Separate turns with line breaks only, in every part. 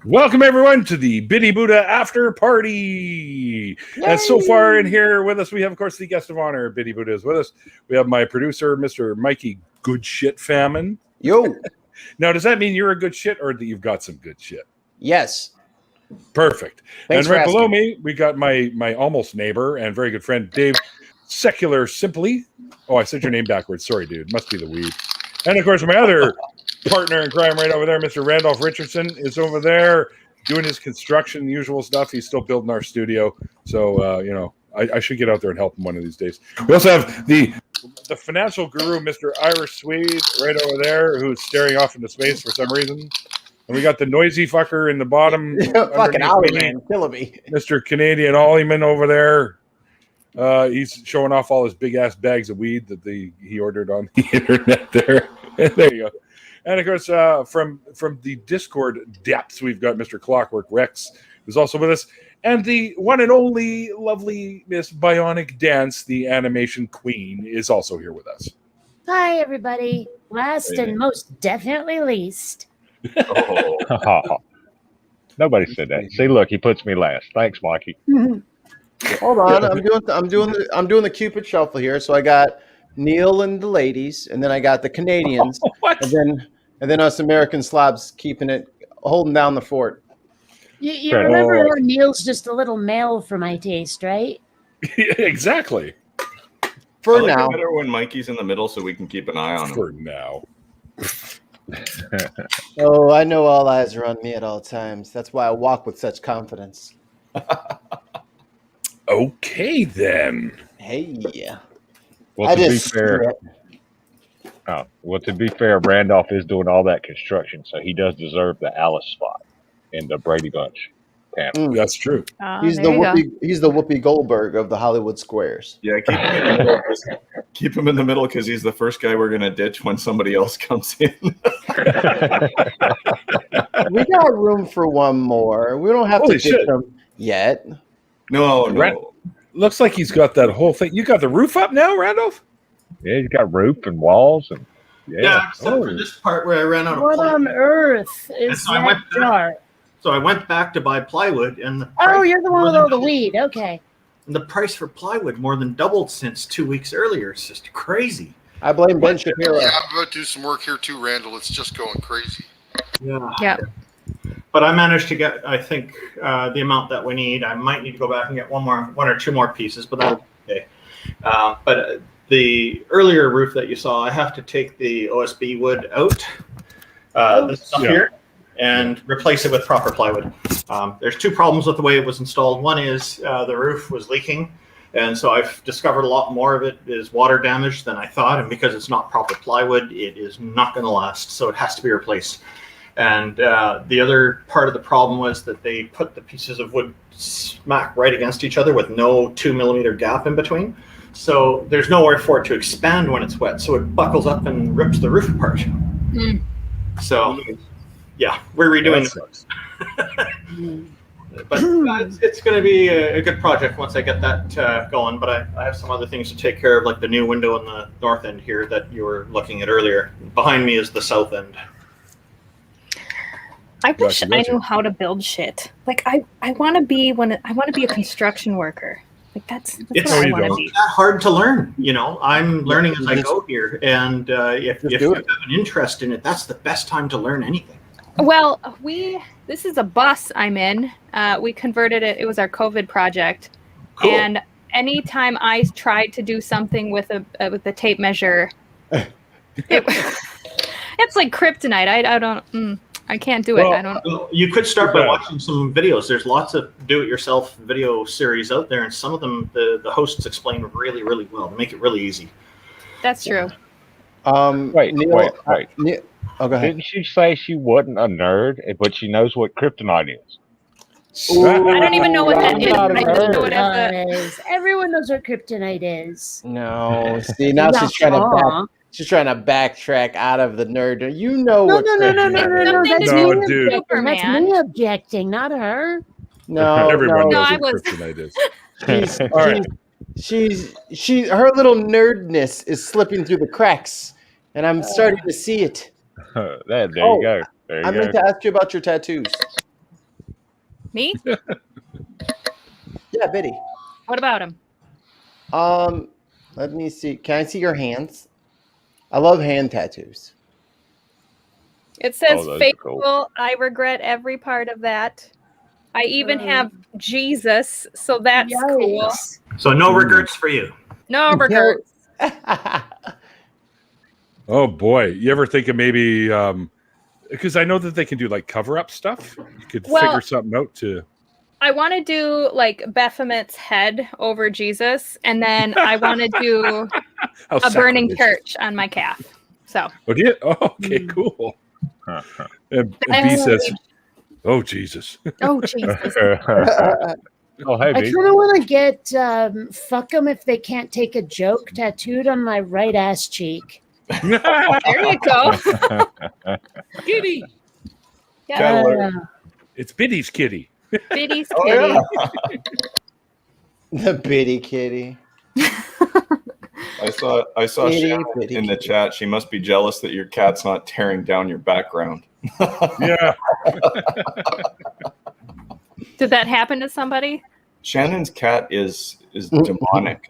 Welcome everyone to the Biddy Buddha After Party. And so far in here with us, we have, of course, the guest of honor. Biddy Buddha is with us. We have my producer, Mr. Mikey Good Shit Famine.
Yo.
Now, does that mean you're a good shit or that you've got some good shit?
Yes.
Perfect.
Thanks
and right
for
below
asking.
me, we got my almost neighbor and very good friend, Dave Secular Simply. Oh, I said your name backwards. Sorry, dude. Must be the weed. And, of course, my other partner in crime right over there, Mr. Randolf Richardson, is over there doing his construction, the usual stuff. He's still building our studio. So, I should get out there and help him one of these days. We also have the financial guru, Mr. Irish Swede, right over there, who's staring off into space for some reason. And we got the noisy fucker in the bottom.
Fucking Ollie, man. Killing me.
Mr. Canadian Ollieman over there. He's showing off all his big-ass bags of weed that he ordered on the internet there. There you go. And, of course, from the Discord depths, we've got Mr. Clockwork Rex, who's also with us, and the one and only lovely Miss Bionic Dance, the animation queen, is also here with us.
Hi, everybody. Last and most definitely least.
Oh. Nobody said that. See, look, he puts me last. Thanks, Mikey.
Hold on, I'm doing the Cupid shuffle here. So I got Neil and the ladies, and then I got the Canadians,
What?
and then us American slobs holding down the fort.
You remember how Neil's just a little male for my taste, right?
Exactly.
For
I like
now.
it better when Mikey's in the middle, so we can keep an eye on him.
For now.
Oh, I know all eyes are on me at all times. That's why I walk with such confidence.
Okay, then.
Hey.
Well, to be fair, Randolph is doing all that construction, so he does deserve the Alice spot in the Brady Bunch panel.
That's true.
He's the Whoopi Goldberg of the Hollywood squares.
Yeah, keep him in the middle because he's the first guy we're gonna ditch when somebody else comes in.
We got room for one more. We don't have
Holy
to ditch
shit.
him yet.
No.
Looks like he's got that whole thing. You got the roof up now, Randolph?
Yeah, he's got roof and walls, and
Yeah, except for this part where I ran out of
What
plywood.
on earth is
So I
that
went back-
jar?
So I went back to buy plywood, and the
Oh,
price
you're the one
more
with
than
all the
doubled.
weed. Okay.
And the price for plywood more than doubled since 2 weeks earlier. It's just crazy.
I blame Ben Shapiro.
Yeah, I'm about to do some work here too, Randall. It's just going crazy.
Yeah.
Yeah.
But I managed to get, I think, the amount that we need. I might need to go back and get one or two more pieces, but that'll be okay. But the earlier roof that you saw, I have to take the OSB wood out, this stuff here, and replace it with proper plywood. There's two problems with the way it was installed. One is the roof was leaking, and so I've discovered a lot more of it is water damage than I thought, and because it's not proper plywood, it is not going to last, so it has to be replaced. And the other part of the problem was that they put the pieces of wood smack right against each other with no 2 millimeter gap in between. So there's nowhere for it to expand when it's wet. So it buckles up and rips the roof apart.
Mm.
So, yeah, we're redoing it. But it's going to be a good project once I get that going. But I have some other things to take care of, like the new window on the north end here that you were looking at earlier. Behind me is the south end.
I wish
Gotcha.
I knew how to build shit. Like I want to be a construction worker. Like that's
It's
what I
you
want to
don't.
be.
not hard to learn. You know, I'm learning as I go here. And if you
do
have
it.
an interest in it, that's the best time to learn anything.
Well, this is a bus I'm in. We converted it. It was our COVID project.
Cool.
And anytime I tried to do something with a tape measure, it's like kryptonite. I can't do it. I don't.
Well, you could start by watching some videos. There's lots of do-it-yourself video series out there, and some of them the hosts explain really, really well. They make it really easy.
That's true.
Wait.
Neil, oh, go ahead.
Didn't she say she wasn't a nerd, but she knows what kryptonite is?
I don't even know what that is.
not
But I
a
just know
nerd.
it as
Everyone knows what kryptonite is.
No, see now
Yeah.
she's trying to backtrack out of the nerd. You know
No,
what?
no.
Something
That's
to
me
do with
objecting. That's
Superman.
me objecting, not her.
No,
Everyone
No,
knows
I
what
was-
kryptonite is.
She's,
All right.
her little nerdness is slipping through the cracks, and I'm starting to see it.
There you
Oh,
go. There
I
you
meant
go.
to ask you about your tattoos.
Me?
Yeah, Biddy.
What about him?
Let me see. Can I see your hands? I love hand tattoos.
It says
Oh, those are
faithful.
cool.
I regret every part of that. I even have Jesus, so that's cool.
Yikes.
So no regrets for you.
No regrets.
Oh boy, you ever think of maybe because I know that they can do like cover up stuff. You could
Well-
figure something out to.
I want to do like Baphomet's head over Jesus, and then I want to do
How
a burning
sacrilegious.
church on my calf. So
Oh, do you? Oh, okay, cool. And B says, "Oh Jesus."
oh Jesus.
Oh, hey,
I
B.
kind of want to get fuck them if they can't take a joke tattooed on my right ass cheek.
There you go.
Kitty.
Yeah.
It's Biddy's kitty.
Biddy's
Oh,
kitty.
yeah.
The Biddy kitty.
I saw
Bitty,
Shannon
bitty
in the
kitty.
chat. She must be jealous that your cat's not tearing down your background.
Yeah.
Did that happen to somebody?
Shannon's cat is demonic.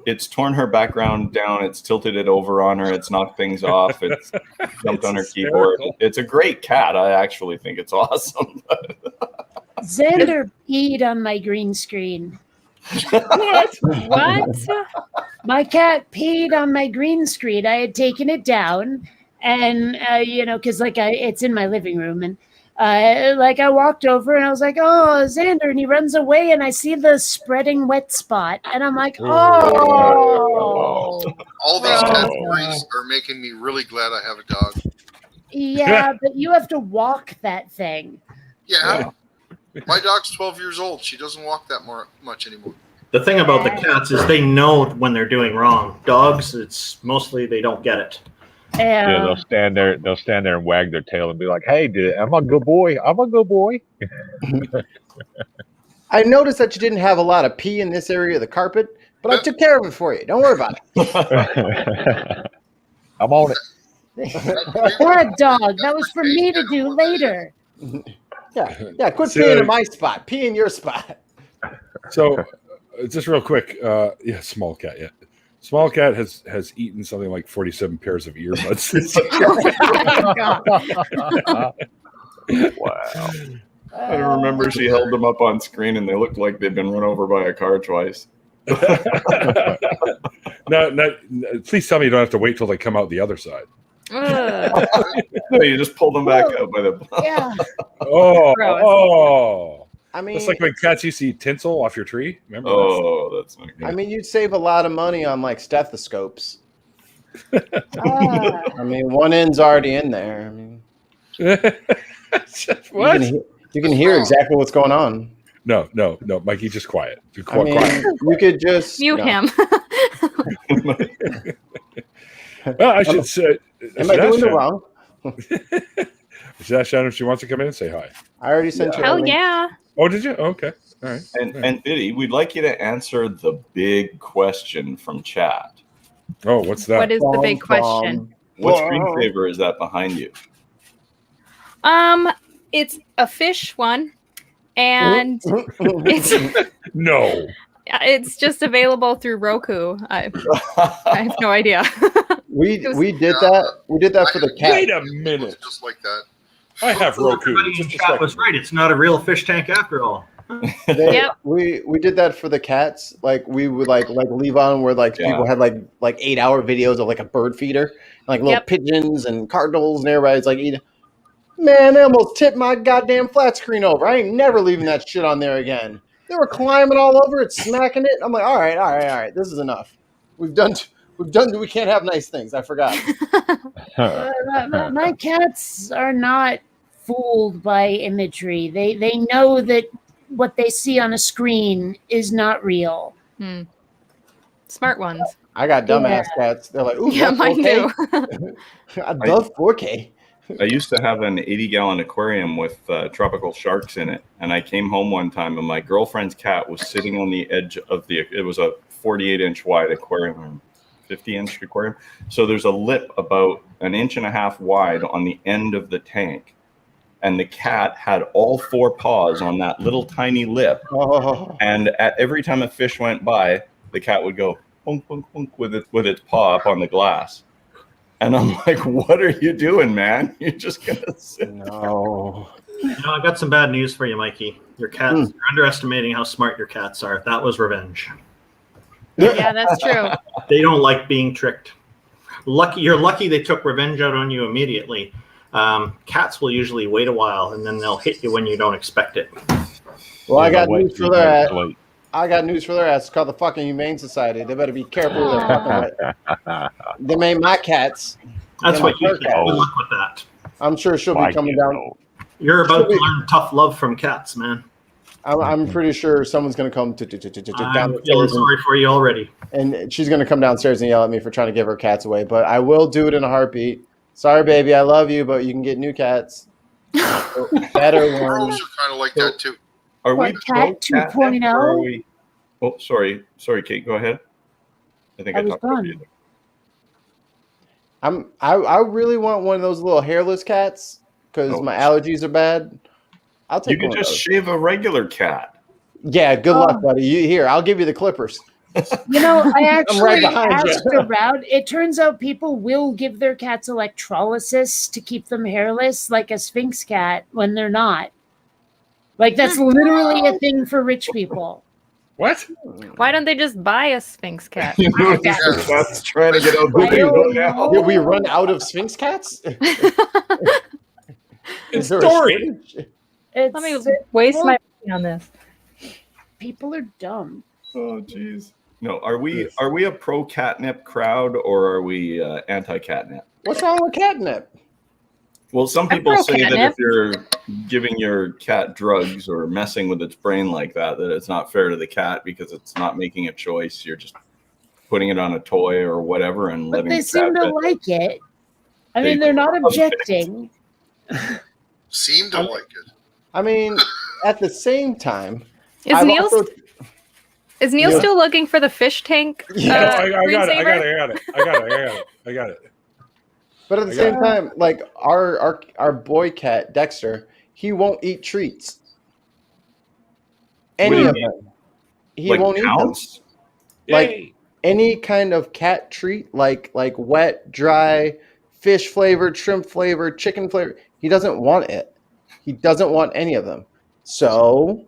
It's torn her background down. It's tilted it over on her. It's knocked things off. It's jumped
It's
on her keyboard.
hysterical.
It's a great cat. I actually think it's awesome.
Xander peed on my green screen.
What?
My cat peed on my green screen. I had taken it down, and because it's in my living room, and I walked over and I was like, "Oh, Xander," and he runs away, and I see the spreading wet spot, and I'm like, "Oh,
All these
Oh.
categories are making me really glad I have a dog.
yeah," but you have to walk that thing.
Yeah. My dog's 12 years old. She doesn't walk that much anymore.
The thing about the cats is they know when they're doing wrong. Dogs, it's mostly they don't get it.
Yeah, they'll stand there. They'll stand there and wag their tail and be like, "Hey, I'm a good boy. I'm a good boy."
I noticed that you didn't have a lot of pee in this area of the carpet, but I took care of it for you. Don't worry about it.
I'm on it.
Bad dog. That was for me to do later.
Yeah. Quit
So-
peeing in my spot. Pee in your spot.
So, just real quick, small cat. Yeah, small cat has eaten something like 47 pairs of earbuds this year.
Wow.
I remember she held them up on screen and they looked like they'd been run over by a car twice.
No, please tell me you don't have to wait till they come out the other side.
Ugh.
No, you just pull them back out by the.
Yeah.
Oh.
I mean,
It's like when cats used to eat tinsel off your tree. Remember?
Oh, that's not good.
I mean, you'd save a lot of money on like stethoscopes.
Ah.
I mean, one end's already in there. I mean,
What?
you can hear exactly what's going on.
No, Mikey, just quiet. Just
I mean,
quiet.
you could just
Mute him.
Well, I should say.
Am I doing it wrong?
I should ask Shannon if she wants to come in and say hi.
I already sent you. a
Hell
link.
yeah.
Oh, did you? Oh, okay. All right.
And Biddy, we'd like you to answer the big question from chat.
Oh, what's that?
What is the big question?
What screensaver is that behind you?
It's a fish one, and
No.
it's just available through Roku. I have no idea.
We did that. We did that for the cat.
Wait a minute.
Just like that.
I have Roku.
Everybody in
Just a
chat
second.
was right. It's not a real fish tank after all.
Yep.
We did that for the cats. Like we would like leave on where like people had like 8-hour videos of like a bird feeder, like little pigeons and cardinals, and everybody's like eating. Man, they almost tipped my goddamn flat screen over. I ain't never leaving that shit on there again. They were climbing all over it, smacking it. I'm like, all right. This is enough. We've done. We can't have nice things. I forgot.
My cats are not fooled by imagery. They know that what they see on a screen is not real.
Smart ones.
I got dumbass cats. They're like, ooh,
Yeah,
love
mine
4K? I love 4K.
I used to have an 80-gallon aquarium with tropical sharks in it, and I came home one time and my girlfriend's cat was sitting on the edge of it was a 48-inch wide aquarium, 50-inch aquarium. So there's a lip about 1.5 inches wide on the end of the tank, and the cat had all 4 paws on that little tiny lip.
Oh.
And at every time a fish went by, the cat would go punk, punk, punk with its paw up on the glass. And I'm like, what are you doing, man? You're just gonna sit
No.
I got some bad news for you, Mikey. Your cats, you're underestimating how smart your cats are. That was revenge.
Yeah, that's true.
They don't like being tricked. You're lucky they took revenge out on you immediately. Cats will usually wait a while, and then they'll hit you when you don't expect it.
Well, I got news for their ass. I got news for their ass. It's called the fucking Humane Society. They better be careful with their fucking. They ain't my cats.
That's what you think. Good luck with that.
I'm sure she'll be coming down.
You're about to learn tough love from cats, man.
I'm pretty sure someone's going to come
I'm feeling sorry for you already.
And she's going to come downstairs and yell at me for trying to give her cats away. But I will do it in a heartbeat. Sorry, baby. I love you, but you can get new cats. Better ones.
Crows are kind of like that too.
Are we
Cat 2.0?
Oh, sorry, Kate. Go ahead. I think I talked over you.
I really want one of those little hairless cats because my allergies are bad. I'll take.
You can just shave a regular cat.
Yeah, good luck, buddy. Here, I'll give you the clippers.
I actually asked
you.
around. It turns out people will give their cats electrolysis to keep them hairless, like a Sphinx cat, when they're not. Like, that's literally a thing for rich people.
What?
Why don't they just buy a Sphinx cat?
That's trying to get out
now. Did we run out of Sphinx cats?
It's Dory.
Let me waste my money on this.
People are dumb.
Oh, jeez. No, are we a pro catnip crowd or are we anti catnip?
What's wrong with catnip?
Well, some people say that if you're giving your cat drugs or messing with its brain like that it's not fair to the cat because it's not making a choice. You're just putting it on a toy or whatever and letting
they seem to like it. I mean, they're not objecting.
Seem to like it.
I mean, at the same time,
Is Neil still looking for the fish tank?
Yeah,
I got it.
But at the same time, like our boy cat Dexter, he won't eat treats. Any of them, he won't eat them. Like any kind of cat treat, like wet, dry, fish flavored, shrimp flavored, chicken flavored, he doesn't want it. He doesn't want any of them. So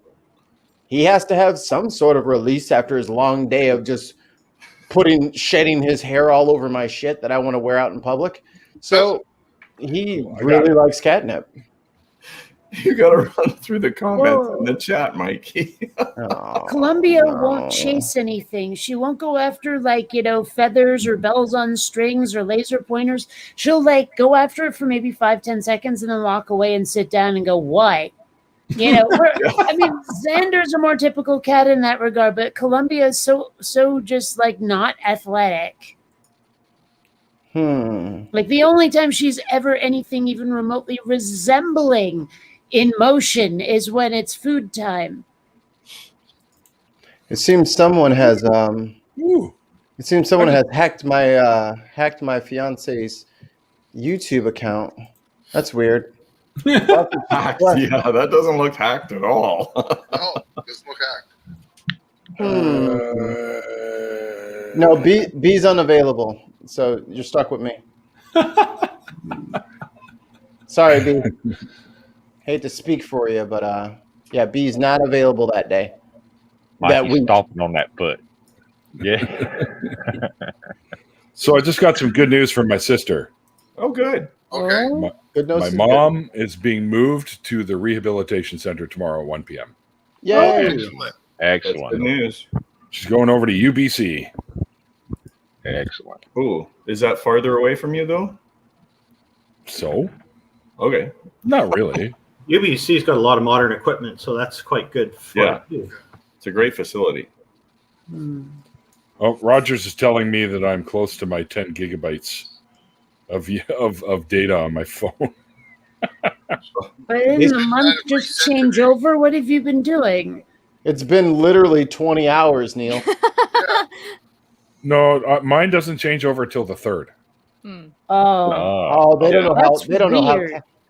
he has to have some sort of release after his long day of just shedding his hair all over my shit that I want to wear out in public. So he really likes catnip.
You got to run through the comments in the chat, Mikey.
Columbia won't chase anything. She won't go after feathers or bells on strings or laser pointers. She'll go after it for maybe 5-10 seconds and then walk away and sit down and go, what? I mean, Xander's a more typical cat in that regard, but Columbia is so just not athletic. Like the only time she's ever anything even remotely resembling in motion is when it's food time.
It seems someone has hacked my fiance's YouTube account. That's weird.
Yeah, that doesn't look hacked at all.
No, it doesn't look hacked.
No, B's unavailable, so you're stuck with me. Sorry, B. Hate to speak for you, but B's not available that day.
Mikey's stomping on that foot. Yeah.
So I just got some good news from my sister.
Oh, good.
Okay.
My mom is being moved to the rehabilitation center tomorrow at 1 p.m.
Yay!
Excellent.
That's good news.
She's going over to UBC.
Excellent.
Ooh, is that farther away from you though?
So?
Okay.
Not really.
UBC's got a lot of modern equipment, so that's quite good.
It's a great facility.
Oh, Rogers is telling me that I'm close to my 10 gigabytes of data on my phone.
But in the month just change over? What have you been doing?
It's been literally 20 hours, Neil.
No, mine doesn't change over till the 3rd.
Oh,
they don't know how.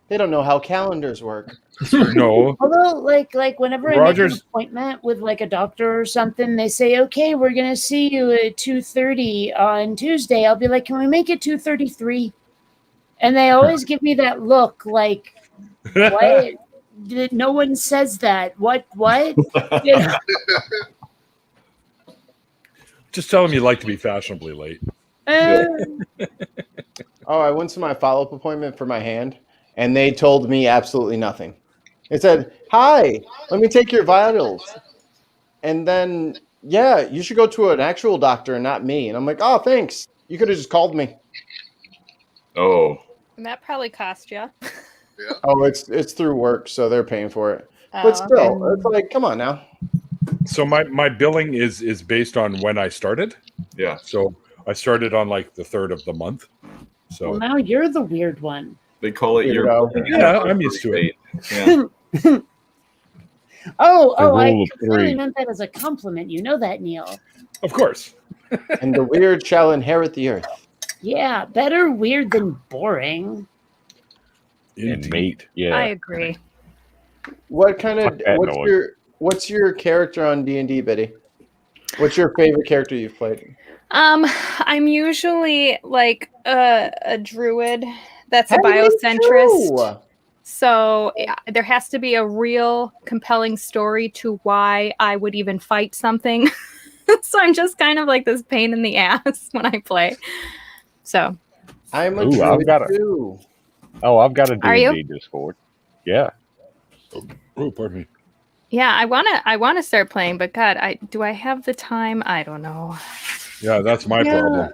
They don't know how calendars work.
No.
Although, like whenever I make
Rogers-
an appointment with like a doctor or something, they say, "Okay, we're gonna see you at 2:30 on Tuesday." I'll be like, "Can we make it 2:33?" And they always give me that look, like, "What? No one says that. What? You know?
Just tell them you like to be fashionably late.
Oh, I went to my follow-up appointment for my hand, and they told me absolutely nothing. It said, "Hi, let me take your vitals," and then, "Yeah, you should go to an actual doctor and not me." And I'm like, "Oh, thanks. You could have just called me."
Oh,
And that probably cost you.
Oh, it's through work, so they're paying for it. But still, it's like, come on now.
So my billing is based on when I started.
yeah.
So I started on like the 3rd of the month. So
Well, now you're the weird one.
They call it your.
Weirdo.
yeah, I'm used to it.
Yeah.
Oh, I
rule of
completely
three.
meant that as a compliment. You know that, Neil.
Of course.
And the weird shall inherit the earth.
Yeah, better weird than boring.
And
Indeed.
meat. Yeah.
I agree.
What kind of
Fuck that noise.
what's your character on D&D, Betty? What's your favorite character you've played?
I'm usually like a druid that's a
Hey, me
biocentrist.
too.
So there has to be a real compelling story to why I would even fight something. So I'm just kind of like this pain in the ass when I play. So
I'm a
Ooh, I've
druid
got a-
too.
Oh, I've got a
Are you?
D&D Discord. Yeah.
Oh, pardon me.
yeah, I wanna start playing, but God, do I have the time? I don't know.
Yeah, that's my
Yeah.
problem.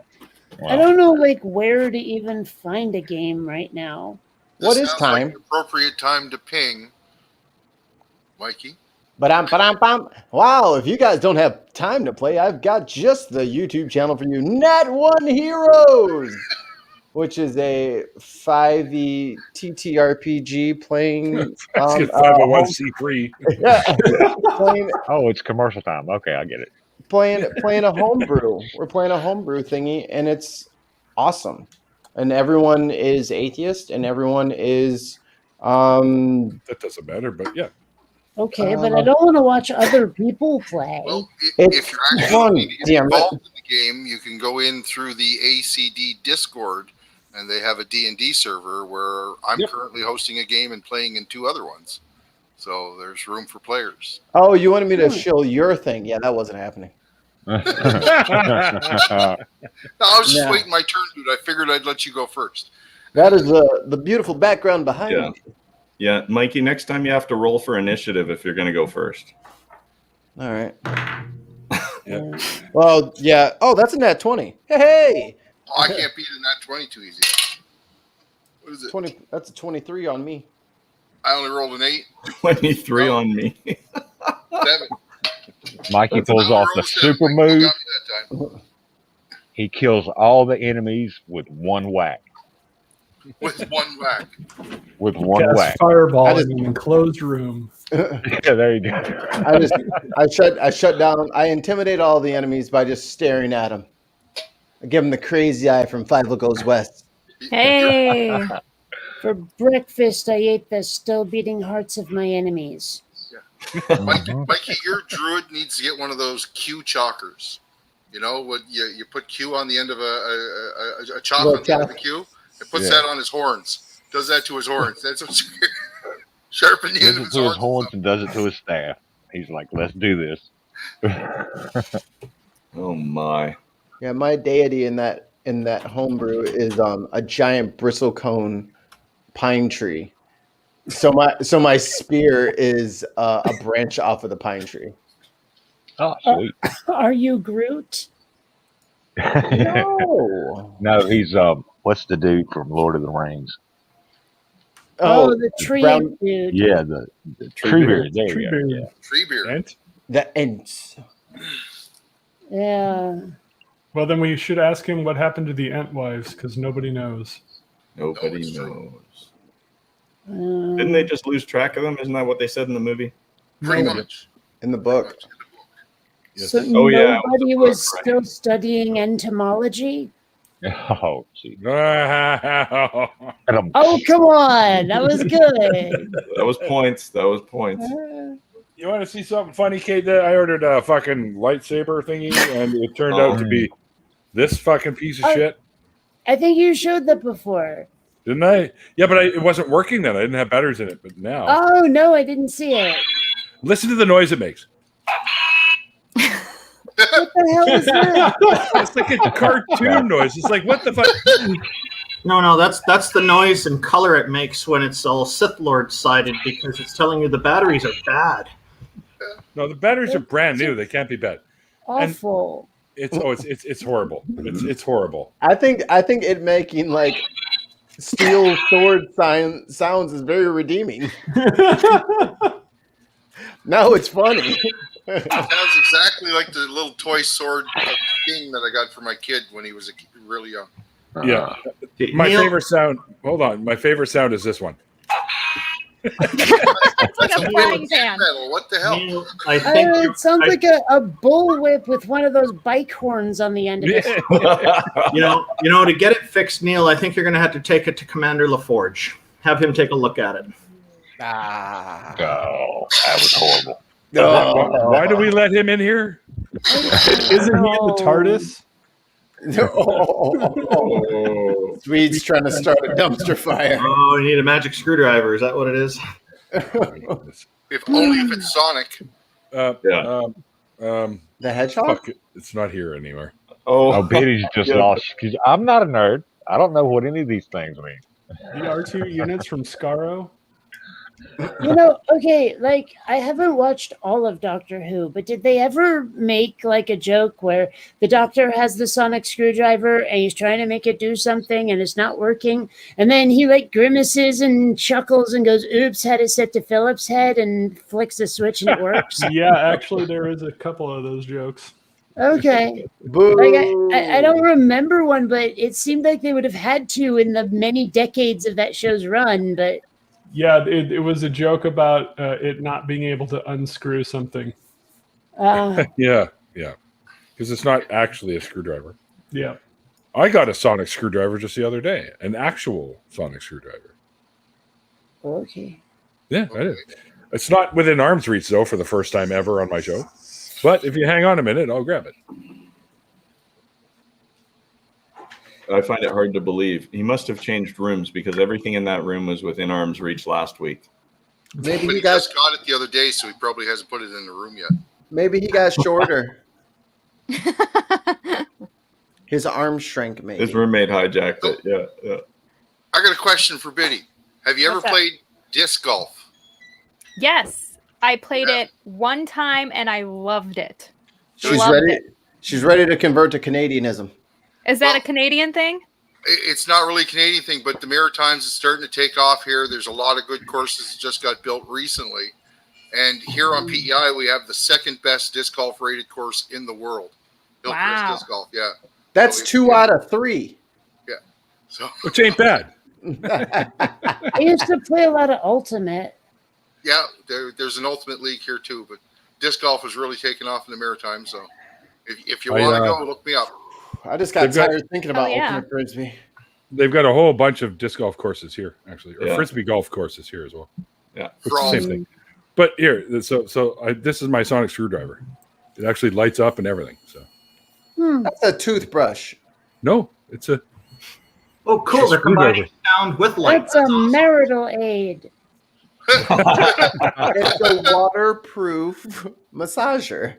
I don't know, like, where to even find a game right now.
What
This
is
sounds
time?
Like the appropriate time to ping, Mikey.
Ba-dum. Wow, if you guys don't have time to play, I've got just the YouTube channel for you, Nat One Heroes, which is a 5e TTRPG playing
That's good. 501c3.
yeah, playing
Oh, it's commercial time. Okay, I get it.
playing a homebrew. We're playing a homebrew thingy, and it's awesome. And everyone is atheist, and everyone is
That doesn't matter, but yeah.
Okay, but I don't want to watch other people play.
Well,
It's
if you're actually
fun,
needing to get
damn it.
involved in the game, you can go in through the ACD Discord, and they have a D&D server where I'm
Yep.
currently hosting a game and playing in 2 other ones. So there's room for players.
Oh, you wanted me to shill your thing? Yeah, that wasn't happening.
No, I was just
Yeah.
waiting my turn, dude. I figured I'd let you go first.
That is the beautiful background behind
Yeah.
it.
Yeah, Mikey, next time you have to roll for initiative if you're going to go first.
All right.
Yeah.
Well, yeah. Oh, that's a nat 20. Hey,
Oh, I can't beat a nat 20 too easy. What is it?
20. That's a 23 on me.
I only rolled an 8.
23 on me.
7.
Mikey pulls
I
off
rolled
the
a 7.
super
Mikey
move.
got me that time.
He kills all the enemies with one whack.
With one whack.
With one
Cast
whack.
fireball
I just-
in an enclosed room.
Yeah, there you go.
I shut down. I intimidate all the enemies by just staring at them. I give them the crazy eye from Five Goes West.
Hey,
For breakfast, I ate the still beating hearts of my enemies.
Mikey, your druid needs to get one of those Q chalkers. You know what? You put Q on the end of a chalk
Little
on the end of
chalk.
the Q. It puts
Yeah.
that on his horns. Does that to his horns. That's what's sharpen the
Does
end of
it
his
to his
horns.
horns and does it to his staff. He's like, let's do this.
Oh, my.
Yeah, my deity in that homebrew is a giant bristlecone pine tree. So my spear is a branch off of the pine tree.
Oh, sweet.
Are you Groot?
No.
No, he's what's the dude from Lord of the Rings?
Oh, the tree
brown-
dude.
Yeah, the Treebeard. There
Tree
you go.
beard.
Yeah.
Tree beard.
And
The ents.
Yeah.
Well, then we should ask him what happened to the Ent wives because nobody knows.
Nobody
it's true.
knows. Didn't they just lose track of them? Isn't that what they said in the movie?
Pretty
No.
much.
In the book.
yes.
So
Oh, yeah, it was
nobody
a
was
book, right.
still studying entomology?
Oh, gee.
Oh, come on. That was good.
That was points. That was points.
You want to see something funny, Kate? I ordered a fucking lightsaber thingy, and it turned out to be this fucking piece of shit.
I think you showed that before.
Didn't I? Yeah, but it wasn't working then. I didn't have batteries in it, but now.
Oh, no, I didn't see it.
Listen to the noise it makes.
What the hell is that?
It's like a cartoon noise. It's like, what the fuck?
No, that's the noise and color it makes when it's all Sith Lord sided because it's telling you the batteries are bad.
No, the batteries are brand new. They can't be bad.
Awful.
It's horrible. It's horrible.
I think it making like steel sword sounds is very redeeming. No, it's funny.
It sounds exactly like the little toy sword king that I got for my kid when he was really young.
Yeah. My favorite sound. Hold on. My favorite sound is this one.
It's like a frying pan.
What the hell?
I think
it sounds like a bullwhip with one of those bike horns on the end of it.
you know, to get it fixed, Neil, I think you're going to have to take it to Commander LaForge. Have him take a look at it.
Oh, that was horrible.
Why do we let him in here?
Isn't he in the TARDIS?
Swede's trying to start a dumpster fire.
Oh, you need a magic screwdriver. Is that what it is?
If only if it's Sonic.
The hedgehog?
Fuck it. It's not here anymore.
Oh, Biddy's just lost. I'm not a nerd. I don't know what any of these things mean.
The R2 units from Skaro?
You know, okay, like I haven't watched all of Doctor Who, but did they ever make like a joke where the Doctor has the sonic screwdriver and he's trying to make it do something and it's not working, and then he like grimaces and chuckles and goes, "Oops, had it set to Philip's head," and flicks the switch and it works?
Yeah, actually, there is a couple of those jokes.
Okay.
Boo.
Like I don't remember one, but it seemed like they would have had to in the many decades of that show's run, but
Yeah, it was a joke about it not being able to unscrew something.
Yeah. Because it's not actually a screwdriver.
Yeah.
I got a sonic screwdriver just the other day. An actual sonic screwdriver.
Okay.
Yeah, I did. It's not within arm's reach, though, for the first time ever on my show. But if you hang on a minute, I'll grab it.
I find it hard to believe. He must have changed rooms because everything in that room was within arm's reach last week.
Maybe
But
he
he just got it the other day, so he probably hasn't put it in the room yet.
Maybe he got shorter. His arm shrank, maybe.
His roommate hijacked it. Yeah.
I got a question for Biddy. Have you ever
What's that?
played disc golf?
Yes, I played it one time and I loved it.
She's
Loved
ready.
it.
She's ready to convert to Canadianism.
Is that a Canadian thing?
It's not really a Canadian thing, but the Maritimes is starting to take off here. There's a lot of good courses that just got built recently. And here on PEI, we have the second best disc golf rated course in the world. Hillcrest
Wow.
Disc Golf, yeah.
That's 2 out of 3.
So
Which ain't bad.
I used to play a lot of Ultimate.
yeah, there's an ultimate league here too, but disc golf is really taking off in the Maritimes. So if you want to go, look me up.
I just got
They've got-
tired thinking about
yeah.
Ultimate Frisbee.
They've got a whole bunch of disc golf courses here, actually. Or
Yeah.
Frisbee golf courses here as well.
Yeah.
It's the
From-
same thing. But here, this is my sonic screwdriver. It actually lights up and everything. So
That's a toothbrush.
no, it's a
Oh, cool. They're combining
Screwdriver.
sound with light.
That's a marital aid.
It's a waterproof massager.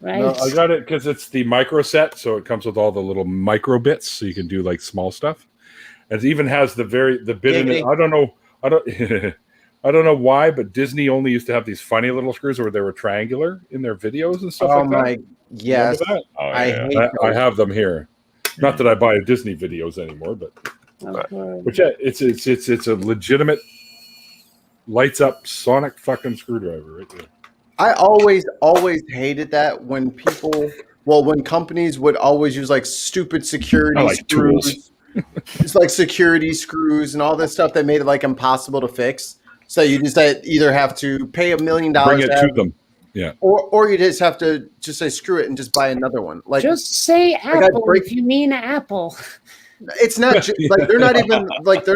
Right.
No, I got it because it's the micro set, so it comes with all the little micro bits, so you can do like small stuff. And it even has the bit in it. I don't know I don't know why, but Disney only used to have these funny little screws where they were triangular in their videos and stuff
Oh
like that.
my, yes.
Remember that?
Oh,
I
yeah.
hate
I
those.
have them here. Not that I buy Disney videos anymore, but yeah, it's a legitimate lights up sonic fucking screwdriver right there.
I always hated that when when companies would always use like stupid security
I like
screws. It's like security screws and all this stuff that made it like impossible to fix. So you just either have to pay $1 million
Bring it to them. Yeah.
Or you just have to just say screw it and just buy another one. Like
Just say apple if you mean apple.
it's not like they're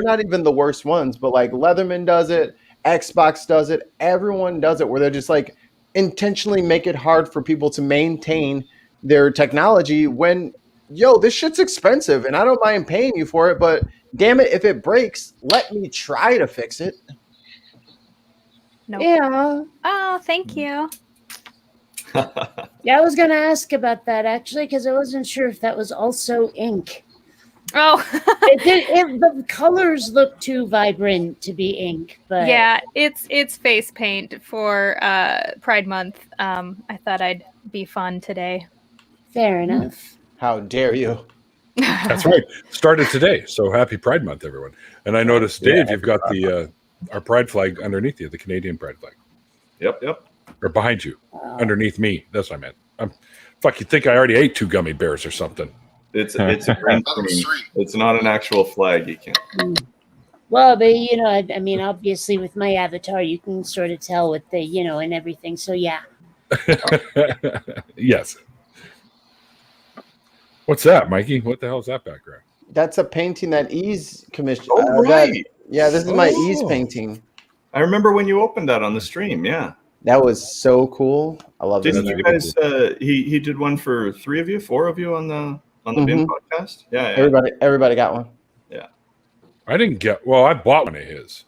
not even the worst ones, but like Leatherman does it, Xbox does it, everyone does it where they're just like intentionally make it hard for people to maintain their technology when this shit's expensive and I don't mind paying you for it, but damn it, if it breaks, let me try to fix it.
Nope.
Yeah.
Oh, thank you.
Yeah, I was going to ask about that actually because I wasn't sure if that was also ink.
Oh,
The colors look too vibrant to be ink, but
yeah, it's face paint for Pride Month. I thought I'd be fun today.
Fair enough.
How dare you?
That's right. Started today. So happy Pride Month, everyone. And I noticed, Dave, you've got the our pride flag underneath you, the Canadian pride flag.
Yep.
Or behind you, underneath me. That's what I meant. Fuck, you think I already ate 2 gummy bears or something?
It's a green screen. It's not an actual flag. You can't.
Well, but I mean, obviously with my avatar, you can sort of tell with the and everything. So yeah.
Yes. What's that, Mikey? What the hell is that background?
That's a painting that Ease commissioned.
Oh, right.
This is my Ease painting.
I remember when you opened that on the stream. Yeah.
That was so cool. I love it.
Didn't you guys? He did one for 4 of you on the BIM podcast. Yeah.
Everybody got one.
Yeah.
I didn't get. Well, I bought one of his.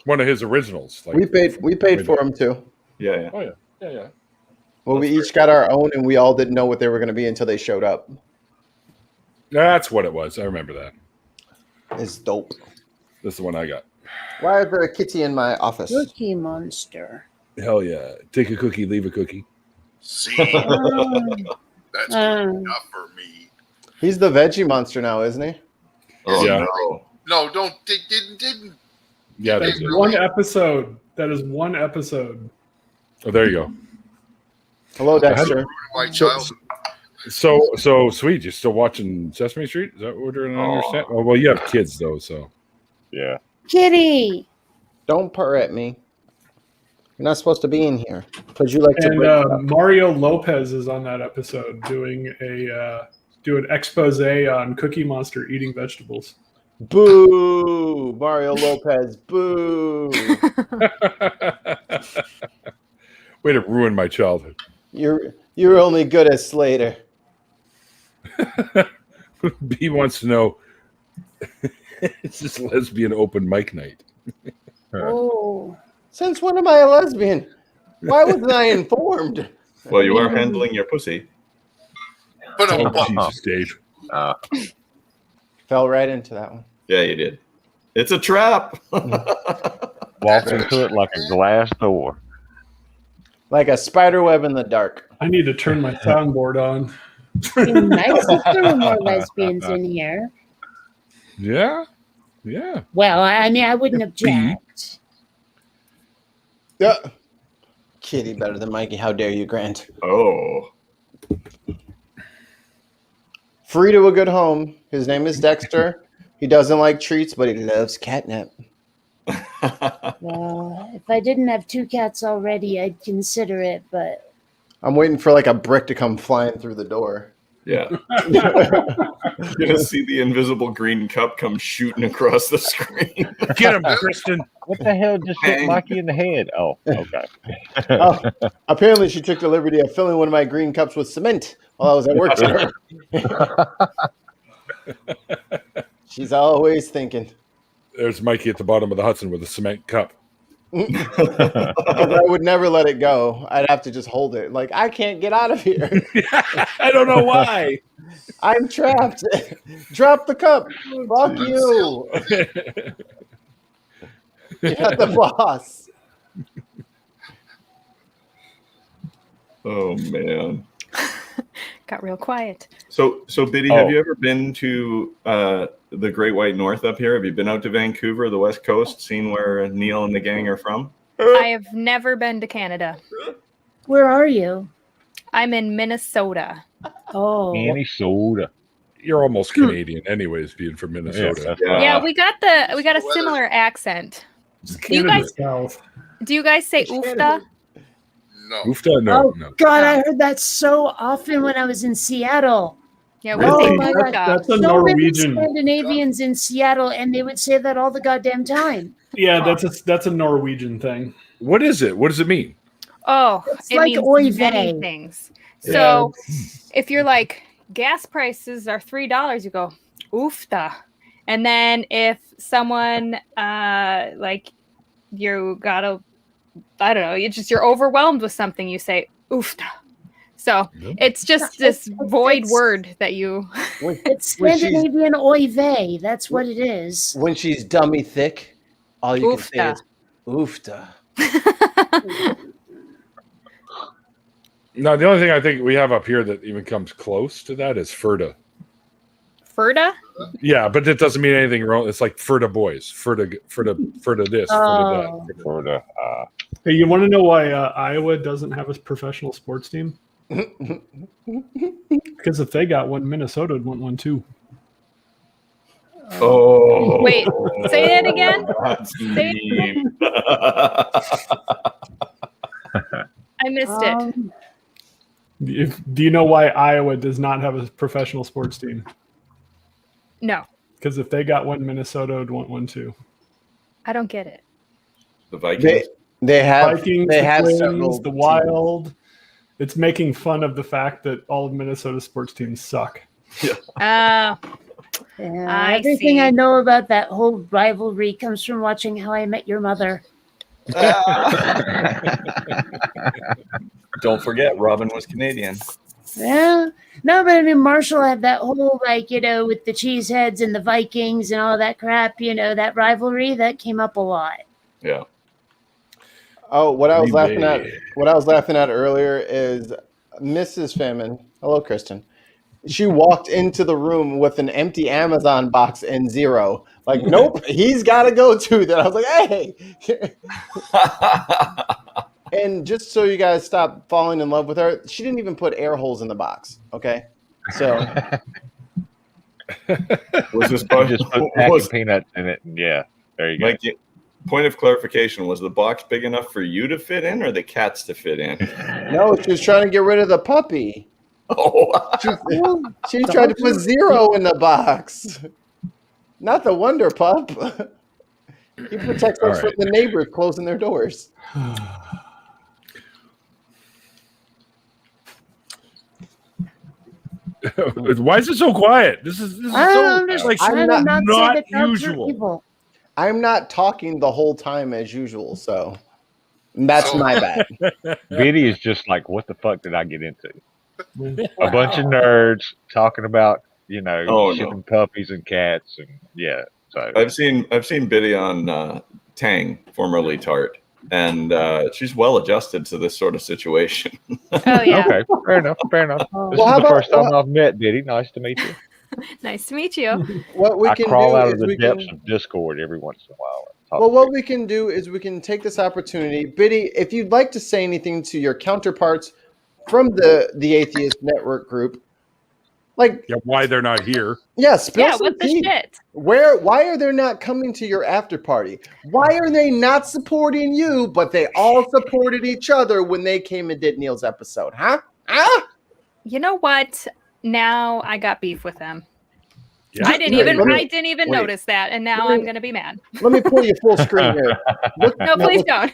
One of his originals.
Like, we paid for them too.
Yeah.
Oh yeah.
Well, we each got our own, and we all didn't know what they were going to be until they showed up.
That's what it was. I remember that.
It's dope.
This is the one I got.
Why is there a kitty in my office?
Cookie Monster.
Hell yeah. Take a cookie, leave a cookie.
See, that's good enough for me.
He's the veggie monster now, isn't he?
Oh,
yeah.
No, don't. Didn't.
Yeah,
that's one episode. That is one episode.
Oh, there you go.
Hello, Dexter.
My childhood.
So sweet. You're still watching Sesame Street? Is that what we're doing? Understand? Oh, well, you have kids though, so
Yeah.
Kitty.
Don't purr at me. You're not supposed to be in here because you like to.
And Mario Lopez is on that episode doing an expose on Cookie Monster eating vegetables.
Boo, Mario Lopez. Boo.
Way to ruin my childhood.
You're only good as Slater.
B wants to know. It's just lesbian open mic night.
Oh.
Since when am I a lesbian? Why wasn't I informed?
Well, you are handling your pussy.
But
Jesus, Dave.
Fell right into that one.
Yeah, you did. It's a trap.
Walk into it like a glass door.
Like a spider web in the dark.
I need to turn my soundboard on.
It'd be nice if there were more lesbians in here.
Yeah.
Well, I mean, I wouldn't object.
Yeah. Kitty better than Mikey. How dare you, Grant?
Oh.
Free to a good home. His name is Dexter. He doesn't like treats, but he loves catnip.
Well, if I didn't have 2 cats already, I'd consider it, but
I'm waiting for like a brick to come flying through the door.
Yeah. You're gonna see the invisible green cup come shooting across the screen.
Get him, Kristen.
What the hell just hit Mikey in the head? Oh, okay.
Apparently, she took the liberty of filling one of my green cups with cement while I was at work. She's always thinking.
There's Mikey at the bottom of the Hudson with a cement cup.
I would never let it go. I'd have to just hold it. Like, I can't get out of here.
I don't know why.
I'm trapped. Drop the cup. Fuck you. You're not the boss.
Oh man.
Got real quiet.
So Biddy, have you ever been to the Great White North up here? Have you been out to Vancouver, the West Coast, seen where Neil and the gang are from?
I have never been to Canada.
where are you?
I'm in Minnesota.
Oh.
Minnesota.
You're almost Canadian, anyways, being from Minnesota.
Yeah, we got a similar accent. Do you guys say oofta?
No.
Oofta? No,
Oh
no.
God, I heard that so often when I was in Seattle.
Yeah,
Really?
we say
my God.
oofta.
That's a
So many
Norwegian.
Scandinavians in Seattle, and they would say that all the goddamn time.
Yeah, that's a Norwegian thing.
What is it? What does it mean?
Oh,
It's
it
like
means
oy
many
vey.
things.
Yeah.
So if you're like, gas prices are $3, you go, oofta. And then if someone like you gotta, I don't know, you're overwhelmed with something, you say oofta. So it's just this void word that you.
It's Scandinavian oy vey. That's what it is.
When she's dummy thick, all you
Oofta.
can say is oofta.
No, the only thing I think we have up here that even comes close to that is Ferda.
Ferda?
Yeah, but that doesn't mean anything wrong. It's like Ferda boys, Ferda this, Ferda
Oh.
that.
For the,
Hey, you want to know why Iowa doesn't have a professional sports team? Because if they got one, Minnesota would want one too.
Oh,
Wait, say that again?
That's
Say
mean.
I missed it.
Do you know why Iowa does not have a professional sports team?
No,
Because if they got one, Minnesota would want one too.
I don't get it.
The Vikings.
They have
Vikings,
they
the
have
Twins,
several
the
teams.
Wild. It's making fun of the fact that all of Minnesota's sports teams suck.
Yeah,
I
everything
see.
I know about that whole rivalry comes from watching How I Met Your Mother.
Don't forget, Robin was Canadian.
Yeah. No, but I mean, Marshall had that whole, like, with the Cheeseheads and the Vikings and all that crap, that rivalry that came up a lot.
Yeah.
Oh, what I was
Green
laughing
Bay.
at what I was laughing at earlier is Mrs. Famine. Hello, Kristen. She walked into the room with an empty Amazon box and zero. Like, nope, he's got to go too. Then I was like, hey. And just so you guys stop falling in love with her, she didn't even put air holes in the box. Okay, so
Was this
you just put packing
was,
peanuts in it. And yeah, there you go.
like, point of clarification, was the box big enough for you to fit in or the cats to fit in?
no, she was trying to get rid of the puppy.
Oh,
She tried to put zero in the box, not the Wonder Pup. He protects us
All
from
right.
the neighbors closing their doors.
Why is it so quiet? This is
I
so
don't understand.
like
I'm
I'm
not-
not saying
not
that dogs are
usual.
evil.
I'm not talking the whole time as usual, so that's my bad.
Biddy is just like, what the fuck did I get into? A bunch of nerds talking about, shipping puppies and cats, and yeah. So
I've seen Biddy on Tang, formerly Tart, and she's well adjusted to this sort of situation.
Oh yeah,
okay, fair enough. This
Well,
is
how
the
about-
first time I've met Biddy. Nice to meet you.
nice to meet you.
What we
I
can
crawl
do
out of
is
the
we
depths
can.
of Discord every once in a while. and talk
Well,
to
what
people.
we can do is we can take this opportunity, Biddy. If you'd like to say anything to your counterparts from the Atheist Network group, like
why they're not here.
spill
Yeah,
some
what the
tea.
shit?
Why are they not coming to your after party? Why are they not supporting you, but they all supported each other when they came and did Neil's episode? Huh?
You know what? Now I got beef with them.
Yeah.
I didn't
Wait,
even
let me-
wait. notice that, and now
Let me-
I'm gonna be mad.
Let me pull you full screen here. Look,
No,
now
please
look-
don't.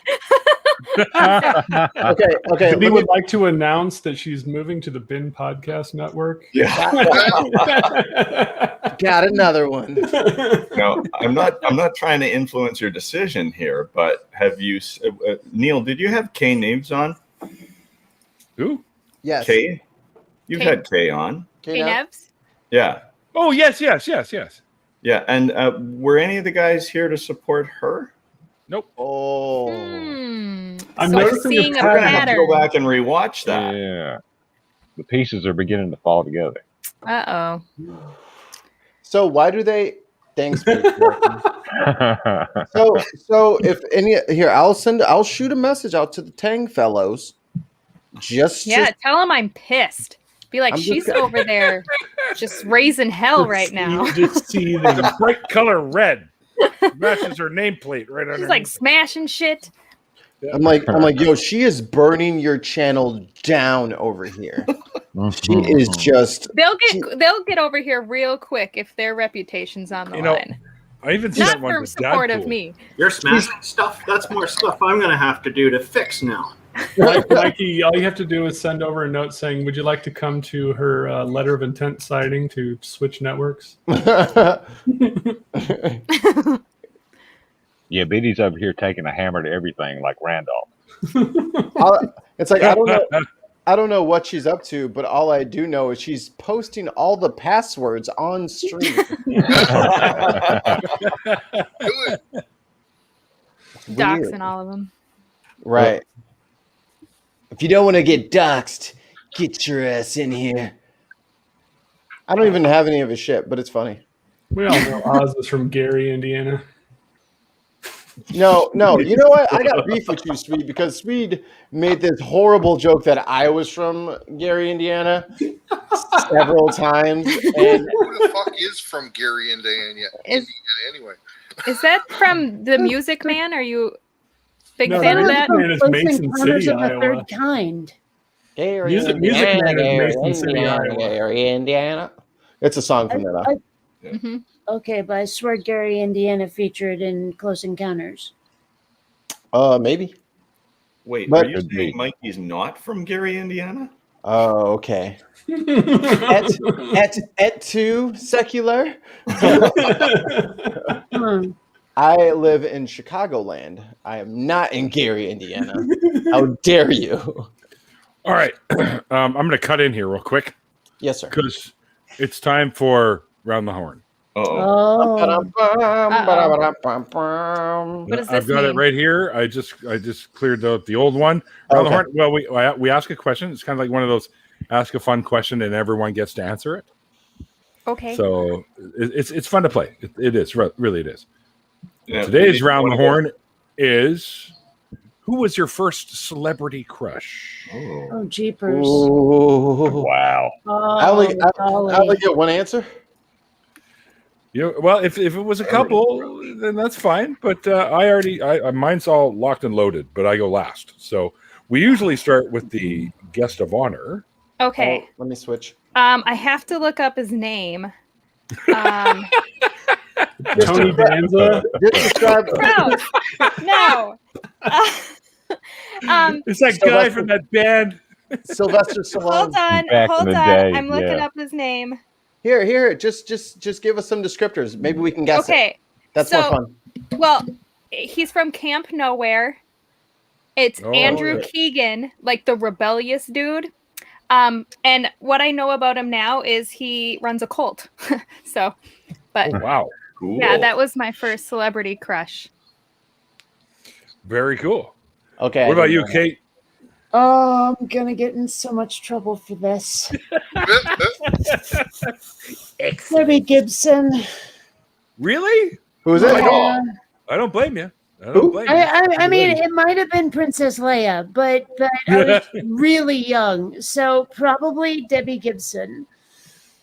Okay.
Biddy
let me-
would like to announce that she's moving to the Bin Podcast Network.
Yeah.
Got another one.
No, I'm not trying to influence your decision here, but have you, Neil? Did you have Kay Naves on?
Who?
Yes.
Kay, you've
Kay.
had Kay on.
Hey,
now?
Nevs.
Yeah,
Oh yes.
yeah. And were any of the guys here to support her?
Nope.
Oh.
I'm
I'm
so
noticing a
seeing a
We're gonna have to
pattern.
go back and rewatch that.
Yeah, the pieces are beginning to fall together.
Uh oh.
So why do they? Thanks. Pete. So if any here, I'll shoot a message out to the Tang fellows. Just
Tell him I'm pissed. Be like,
I'm just
she's
gonna-
over there just raising hell right now.
Just seething.
The bright color red matches her nameplate right
She's
under.
like smashing shit.
I'm like, yo, she is burning your channel down over here. She is just.
They'll get over here real quick if their reputation's on the line.
I even
not
sent one
for
to
support of
Dadpool.
me.
You're smashing stuff. That's more stuff I'm going to have to do to fix now.
Mikey, all you have to do is send over a note saying, "Would you like to come to her letter of intent signing to switch networks?"
Yeah, Biddy's over here taking a hammer to everything like Randolph.
It's like I don't know what she's up to, but all I do know is she's posting all the passwords on stream.
Doxing all of them.
Right. If you don't want to get doxed, get your ass in here. I don't even have any of his shit, but it's funny.
We all know Oz is from Gary, Indiana.
No. You know what? I got beef with you, Swede, because Swede made this horrible joke that I was from Gary, Indiana several times. And
who the fuck is from Gary, Indiana? Anyway.
Is that from The Music Man? Are you big
No,
fan of
Music
that?
Man is Mason City,
of the
Iowa.
third kind.
Gary,
Music Man is Mason City, Iowa.
Gary, Indiana. It's a song from that.
Mm-hmm.
Okay, but I swear Gary, Indiana featured in Close Encounters.
Maybe.
Wait,
But-
are you saying Mikey's not from Gary, Indiana?
Oh, okay. Et tu, secular? I live in Chicagoland. I am not in Gary, Indiana. How dare you?
All right. I'm going to cut in here real quick.
Yes, sir.
Because it's time for Round the Horn.
Oh.
What does
I've
this
got it
mean?
right here. I just cleared out the old one. Round the Horn. Well, we ask a question. It's kind of like one of those ask a fun question and everyone gets to answer it.
Okay.
So it's fun to play. It is. Really it is.
Yeah,
Today's Round the Horn is, who was your first celebrity crush?
Oh, jeepers.
Ooh.
Wow.
I only get one answer.
Well, if it was a couple, then that's fine. But mine's all locked and loaded. But I go last. So we usually start with the guest of honor.
Okay.
Oh, let me switch.
I have to look up his name.
Tony Danza.
Describe.
No.
It's that guy from that band.
Sylvester Stallone.
Hold on.
Back in the day,
I'm looking
yeah.
up his name.
Here. Just give us some descriptors. Maybe we can guess it.
Okay.
That's
so,
more fun.
Well, he's from Camp Nowhere. It's Andrew Keegan, like the rebellious dude. And what I know about him now is he runs a cult. So, but
Wow.
Cool.
yeah, that was my first celebrity crush.
Very cool.
Okay.
What about you, Kate?
Oh, I'm gonna get in so much trouble for this. Debbie Gibson.
Really?
Who is it?
Yeah.
I don't blame you.
I mean, it might have been Princess Leia, but I was really young, so probably Debbie Gibson.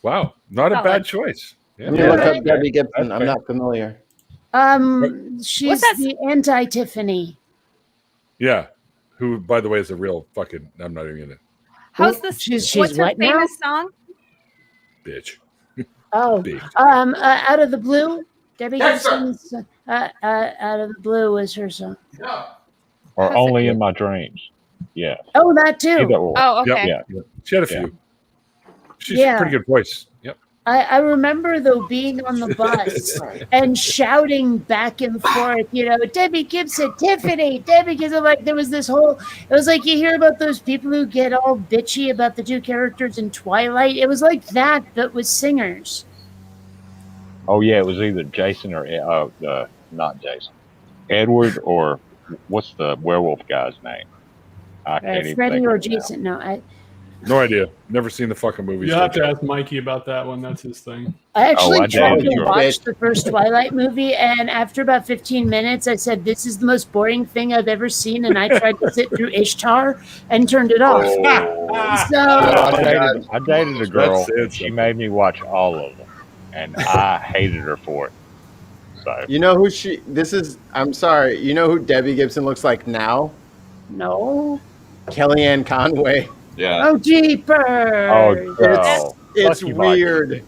Wow, not a
Solid.
bad choice. Yeah.
Let me look up Debbie Gibson. I'm not familiar.
She's the anti-Tiffany.
Yeah. Who, by the way, is a real fucking. I'm not even gonna.
How's this?
She's
what's her
what now?
famous song?
Bitch.
Oh,
Big.
Out of the Blue. Debbie
Yes, sir.
Gibson's Out of the Blue was her song.
Or Only in My Dreams. Yeah.
Oh, that too.
Either or.
Oh, okay.
Yep.
Yeah.
She had a few.
Yeah.
She's
Yeah.
a pretty good voice. Yep.
I remember though being on the bus and shouting back and forth, Debbie Gibson, Tiffany, Debbie Gibson. Like there was this whole. It was like you hear about those people who get all bitchy about the two characters in Twilight. It was like that, but with singers.
Oh yeah, it was either Jason or not Jason, Edward or what's the werewolf guy's name? I can't even
Freddie
think
or
of it now.
Jason. No,
No idea. Never seen the fucking movie.
You'll have to ask Mikey about that one. That's his thing.
I actually
I
tried
did.
to watch the first Twilight movie, and after about 15 minutes, I said, "This is the most boring thing I've ever seen," and I tried to sit through Ishtar and turned it off. So
I dated a girl.
That's it.
And she made me watch all of them, and I hated her for it. So
You know who she? This is. I'm sorry. You know who Debbie Gibson looks like now?
No.
Kellyanne Conway.
Yeah.
Oh, jeepers.
Oh, no.
It's
Lucky
weird.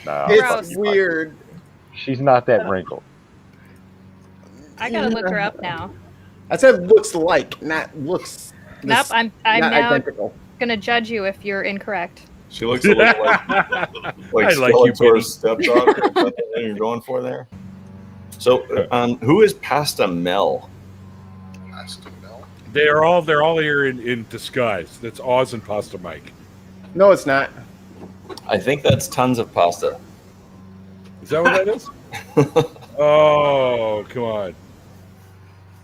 No,
It's
Gross.
weird.
she's not that wrinkled.
I gotta look her up now.
I said looks like, not looks.
Nope, I'm
not
now
identical.
gonna judge you if you're incorrect.
She looks a little like
I like you,
Skeletor's stepdaughter. Is that the thing you're going for there? So, who is Pasta Mel?
Pasta Mel.
They're all here in disguise. That's Oz and Pasta Mike.
No, it's not.
I think that's tons of pasta.
Is that what that is? Oh, come on.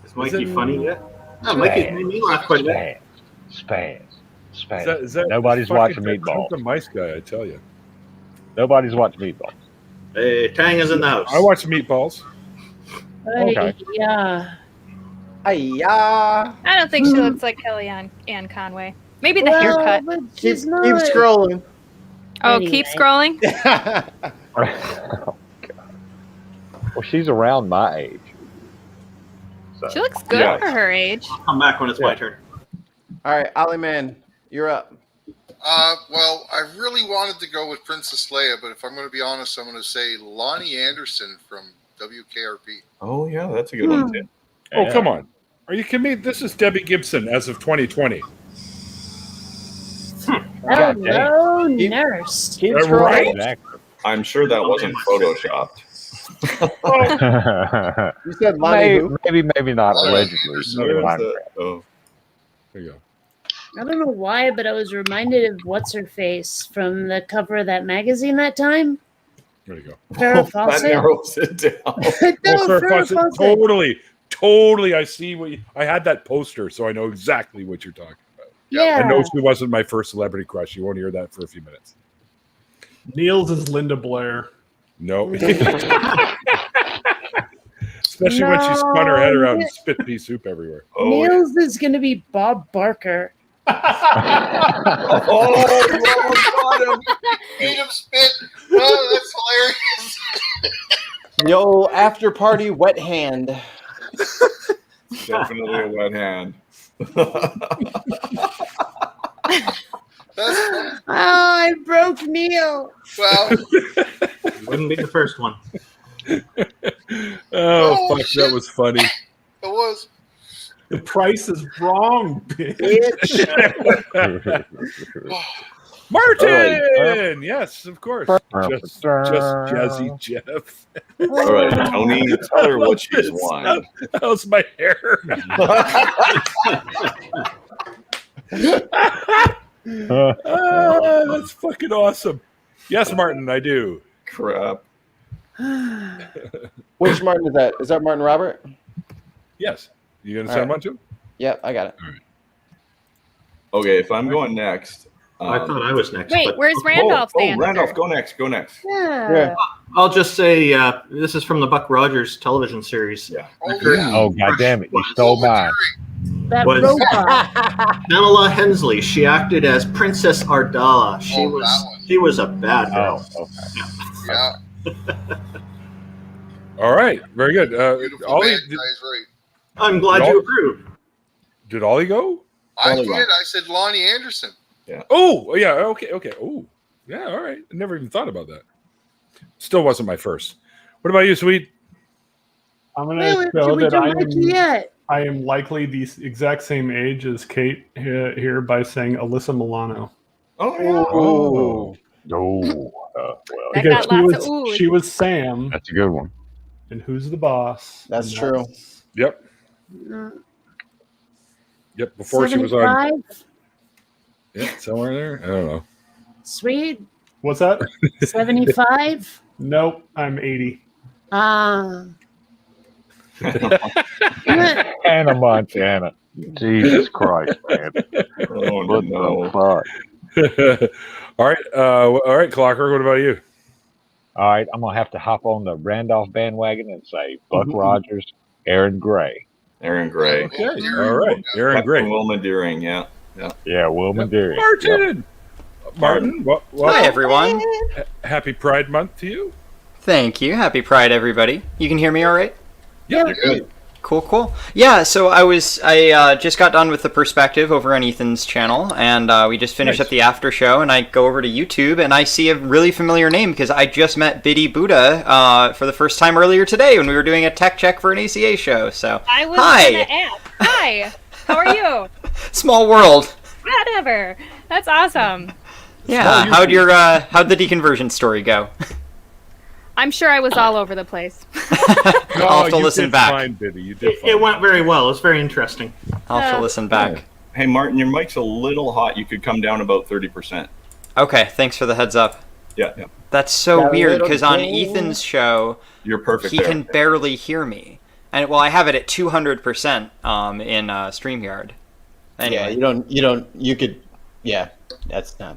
Is Mikey funny yet? No, Mikey's made me laugh quite a bit.
Spaz.
Is that
Nobody's
fucking-
watching Meatballs.
That's a mice guy, I tell you.
Nobody's watching Meatballs.
Hey, Tang is in the house.
I watch Meatballs.
Okay.
Yeah.
Hiya.
I don't think she looks like Kellyanne Conway. Maybe the haircut.
But
Keep
she's not.
scrolling.
Oh,
Anyway.
keep scrolling.
Oh, God. Well, she's around my age. So,
She looks good
Yeah.
for her age.
I'll come back when it's my turn.
All right, Ollie Man, you're up.
Well, I really wanted to go with Princess Leia, but if I'm going to be honest, I'm going to say Lonnie Anderson from WKRP.
Oh yeah, that's a good one too.
Oh, come on. Are you kidding me? This is Debbie Gibson as of 2020.
Hello, nurse.
Keep
Right?
scrolling.
Exactly.
I'm sure that wasn't photoshopped.
You said Lonnie who?
maybe not
Lonnie
allegedly.
Anderson.
In my
Oh,
There you go.
I don't know why, but I was reminded of what's her face from the cover of that magazine that time.
There you go.
Farrah
that
Fawcett.
narrows it down.
No,
Oh, Farrah
Farrah
Fawcett,
Fawcett.
totally. I see what I had that poster, so I know exactly what you're talking about.
Yeah.
I know she wasn't my first celebrity crush. You won't hear that for a few minutes.
Niels is Linda Blair.
No. Especially when she spun her head around and spit pea soup everywhere.
Oh,
Niels is going to be Bob Barker.
oh, got him.
Beat him spit. Oh, that's hilarious.
Yo, after party wet hand.
Definitely a wet hand.
That's funny.
Oh, I broke Neil.
Well,
Wouldn't be the first one.
Oh,
Oh,
fuck,
shit.
that was funny.
it was.
The price is wrong, bitch.
Martin! Yes, of course. Just Jazzy Jeff.
All right, Tony, tell her what she's won.
How's my hair? That's fucking awesome. Yes, Martin, I do.
Crap.
Which Martin is that? Is that Martin Robert?
Yes. You gonna
All
send
right.
one too?
Yep, I got it.
Okay, if I'm going next.
I thought I was next.
Wait,
but-
where's Randolph's answer?
Randolph, go next. Go next.
Yeah.
I'll just say this is from the Buck Rogers television series.
Yeah.
Oh,
Her-
yeah.
Oh, God damn it. You stole mine.
That
Was-
robot.
Pamela Hensley. She acted as Princess Ardala. She
Oh, that one.
she was a bad girl.
Oh, okay.
Yeah.
All right. Very good.
Beautiful
Ollie,
man, guy's right.
I'm glad
No.
you approve.
did Ollie go?
I
Ollie
did.
won.
I said Lonnie Anderson.
Oh, yeah. Okay. Oh, yeah. All right. I never even thought about that. Still wasn't my first. What about you, Sweet?
I'm
Wait,
going to
wait,
show
did we
that
do Mikey yet?
I am likely the exact same age as Kate here by saying Alyssa Milano.
Oh, yeah.
Oh.
Oh, well,
That
Because
got lots of oohs.
she was Sam,
that's a good one.
and Who's the Boss?
That's
And
true.
Yep. Yep. Before she was on.
75?
Yeah, somewhere there. I don't know.
Sweet.
What's that?
75?
Nope, I'm 80.
Hannah Montana. Jesus Christ, man.
Oh,
What
no.
the fuck?
All right, Clocker. What about you?
All right, I'm going to have to hop on the Randolph bandwagon and say Buck Rogers, Aaron Gray.
Aaron Gray.
Okay. All right, Aaron
Captain
Gray.
Wilma Deering, yeah.
Yeah, Wilma Deering.
Martin. Martin.
Hi, everyone.
Happy Pride Month to you.
Thank you. Happy Pride, everybody. You can hear me all right?
Yeah.
You're good.
Cool. Yeah, so I just got done with the perspective over on Ethan's channel, and we just finished up the after show, and I go over to YouTube, and I see a really familiar name because I just met Biddy Buddha for the first time earlier today when we were doing a tech check for an ACA show. So
I was gonna ask. Hi, how are you?
Small world.
Whatever. That's awesome.
Yeah. How'd the deconversion story go?
I'm sure I was all over the place.
I'll have to listen back.
Fine, Biddy. You did fine.
It went very well. It was very interesting.
I'll have to listen back.
Hey, Martin, your mic's a little hot. You could come down about 30%.
Okay, thanks for the heads up.
Yeah.
That's so weird because on Ethan's show,
you're perfect.
He can barely hear me, and I have it at 200% in StreamYard. Anyway.
Yeah, you could. Yeah, that's not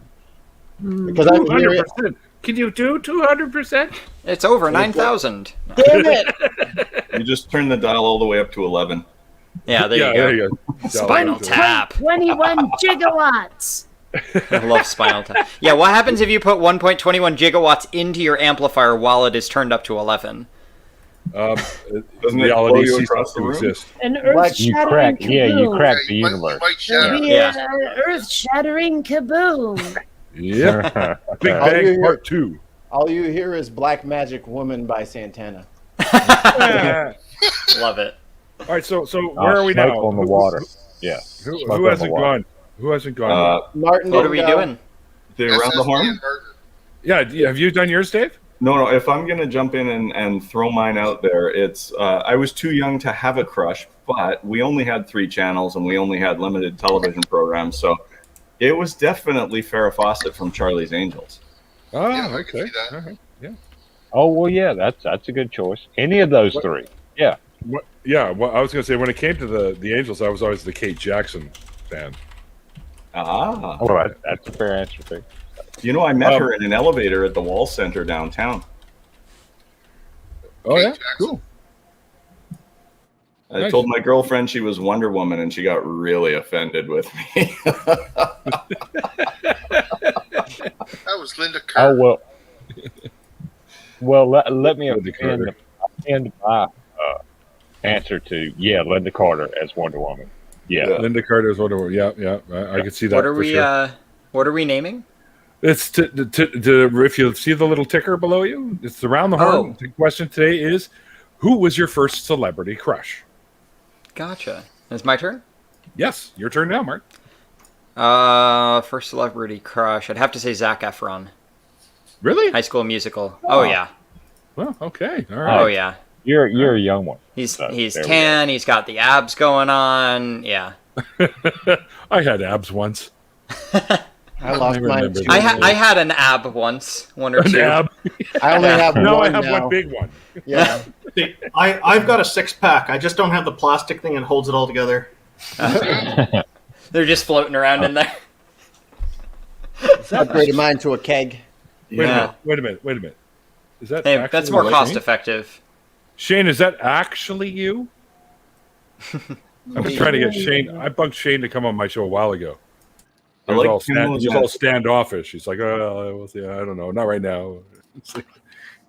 because I'm
200%. Can you do 200%?
It's over 9,000.
Damn it!
You just turn the dial all the way up to 11.
Yeah, there you go. Spinal Tap.
21 gigawatts.
I love Spinal Tap. Yeah, what happens if you put 1.21 gigawatts into your amplifier while it is turned up to 11an?
Doesn't it
reality
blow you
ceases
across the
to
room?
exist.
An earth-shattering kaboom.
You crack the universe.
Earth-shattering kaboom.
Yeah. Big Bang Part 2.
All you hear is Black Magic Woman by Santana.
Love it.
All right, so where are we now?
On the water. Yeah.
Who hasn't gone? Who hasn't gone?
Martin,
what are we doing?
Around the horn?
Yeah, have you done yours, Dave?
No. If I'm going to jump in and throw mine out there, it's I was too young to have a crush, but we only had 3 channels and we only had limited television programs, so it was definitely Farrah Fawcett from Charlie's Angels.
Oh,
Yeah, I
okay.
can see that.
All right. Yeah.
Oh well, yeah, that's a good choice. Any of those 3. Yeah.
Yeah. Well, I was going to say when it came to the Angels, I was always the Kate Jackson fan.
Ah.
Well, that's a fair answer too.
You know, I met her in an elevator at the Wall Center downtown.
Oh yeah, cool.
I told my girlfriend she was Wonder Woman, and she got really offended with me.
That was Linda Kerr.
Oh well. Let me append my answer to Linda Carter as Wonder Woman. Yeah,
Linda Carter as Wonder Woman. Yeah. I could see that.
What are we naming?
It's to if you see the little ticker below you, it's around the horn. The question today is, who was your first celebrity crush?
Gotcha. It's my turn?
Yes, your turn now, Mark.
First celebrity crush. I'd have to say Zac Efron.
Really?
High School Musical. Oh yeah.
Well, okay. All right.
Oh yeah.
You're a young one.
He's tan. He's got the abs going on. Yeah.
I had abs once.
I lost mine too.
I had an ab once, one or two.
Ab.
I only have one.
No, I have
now.
one big one.
Yeah.
See, I've got a 6-pack. I just don't have the plastic thing that holds it all together.
They're just floating around in there.
Upgraded mine to a keg.
Wait a minute. Is that
that's more cost effective.
Shane, is that actually you? I'm just trying to get Shane. I bugged Shane to come on my show a while ago. He was all standoffish. He's like, "Oh, we'll see. I don't know. Not right now."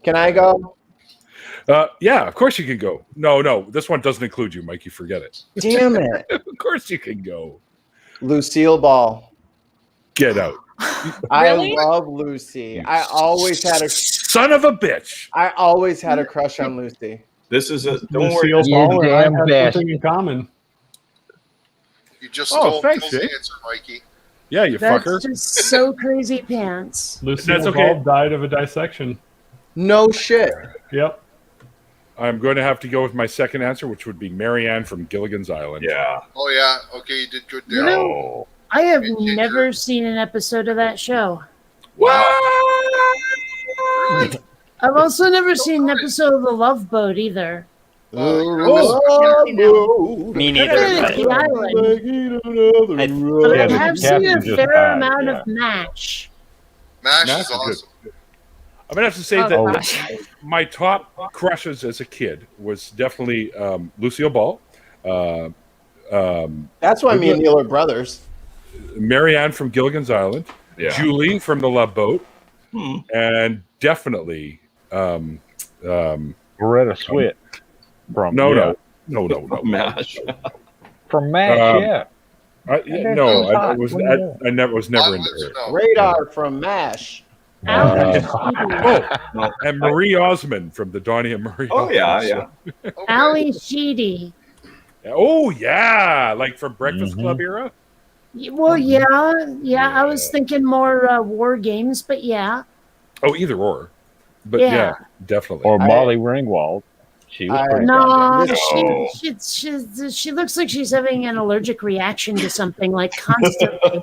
Can I go?
Yeah, of course you can go. No, this one doesn't include you, Mike. You forget it.
Damn it!
Of course you can go.
Lucille Ball.
Get out.
I love Lucy. I always had a
son of a bitch.
I always had a crush on Lucy.
This is a don't
Lucille
worry.
Ball and I have something in common.
You just stole
thanks,
Phil's
Jay.
answer, Mikey.
Yeah, you
That's
fucker.
just so crazy pants.
Lucille
That's okay.
Ball died of a dissection.
No shit.
Yep.
I'm going to have to go with my second answer, which would be Marianne from Gilligan's Island.
Yeah.
Oh yeah. Okay, you did good there.
You know, I have never seen an episode of that show.
What?
Really?
I've also never seen an episode of The Love Boat either.
Me neither.
The island. But I have seen a fair amount of MASH.
MASH
MASH
is
is good.
awesome.
I'm going to have to say that my top crushes as a kid was definitely Lucille Ball.
That's why me and Neil are brothers.
Marianne from Gilligan's Island.
Yeah.
Julie from The Love Boat. And definitely
Loretta Swit from
no. No.
MASH.
From MASH, yeah.
I was never into her.
Radar from MASH.
And Marie Osmond from the Donnie and Marie.
Oh yeah.
Ali Sheedy.
Oh yeah, like from Breakfast Club era.
Well, yeah. I was thinking more War Games, but yeah.
Oh, either or, but yeah, definitely.
Or Molly Ringwald. She was pretty.
No, she looks like she's having an allergic reaction to something like constantly.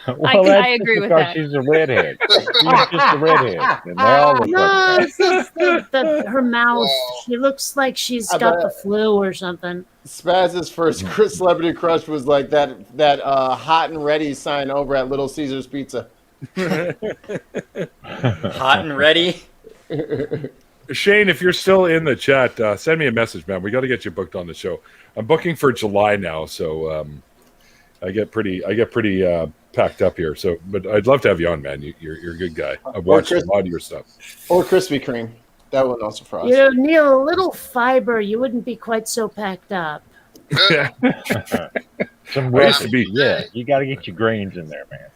Well,
I agree with that.
She's a redhead. She's just a redhead. And they all look like
It's her mouth. She looks like she's got the flu or something.
Spaz's first celebrity crush was like that hot and ready sign over at Little Caesars Pizza.
Hot and ready.
Shane, if you're still in the chat, send me a message, man. We got to get you booked on the show. I'm booking for July now, so I get pretty packed up here. So, but I'd love to have you on, man. You're a good guy. I've watched a lot of your stuff.
Or Krispy Kreme. That one also for us.
Neil, a little fiber, you wouldn't be quite so packed up.
some recipe. Yeah, you got to get your grains in there, man.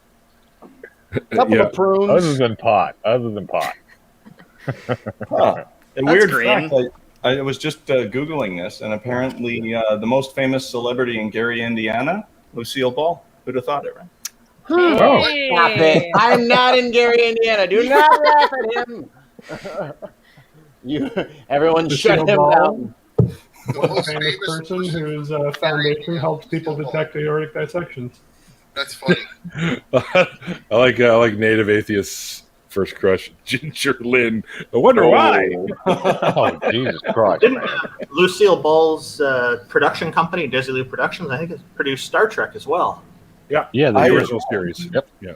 Couple of prunes.
Other than pot.
A weird fact. I was just Googling this, and apparently the most famous celebrity in Gary, Indiana, Lucille Ball. Who'd have thought it, right?
Hey. Stop it. I'm not in Gary, Indiana. Do not laugh at him. Everyone shut him down.
One famous person whose foundation helps people detect aortic dissections.
That's funny.
I like Native Atheists' first crush, Ginger Lynn. I wonder why.
Oh, Jesus Christ.
Didn't Lucille Ball's production company, Desilu Productions, I think it produced Star Trek as well.
Yeah,
the
original series. Yep. Yeah.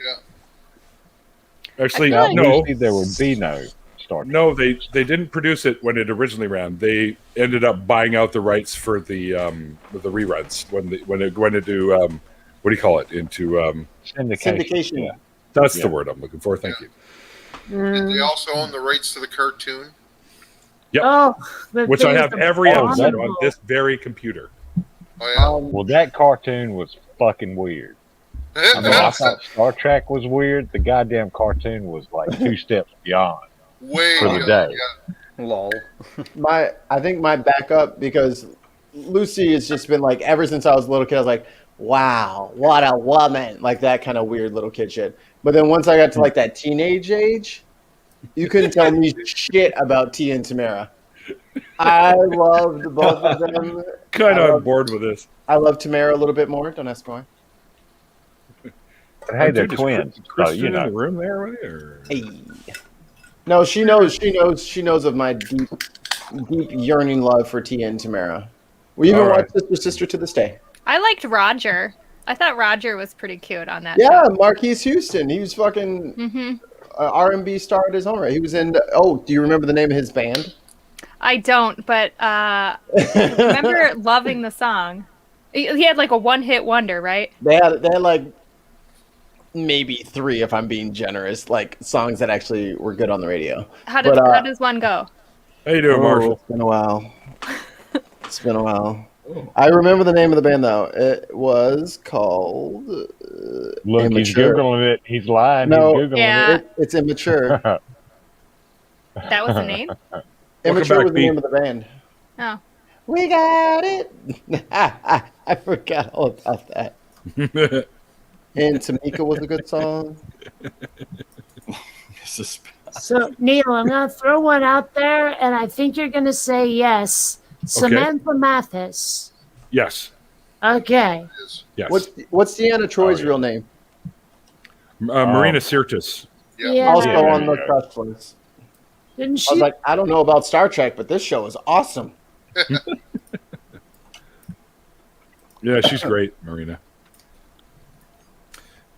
Actually,
no. There would be no Star Trek.
No, they didn't produce it when it originally ran. They ended up buying out the rights for the reruns when it went into what do you call it? Into
syndication.
Yeah. That's the word I'm looking for. Thank you.
Did they also own the rights to the cartoon?
Yep.
Oh,
which I have every episode on this very computer.
Oh yeah.
Well, that cartoon was fucking weird. I mean, I thought Star Trek was weird. The goddamn cartoon was like 2 steps beyond.
Way
for the day.
Yeah.
Lol.
I think my backup, because Lucy has just been like, ever since I was a little kid, I was like, wow, what a woman. Like that kind of weird little kid shit. But then once I got to like that teenage age, you couldn't tell me shit about Tia and Tamara. I loved both of them.
Kind of on board with this.
I love Tamara a little bit more. Don't ask why.
Hey, they're twins.
Kristen in the room there, or?
Hey. No, she knows of my deep yearning love for Tia and Tamara. We even watch Sister to this day.
I liked Roger. I thought Roger was pretty cute on that.
Yeah,
show.
Marquise Houston. He was fucking R&B star at his own right. He was in. Do you remember the name of his band?
I don't, but I remember loving the song. He had like a one-hit wonder, right?
They had like maybe 3, if I'm being generous, like songs that actually were good on the radio.
How does one go?
How you doing, Marshall?
It's been a while. I remember the name of the band though. It was called.
Look,
Immature.
he's googling it. He's lying.
No,
he's googling it.
It's Immature.
That was the name?
Immature was the name of the band.
Oh.
We got it. I forgot all about that. And Tamika was a good song.
So, Neil, I'm going to throw one out there, and I think you're going to say yes. Samantha Mathis.
Yes.
Okay.
Yes.
What's Deanna Troy's real name?
Marina Sirtis.
Yeah.
Also on the Crush List.
Didn't she?
I was like, I don't know about Star Trek, but this show is awesome.
Yeah, she's great, Marina.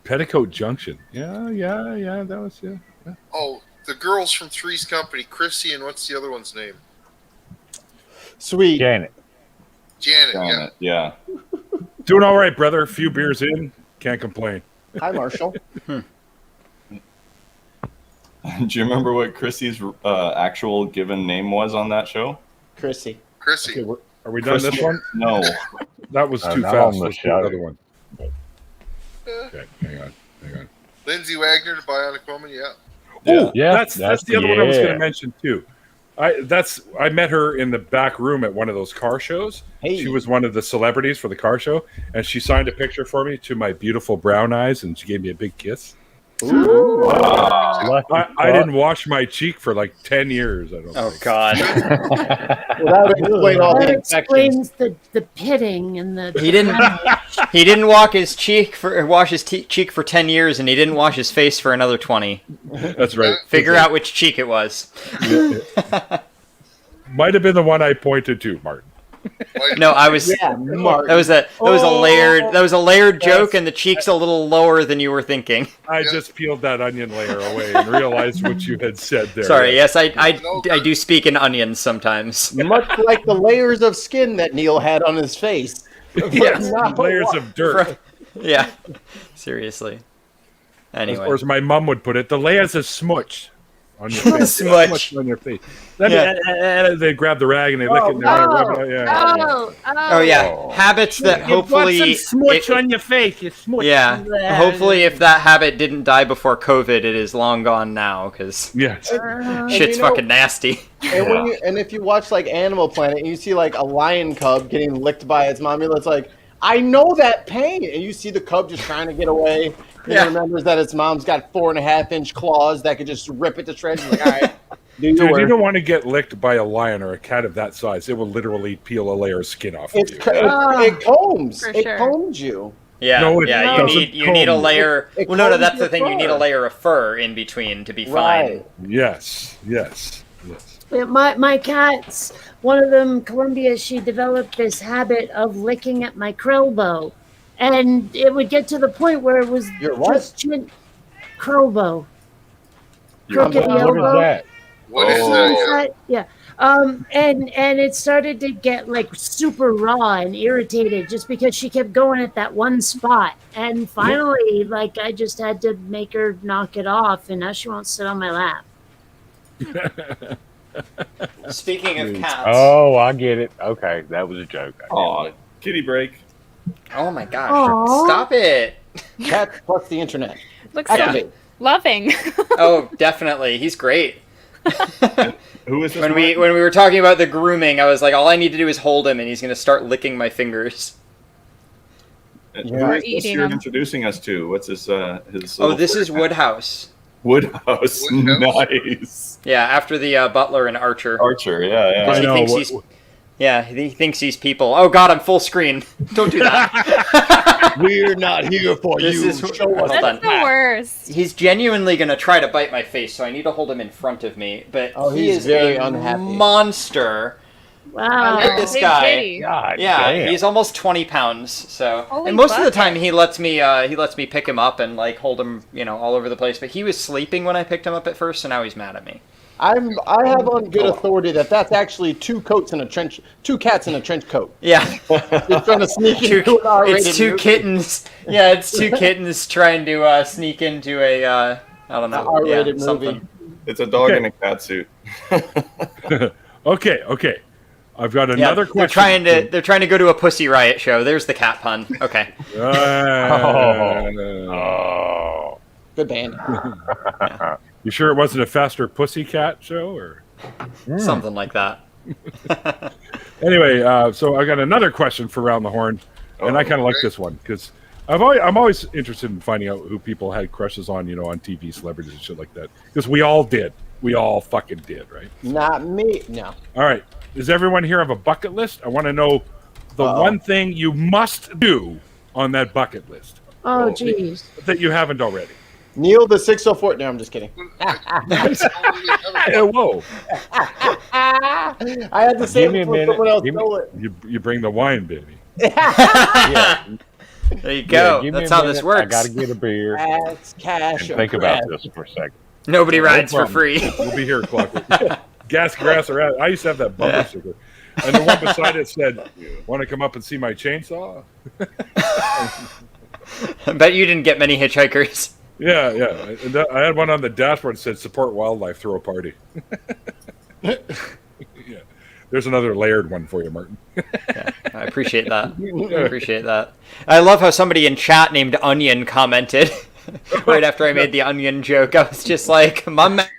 Petticoat Junction. Yeah. That was yeah.
Oh, the girls from Three's Company, Chrissy, and what's the other one's name?
Sweet.
Janet.
Yeah.
Doing all right, brother. A few beers in. Can't complain.
Hi, Marshall.
Do you remember what Chrissy's actual given name was on that show?
Chrissy.
Chrissy.
Okay, Are we done this one?
No.
That was too
not
fast.
on the
Let's do another
show.
one. Okay, hang on.
Lindsay Wagner to Bionic Woman, yeah.
Oh,
Yeah,
that's the other one I was going
yeah.
to mention too. I met her in the back room at one of those car shows.
Hey.
She was one of the celebrities for the car show, and she signed a picture for me to my beautiful brown eyes, and she gave me a big kiss.
Ooh.
I didn't wash my cheek for like 10 years. I don't.
Oh
think.
God.
Well, that would explain all the
That
infections.
explains the pitting and the.
He didn't wash his cheek for 10 years, and he didn't wash his face for another 20.
That's right.
Figure out which cheek it was.
Might have been the one I pointed to, Martin.
No, I was.
Yeah, Mark.
That was a layered joke, and the cheek's a little lower than you were thinking.
I just peeled that onion layer away and realized what you had said there.
Sorry. Yes, I do speak in onions sometimes.
Much like the layers of skin that Neil had on his face.
Yes, layers of dirt.
Yeah. Seriously. Anyway.
Or as my mum would put it, the layers of smudge on your face.
Smudge.
On your face. Then they grab the rag and they lick it and they rub it out.
Oh yeah, habits that hopefully
smudge on your face. You smudge.
Yeah, hopefully if that habit didn't die before COVID, it is long gone now because
yes,
shit's fucking nasty.
And if you watch like Animal Planet, and you see like a lion cub getting licked by its mommy, it's like, I know that pain, and you see the cub just trying to get away. It remembers that its mom's got 4.5-inch claws that could just rip it to shreds. It's like, all right.
Dude, you don't want to get licked by a lion or a cat of that size. It will literally peel a layer of skin off of you.
It combs.
For
It
sure.
combs you.
Yeah,
No, it
yeah.
doesn't
You need a
comb.
layer.
It
Well, no,
combs
that's the
your
thing. You need a
fur.
layer of fur in between to be fine.
Right.
Yes.
Yeah, my cats, one of them, Columbia, she developed this habit of licking at my crowbow. And it would get to the point where it was
Your what?
just crowbow. Crooked
What is
elbow.
that?
What is that?
Yeah. And it started to get like super raw and irritated just because she kept going at that one spot. And finally, like I just had to make her knock it off, and now she won't sit on my lap.
Speaking of cats.
Oh, I get it. Okay, that was a joke.
Aw, kitty break.
Oh my gosh!
Aw.
Stop it!
Cats plus the internet.
Looks
Activate.
loving.
Oh, definitely. He's great.
Who is this?
When we were talking about the grooming, I was like, all I need to do is hold him, and he's gonna start licking my fingers.
Who
Yeah.
is this
Eating
you're
them.
introducing us to? What's his?
Oh,
little
this
fur
is
cat?
Woodhouse.
Woodhouse.
Woodhouse.
Nice.
Yeah, after the Butler and Archer.
Archer. Yeah.
Because
I
he
know,
thinks
what-
he's. Yeah, he thinks he's people. Oh God, I'm full screen. Don't do that.
We're not here for
This
you.
is-
Show us
Hold
the
on.
That's the worst.
He's genuinely gonna try to bite my face, so I need to hold him in front of me. But
Oh,
he
he's
is
very
a
unhappy.
monster.
Wow.
Look at this
Big
guy.
kitty.
God
Yeah,
damn.
he's almost 20 pounds. So,
Holy
and most of the
bucket.
time he lets me pick him up and like hold him, all over the place. But he was sleeping when I picked him up at first, so now he's mad at me.
I have on good authority that's actually two cats in a trench coat.
Yeah,
Just trying to sneak into an R-rated
it's two
movie.
kittens. Yeah, it's two kittens trying to sneak into a I don't know,
R-rated
something.
movie.
It's a dog
Okay.
in a cat suit.
Okay. I've got
Yeah,
another
they're
question.
trying to go to a Pussy Riot show. There's the cat pun. Okay.
Oh.
Good band.
You sure it wasn't a Faster Pussycat show? Or
Something like that.
anyway, so I got another question for Round the Horn, and I kind of like this one because I'm always interested in finding out who people had crushes on, on TV, celebrities and shit like that. Because we all did. We all fucking did, right?
Not me. No.
All right. Does everyone here have a bucket list? I want to know the one thing you must do on that bucket list
Oh, geez.
that you haven't already.
Neil the 604. No, I'm just kidding.
Hey, whoa.
I had to say
Give me
it
a
before
minute.
someone else
Give me-
stole it.
You bring the wine, baby.
Yeah.
There you go.
give me
That's
a
how
minute.
this works.
I gotta get a beer
That's cash.
and think about this for a second.
Nobody rides for
problem.
free.
We'll be here, Clockwork. Gas, grass, or ass. I used to have that bumper sticker. And the one beside it said, want to come up and see my chainsaw?
I bet you didn't get many hitchhikers.
Yeah. And I had one on the dashboard that said, support wildlife, throw a party. Yeah. There's another layered one for you, Martin.
Yeah, I appreciate that. I appreciate that. I love how somebody in chat named Onion commented right after I made the onion joke. I was just like, my man.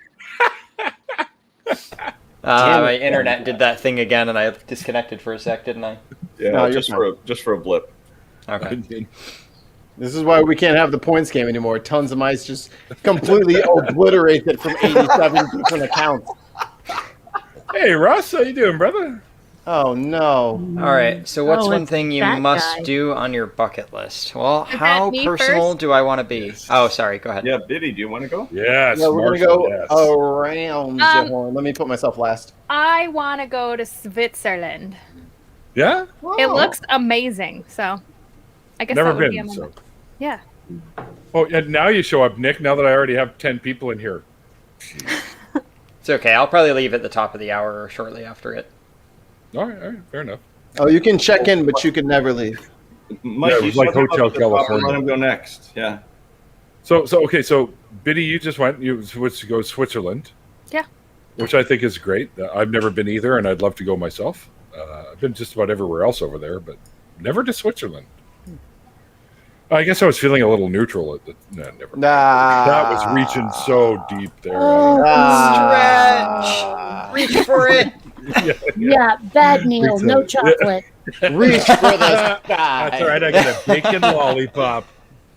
My internet did that thing again, and I disconnected for a sec, didn't I?
Yeah,
No,
just for a blip.
Okay.
This is why we can't have the points game anymore. Tons of mice just completely obliterate it from 87 different accounts.
Hey, Russ, how you doing, brother?
Oh, no.
All right, so what's one
it's
thing you
that
must
guy.
do on your bucket list? Well,
Is that
how
me
personal
first?
do I want to be? Oh, sorry, go ahead.
Yeah, Biddy, do you want to go?
Yes,
Yeah, we're going to
Marshall,
go
yes.
around the horn. Let me put myself last.
I want to go to Switzerland.
Yeah?
It looks amazing. So I guess
Never
that would be
been,
on my
so.
list. Yeah.
Oh, and now you show up, Nick, now that I already have 10 people in here.
It's okay. I'll probably leave at the top of the hour or shortly after it.
All right, fair enough.
Oh, you can check in, but you can never leave.
Mike,
Yeah, it
you
was like
shut up
Hotel
at the top and
California.
Let him go next. Yeah.
So okay, so Biddy, you just went. You switched to go Switzerland.
Yeah.
Which I think is great. I've never been either, and I'd love to go myself. I've been just about everywhere else over there, but never to Switzerland. I guess I was feeling a little neutral at the. No, never. That was reaching so deep there.
Stretch. Reach for it.
Yeah, bad Neil,
Reach
no
it.
chocolate.
Reach for the sky.
That's all right. I got a bacon lollipop.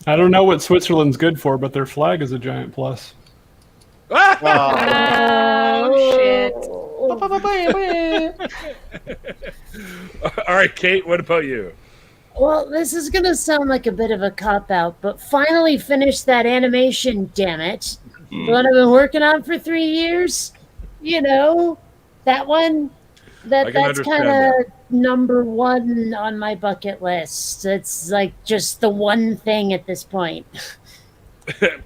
I don't know what Switzerland's good for, but their flag is a giant plus.
Oh, shit.
All right, Kate. What about you?
Well, this is going to sound like a bit of a cop-out, but finally finished that animation, damn it. The one I've been working on for 3 years. You know, that one.
I can
That's
understand
kind of number one on my bucket list. It's like just the one thing at this point.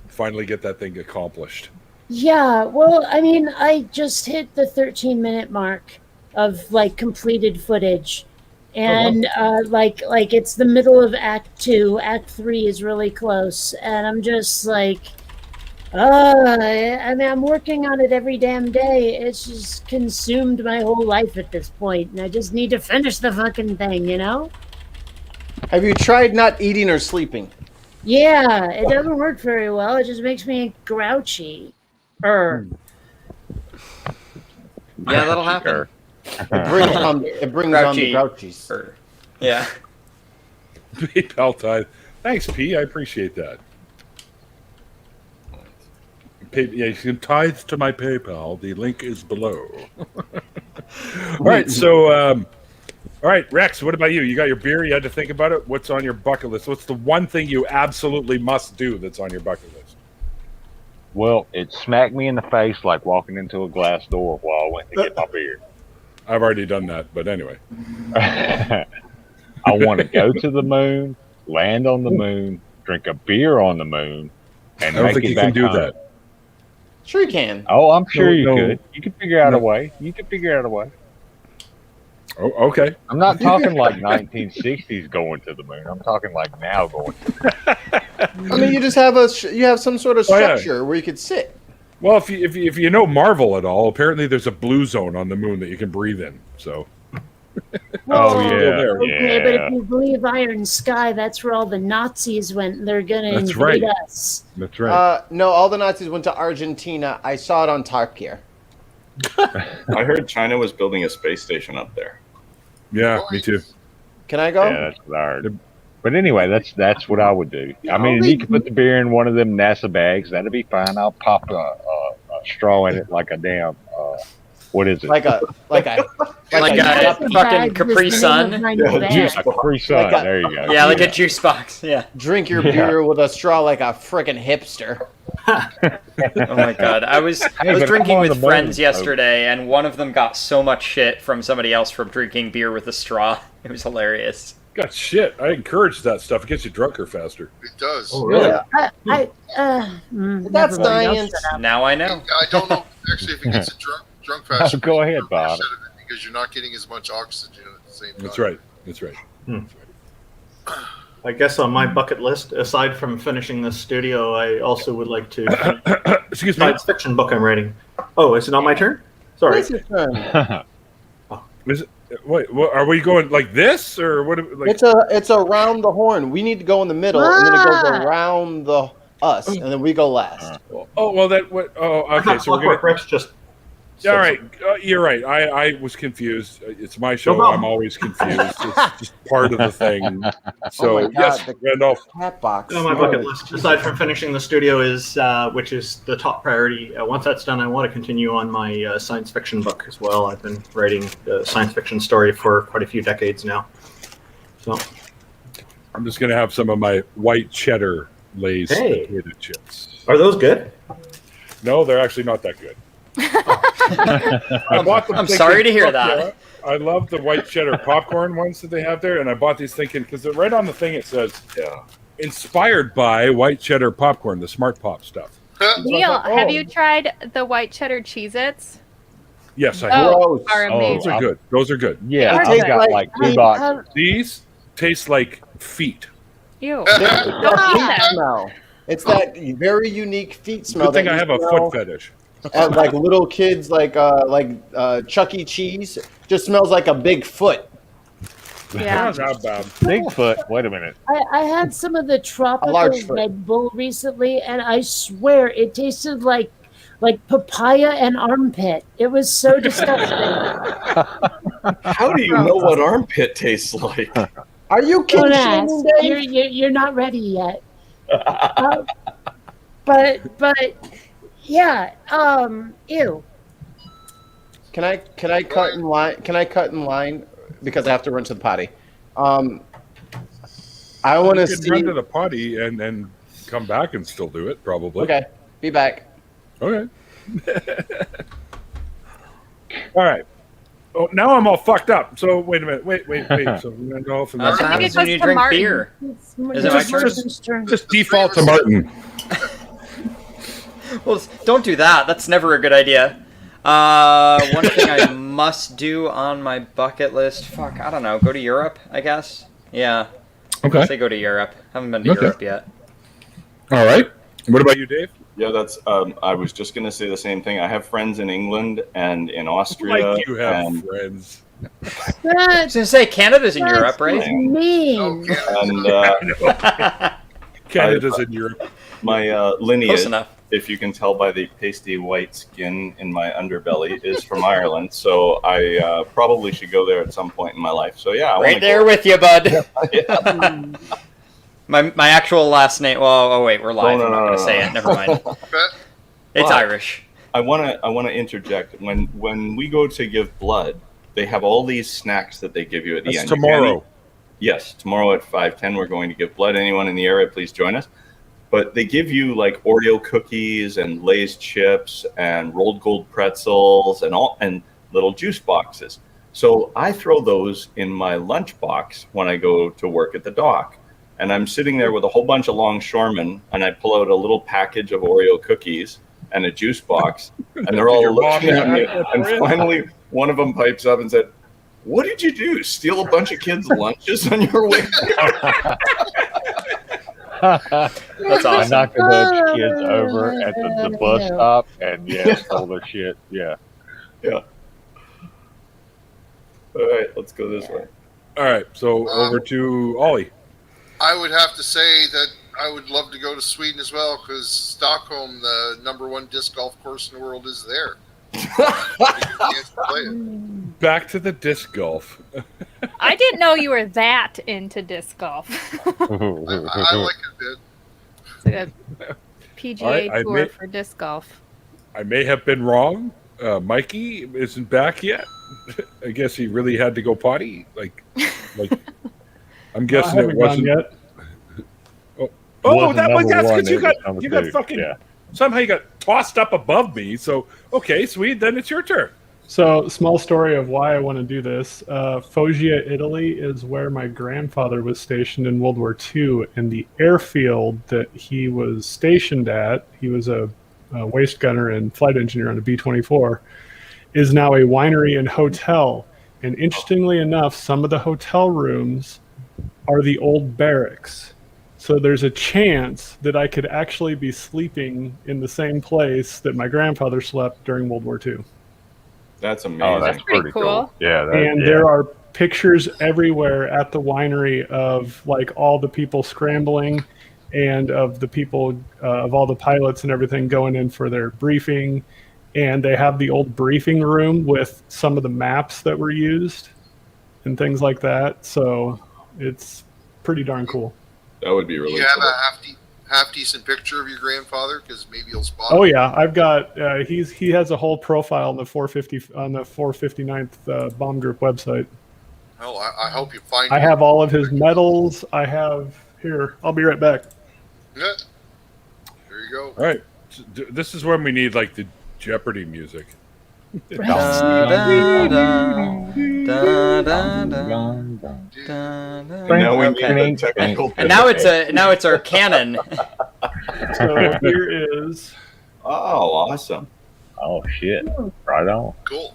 Finally get that thing accomplished.
Yeah, well, I mean, I just hit the 13-minute mark of like completed footage. And like it's the middle of Act 2. Act 3 is really close, and I'm just like, I mean, I'm working on it every damn day. It's just consumed my whole life at this point, and I just need to finish the fucking thing, you know?
Have you tried not eating or sleeping?
Yeah, it doesn't work very well. It just makes me grouchy.
Yeah, that'll happen.
It brings on the grouchies.
Yeah.
PayPal tithe. Thanks, P. I appreciate that. Yeah, you can tithe to my PayPal. The link is below. All right, so, all right, Rex, what about you? You got your beer? You had to think about it? What's on your bucket list? What's the one thing you absolutely must do that's on your bucket list?
Well, it smacked me in the face like walking into a glass door while I went to get my beer.
I've already done that, but anyway.
I want to go to the moon, land on the moon, drink a beer on the moon, and
I don't
make
think
it
you
back
can do
home.
that.
Sure you can.
Oh, I'm sure you
No.
could. You could figure out a way. You could figure out a way.
Oh, okay.
I'm not talking like 1960s going to the moon. I'm talking like now going to the moon.
I mean, you just have you have some sort of
Oh, yeah.
structure where you could sit.
Well, if you know Marvel at all, apparently there's a blue zone on the moon that you can breathe in. So.
Oh,
Well,
yeah.
Okay, but
Yeah.
if you believe Iron Sky, that's where all the Nazis went. They're gonna
That's
invade
right.
us.
That's right.
No, all the Nazis went to Argentina. I saw it on Top Gear.
I heard China was building a space station up there.
Yeah, me too.
Can I go?
Yeah, that's what I heard. But anyway, that's what I would do. I mean,
only-
you could put the beer in one of them NASA bags. That'd be fine. I'll pop a straw in it like a damn. What is it?
Like a
Like a
Plastic
fucking
bag
Capri
was the name
Sun.
of my new
Yeah,
bag.
juice.
A Capri Sun.
Like a-
There you go.
Yeah, like a juice box. Yeah.
drink your
Yeah.
beer with a straw like a frickin' hipster.
Oh my god. I was
Hey, but I'm
drinking
on
with
the moon,
friends
so-
yesterday, and one of them got so much shit from somebody else from drinking beer with a straw. It was hilarious.
God, shit. I encourage that stuff. It gets you drunker faster.
It does.
really?
That's
never mind, I'll
science.
shut up.
Now I know.
I don't know actually if it gets you drunk faster.
Go ahead, Bob.
Because you're not getting as much oxygen at the same time.
That's right. That's right.
I guess on my bucket list, aside from finishing this studio, I also would like to finish
Excuse
the
me.
science fiction book I'm writing. Oh, is it not my turn? Sorry.
It's your turn.
Wait, are we going like this or what? Like,
it's around the horn. We need to go in the middle, and then it goes around us, and then we go last.
Oh well, that what? Oh, okay. So we're gonna.
Rex just.
All right, you're right. I was confused. It's my show.
No
I'm always confused. It's just part of the thing. So
Oh my God,
yes,
the
Randolph.
Cat box.
On my bucket list, aside from finishing the studio, is which is the top priority. Once that's done, I want to continue on my science fiction book as well. I've been writing a science fiction story for quite a few decades now. So
I'm just gonna have some of my white cheddar Lay's potato chips.
Are those good?
No, they're actually not that good. I bought them
I'm sorry to hear that.
Yeah, I love the white cheddar popcorn ones that they have there, and I bought these thinking because right on the thing it says inspired by white cheddar popcorn, the Smart Pop stuff.
Neil, have you tried the white cheddar Cheez-Its?
Yes, I
Oh,
have.
are amazing.
Those are good. Those are good.
Yeah,
They
I've got like 2 boxes.
These taste like feet.
Ew.
Smell. It's that very unique feet smell.
Good thing
that
I
you
have a
smell
foot fetish.
At like little kids, like Chuck E. Cheese, just smells like a big foot.
Yeah.
Not bad.
Bigfoot. Wait a minute.
I had some of the tropical
large foot.
Red Bull recently, and I swear it tasted like papaya and armpit. It was so disgusting.
How do you know what armpit tastes like?
Are you
Don't
kidding
ask.
me, Dave?
You're not ready yet. But yeah. Ew.
Can I cut in line? Can I cut in line because I have to run to the potty? I want to
You can
see.
run to the potty and come back and still do it, probably.
Okay, be back.
Okay. All right. Oh, now I'm all fucked up. So wait a minute. Wait. So Randolph and
That's what
I think
happens
it
when
goes
you
to
drink
Martin.
beer. Is it my turn?
just default to Martin.
Well, don't do that. That's never a good idea. One thing I must do on my bucket list. Fuck, I don't know. Go to Europe, I guess. Yeah.
Okay.
I say go to Europe. Haven't been to Europe yet.
All right. What about you, Dave?
Yeah, that's. I was just going to say the same thing. I have friends in England and in Austria.
Like you have
and,
friends.
I was gonna say Canada's in Europe, right?
Mean.
and
Canada's in Europe.
my lineage,
Close enough.
if you can tell by the pasty white skin in my underbelly, is from Ireland. So I probably should go there at some point in my life. So yeah, I
Right
wanna
there
go.
with you, bud.
Yeah.
My actual last name. Well, oh wait, we're live.
No,
I'm not
no,
gonna
no,
say
no.
it. Never mind. It's
But
Irish.
I wanna interject. When we go to give blood, they have all these snacks that they give you at the
That's
end.
tomorrow.
Yes, tomorrow at 5:10 we're going to give blood. Anyone in the area, please join us. But they give you like Oreo cookies and Lay's chips and rolled gold pretzels and little juice boxes. So I throw those in my lunch box when I go to work at the dock. And I'm sitting there with a whole bunch of longshoremen, and I pull out a little package of Oreo cookies and a juice box, and they're all
Your mom
looking at me.
had
And finally, one of them pipes up and said, "What did you do? Steal a bunch of kids' lunches on your way?"
That's
I
awesome.
knocked a bunch of kids over at the bus stop and stole their shit. Yeah.
Yeah. All right, let's go this way.
All right. So over to Ollie.
I would have to say that I would love to go to Sweden as well because Stockholm, the #1 disc golf course in the world, is there.
Back to the disc golf.
I didn't know you were that into disc golf.
I like it a bit.
It's like a PGA
All right,
tour for disc golf.
I may have been wrong. Mikey isn't back yet. I guess he really had to go potty. Like I'm guessing it wasn't.
Yet.
Oh, that's because you got
two.
fucking
Yeah.
somehow you got tossed up above me. So okay, sweet. Then it's your turn.
So, small story of why I want to do this. Foggia, Italy is where my grandfather was stationed in World War II, and the airfield that he was stationed at, he was a waist gunner and flight engineer on a B-24, is now a winery and hotel. And interestingly enough, some of the hotel rooms are the old barracks. So there's a chance that I could actually be sleeping in the same place that my grandfather slept during World War II.
That's amazing.
Oh, that's pretty cool. Yeah.
There are pictures everywhere at the winery of like all the people scrambling and of the people, of all the pilots and everything going in for their briefing. And they have the old briefing room with some of the maps that were used and things like that. So it's pretty darn cool.
That would be really cool.
You have a half decent picture of your grandfather, because maybe you'll spot
Oh
him.
yeah, I've got he has a whole profile on the 459th bomb group website.
Oh, I hope you find
I
him.
have all of his medals. I have here. I'll be right back.
Yeah. There you go.
All right. This is when we need like the Jeopardy music.
And now it's our canon.
So here is.
Oh, awesome.
Oh shit! Right on.
Cool.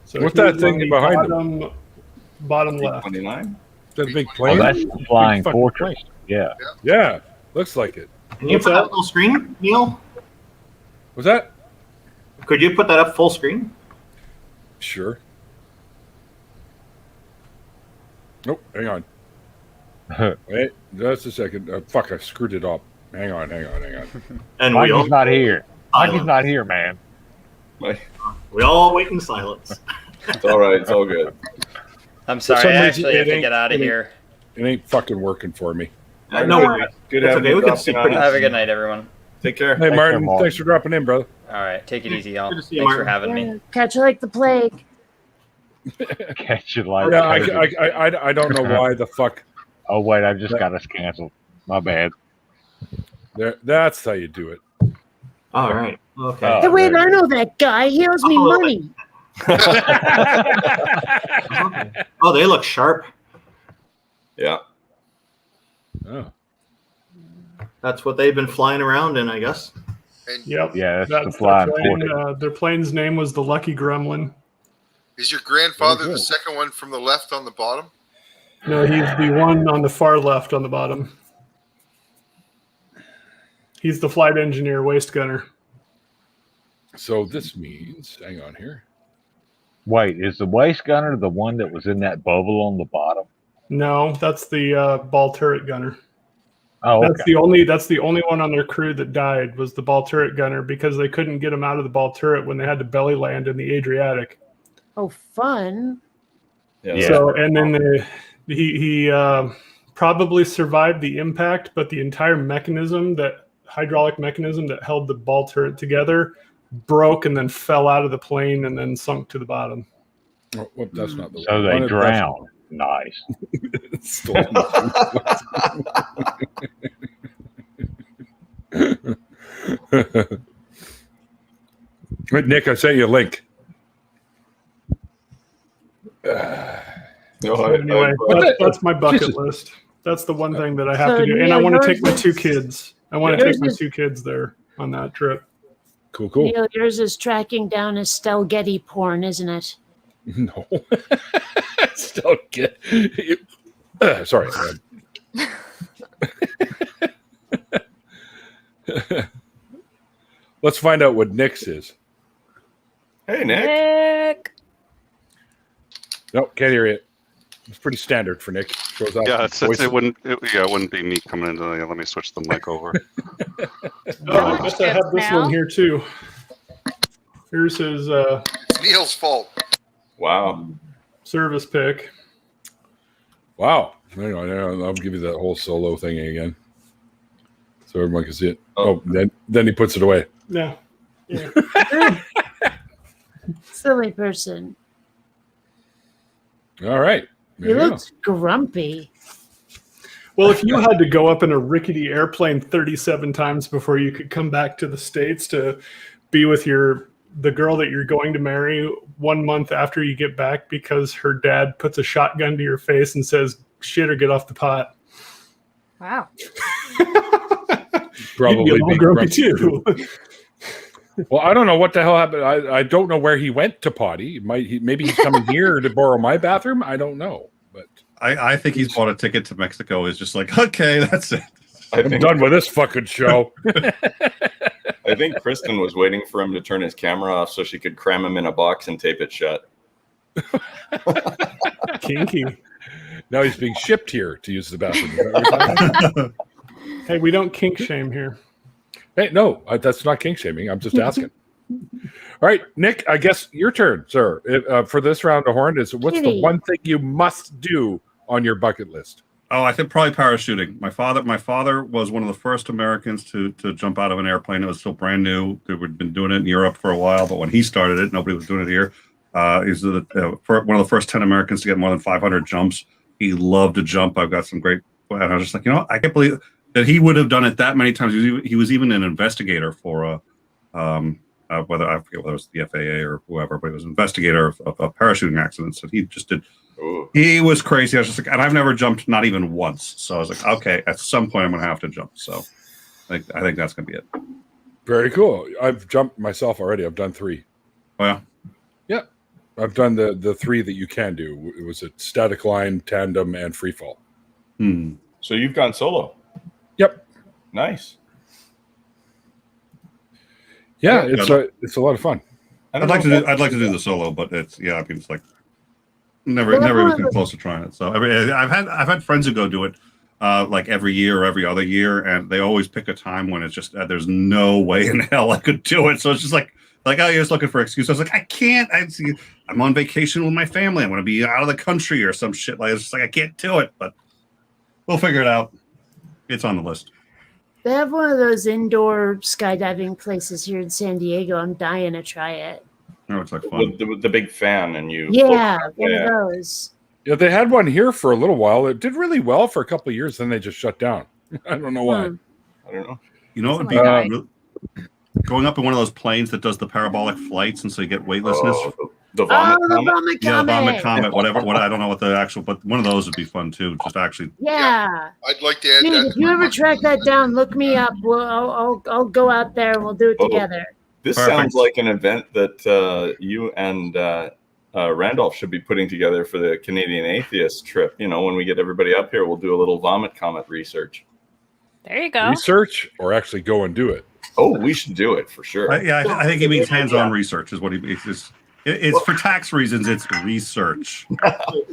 So
what's that thing behind
him? Bottom left.
29.
That big plane.
Oh, that's the flying fortress. Yeah.
Yeah. Looks like it.
Can you put that full screen, Neil?
Was that?
Could you put that up full screen?
Sure. Nope. Hang on. Wait, just a second. Fuck! I screwed it up. Hang on.
And
Mikey's not here. Mikey's not here, man.
We all wait in silence.
It's all right. It's all good.
I'm sorry. I actually have to get out of here.
It ain't fucking working for me.
No worries.
Good
It's
having
okay.
you
We can
dropping
see
on.
pretty.
Have a good night, everyone.
Take care.
Hey, Martin.
Martin.
Thanks for dropping in, brother.
All right, take it easy, y'all.
Good to see you,
Thanks for
Martin.
having me.
Catch you like the plague.
Catch you like.
Yeah, I don't know why the fuck.
Oh wait, I just got us canceled. My bad.
That's how you do it.
All right. Okay.
Hey, wait, I know that guy. He owes me money.
Oh, they look sharp.
Yeah.
Oh.
That's what they've been flying around in, I guess.
And
Yep.
Yeah, that's the
their
flying
plane.
fortress.
Their plane's name was the Lucky Gremlin.
is your grandfather
Very
the
good.
second one from the left on the bottom?
No, he's the one on the far left on the bottom. He's the flight engineer, waist gunner.
So this means, hang on here.
Wait, is the waist gunner the one that was in that bubble on the bottom?
No, that's the ball turret gunner.
Oh,
That's
okay.
the only one on their crew that died was the ball turret gunner because they couldn't get him out of the ball turret when they had to belly land in the Adriatic.
Oh, fun.
Yeah.
So and then he probably survived the impact, but the entire mechanism, that hydraulic mechanism that held the ball turret together, broke and then fell out of the plane and then sunk to the bottom.
Oh, well, that's not the
So
one.
they
That's-
drowned. Nice.
Stolen. Wait, Nick, I sent you a link.
No,
Anyway, that's my bucket
Jesus.
list. That's the one thing that I have
So,
to do. And
Neil,
I want to
yours
take my
is-
two kids. I want to
Yours
take my
is-
two kids there on that trip.
Cool.
Neil, yours is tracking down Estelle Getty porn, isn't it?
No. Still get. Sorry. Let's find out what Nick's is.
Hey, Nick.
Nick.
Nope, can't hear it. It's pretty standard for Nick. Shows up.
Yeah,
voice-
it wouldn't be me coming into the. Let me switch the mic over.
Oh, I guess I have this
now.
one here too. Here's his
It's Neil's fault.
Wow.
service pick.
Wow. Hang on, I'll give you that whole solo thing again, so everyone can see it. Oh, then he puts it away.
Yeah.
Silly person.
All right.
He
There you go.
looks grumpy.
Well, if you had to go up in a rickety airplane 37 times before you could come back to the States to be with the girl that you're going to marry 1 month after you get back because her dad puts a shotgun to your face and says, shit or get off the pot.
Wow.
Probably
You'd be a little
be
grumpy
grumpy.
too.
Well, I don't know what the hell happened. I don't know where he went to potty. Maybe he's coming here to borrow my bathroom. I don't know. But
I think he's bought a ticket to
Mexico.
Is just like, okay, that's it.
I'm done with this fucking show.
I think Kristen was waiting for him to turn his camera off so she could cram him in a box and tape it shut.
Kinky.
Now he's being shipped here to use the bathroom.
Hey, we don't kink shame here.
Hey, no, that's not kink shaming. I'm just asking. All right, Nick, I guess your turn, sir. For this round of Horn, what's the one thing you must do on your bucket list?
Oh, I think probably parachuting. My father was one of the first Americans to jump out of an airplane. It was still brand new. They had been doing it in Europe for a while, but when he started it, nobody was doing it here. He's one of the first 10 Americans to get more than 500 jumps. He loved to jump. I've got some great. And I was just like, I can't believe that he would have done it that many times. He was even an investigator for whether I forget whether it was the FAA or whoever, but he was an investigator of parachuting accidents. And he just did. Ooh. He was crazy. I was just like, and I've never jumped, not even once. So I was like, okay, at some point I'm going to have to jump. So I think that's going to be it.
Very cool. I've jumped myself already. I've done 3.
Oh yeah.
Yeah, I've done the 3 that you can do. It was a static line, tandem, and free fall.
So you've gone solo.
Yep.
Nice.
Yeah, it's a lot of fun.
I'd like to do the solo, but it's like never even come close to trying it. So I've had friends who go do it like every year or every other year, and they always pick a time when it's just there's no way in hell I could do it. So it's just like oh, you're just looking for an excuse. I was like, I can't. I'm on vacation with my family. I'm going to be out of the country or some shit. Like it's just like I can't do it, but we'll figure it out. It's on the list.
They have one of those indoor skydiving places here in San Diego. I'm dying to try it.
Oh, it's like fun.
With the big fan and you.
Yeah, one of those.
Yeah, they had one here for a little while. It did really well for a couple of years. Then they just shut down. I don't know why.
I don't know.
You know, it would be going up in one of those planes that does the parabolic flights, and so you get weightlessness.
The vomit comet?
Vomit
Yeah,
comet.
vomit comet, whatever. I don't know what the actual, but one of those would be fun too. Just actually.
Yeah.
I'd like to add
Dude,
that.
if you ever track that down, look me up. I'll go out there and we'll do it together.
This sounds like an event that you and Randolph should be putting together for the Canadian Atheist trip. When we get everybody up here, we'll do a little vomit comet research.
There you go.
Research or actually go and do it?
Oh, we should do it for sure.
I think he means hands-on research is what he means. It's for tax reasons. It's research.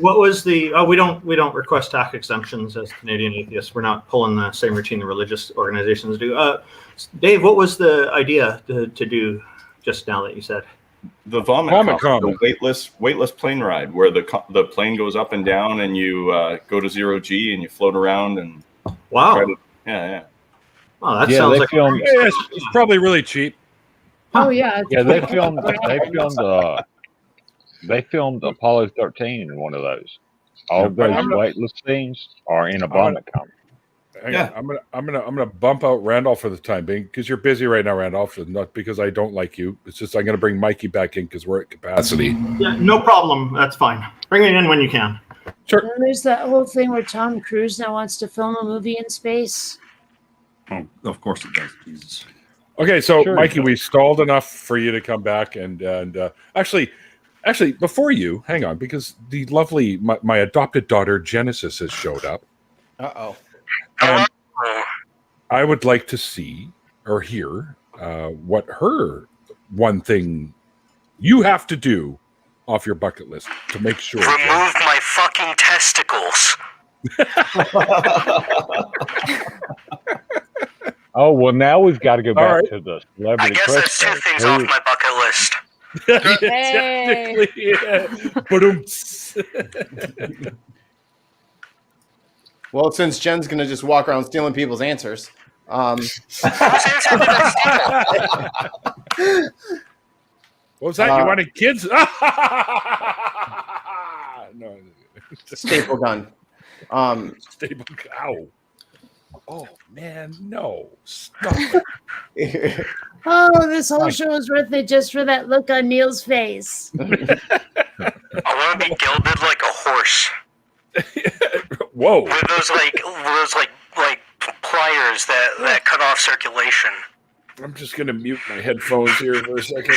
What was the? Oh, we don't request tax exemptions as Canadian Atheists. We're not pulling the same routine the religious organizations do. Dave, what was the idea to do just now that you said?
The vomit comet, the weightless plane ride, where the plane goes up and down, and you go to 0 G and you float around and.
Wow.
Yeah.
Oh, that sounds like
it's probably really cheap.
Oh yeah.
Yeah, they filmed Apollo 13 in one of those. All those weightless scenes are in a vomit comet.
I'm gonna bump out Randolph for the time being because you're busy right now, Randolph. Not because I don't like you. It's just I'm gonna bring Mikey back in because we're at capacity.
Yeah, no problem. That's fine. Bring it in when you can.
Sure.
And there's that whole thing where Tom Cruise now wants to film a movie in space.
Oh, of course it does. Jesus.
Okay, so Mikey, we stalled enough for you to come back, and actually, before you, hang on, because the lovely my adopted daughter Genesis has showed up.
Uh-oh.
And I would like to see or hear what her one thing you have to do off your bucket list to make sure.
Remove my fucking testicles.
Oh, well, now we've got to go back to the celebrity.
I guess that's 2 things off my bucket list.
Technically,
Well, since Jen's going to just walk around stealing people's answers.
What was that? You wanted kids? No.
Staple gun.
Staple gun. Ow. Oh, man, no. Stop it.
Oh, this whole show is worth it just for that look on Neil's face.
I want to be gilded like a horse.
Whoa.
With those pliers that cut off circulation.
I'm just going to mute my headphones here for a second.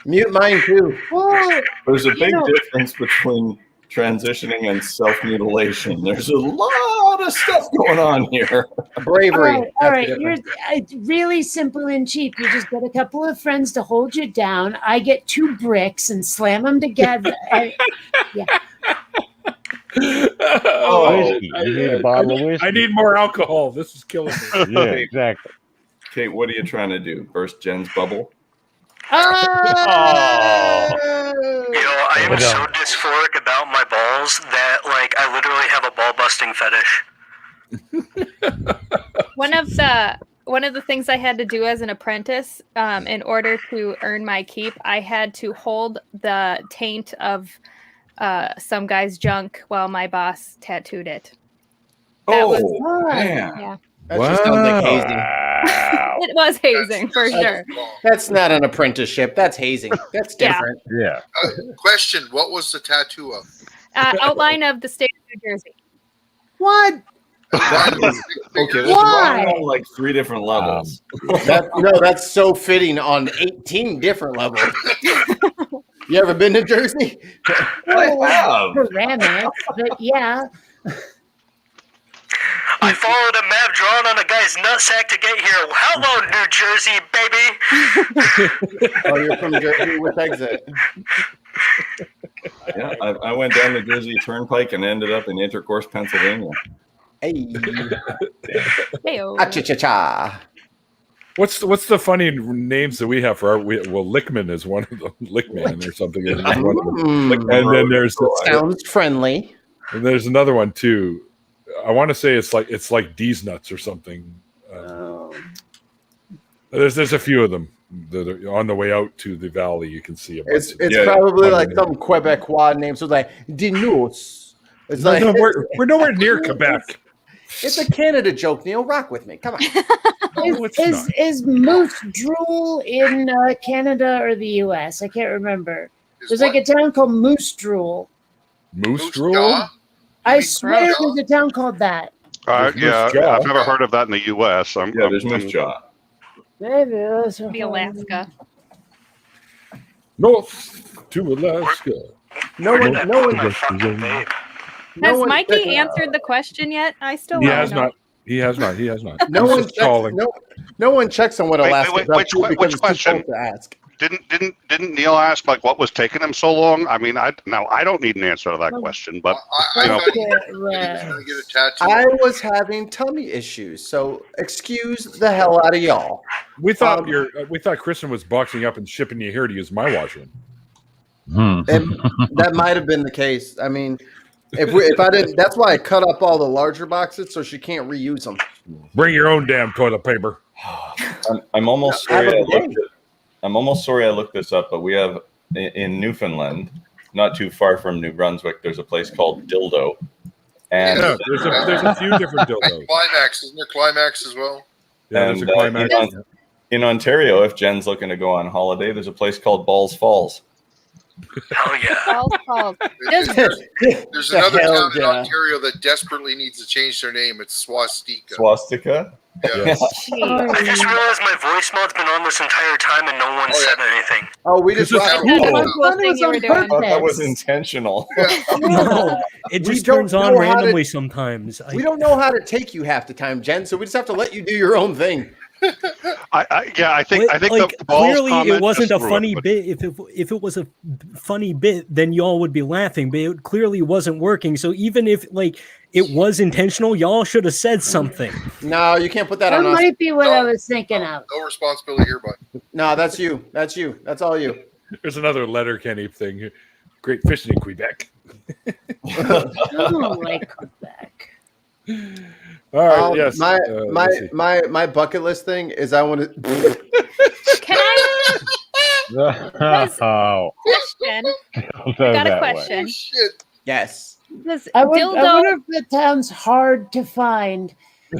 Mute mine, too.
Whoa.
There's a big difference between transitioning and self-mutilation. There's a lot of stuff going on here.
Bravery.
All right. It's really simple and cheap. You just get a couple of friends to hold you down. I get 2 bricks and slam them together. Yeah.
Whiskey. You need a bottle of whiskey.
I need more alcohol. This is killing me.
Yeah, exactly.
Kate, what are you trying to do? Burst Jen's bubble?
I am so dysphoric about my balls that, like, I literally have a ball busting fetish.
One of the things I had to do as an apprentice, in order to earn my keep, I had to hold the taint of some guy's junk while my boss tattooed it. That was
man.
Yeah.
That just sounds like hazing.
It was hazing for sure.
That's not an apprenticeship. That's hazing. That's different.
Yeah.
Question: what was the tattoo of?
Outline of the state of New Jersey.
What?
Okay, that's
Why?
on like 3 different levels.
That's so fitting on 18 different levels. You ever been to Jersey?
I have.
Ceramics, but yeah.
I followed a map drawn on a guy's nutsack to get here. Hello, New Jersey, baby.
Oh, you're from Jersey? Which exit?
Yeah, I went down the Jersey Turnpike and ended up in Intercourse, Pennsylvania.
Hey.
Hey-o.
Ah-cha-cha-cha.
What's the funny names that we have for our? Lickman is one of them. Lickman or something. Is one of them. And then there's
Sounds friendly.
And there's another one too. I want to say it's like D's nuts or something. There's a few of them that are on the way out to the valley. You can see
It's probably like some Quebecois name. So it's like Dinos. It's like
we're nowhere near Quebec.
It's a Canada joke, Neil. Rock with me. Come on.
Is moose drool in Canada or the U.S.? I can't remember. There's like a town called Moose Drool.
Moose Drool?
I swear there's a town called that.
Yeah, I've never heard of that in the U.S.
There's Moose Jaw.
Maybe that's
Be Alaska.
North to Alaska.
No one.
Has Mikey answered the question yet? I still
He
want
has
to know.
not. He has not.
No one
just calling.
No one checks on what Alaska is up to because
which
it's too
question?
cold to ask.
Didn't Neil ask like what was taking him so long? I mean, I don't need an answer to that question, but
I thought he was going to get a tattoo.
I was having tummy issues, so excuse the hell out of y'all.
We thought Kristen was boxing up and shipping you here to use my washroom.
That might have been the case. I mean, if I didn't, that's why I cut up all the larger boxes so she can't reuse them.
Bring your own damn toilet paper.
I'm almost sorry. I'm almost sorry I looked this up, but we have in Newfoundland, not too far from New Brunswick, there's a place called Dildo. And
there's a few different dildos.
Climax, isn't there Climax as well?
Yeah, there's a Climax.
In Ontario, if Jen's looking to go on holiday, there's a place called Balls Falls.
Hell yeah.
There's another town in Ontario that desperately needs to change their name. It's Swastika.
Swastika?
Yes.
I just realized my voicemail's been on this entire time and no one said anything.
Oh, we just
that was intentional.
No, it just turns on randomly sometimes.
We don't know how to take you half the time, Jen, so we just have to let you do your own thing.
I think
like,
the balls
clearly it
comment
wasn't
just
a
threw
funny
it, but-
bit. If it was a funny bit, then y'all would be laughing. But it clearly wasn't working. So even if like it was intentional, y'all should have said something.
No, you can't put that
That
on us.
might be what I was thinking of.
No responsibility here, bud.
No, that's you. That's you. That's all you.
There's another Letterkenny thing. Great fishing in Quebec.
Oh, like Quebec.
All right. Yes.
My bucket list thing is I want to.
Can I? Question. I got a question.
Yes.
Does
I
dildo?
wonder if the town's hard to find.
My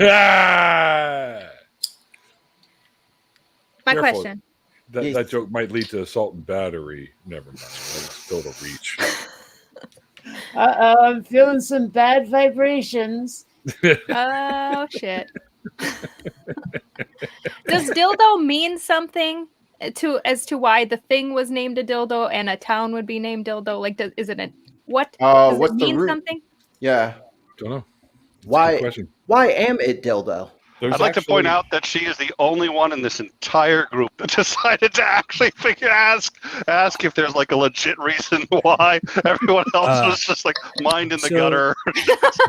Careful.
question.
That joke might lead to assault and battery. Never mind. That's total reach.
I'm feeling some bad vibrations.
Oh shit. Does dildo mean something as to why the thing was named a dildo and a town would be named dildo? Like, is it What does
what's
it
the
mean
root?
something?
Yeah.
Don't know.
Why?
Question.
Why am it dildo?
I'd like to point out that she is the only one in this entire group that decided to actually ask if there's like a legit reason why. Everyone else was just like mind in the gutter.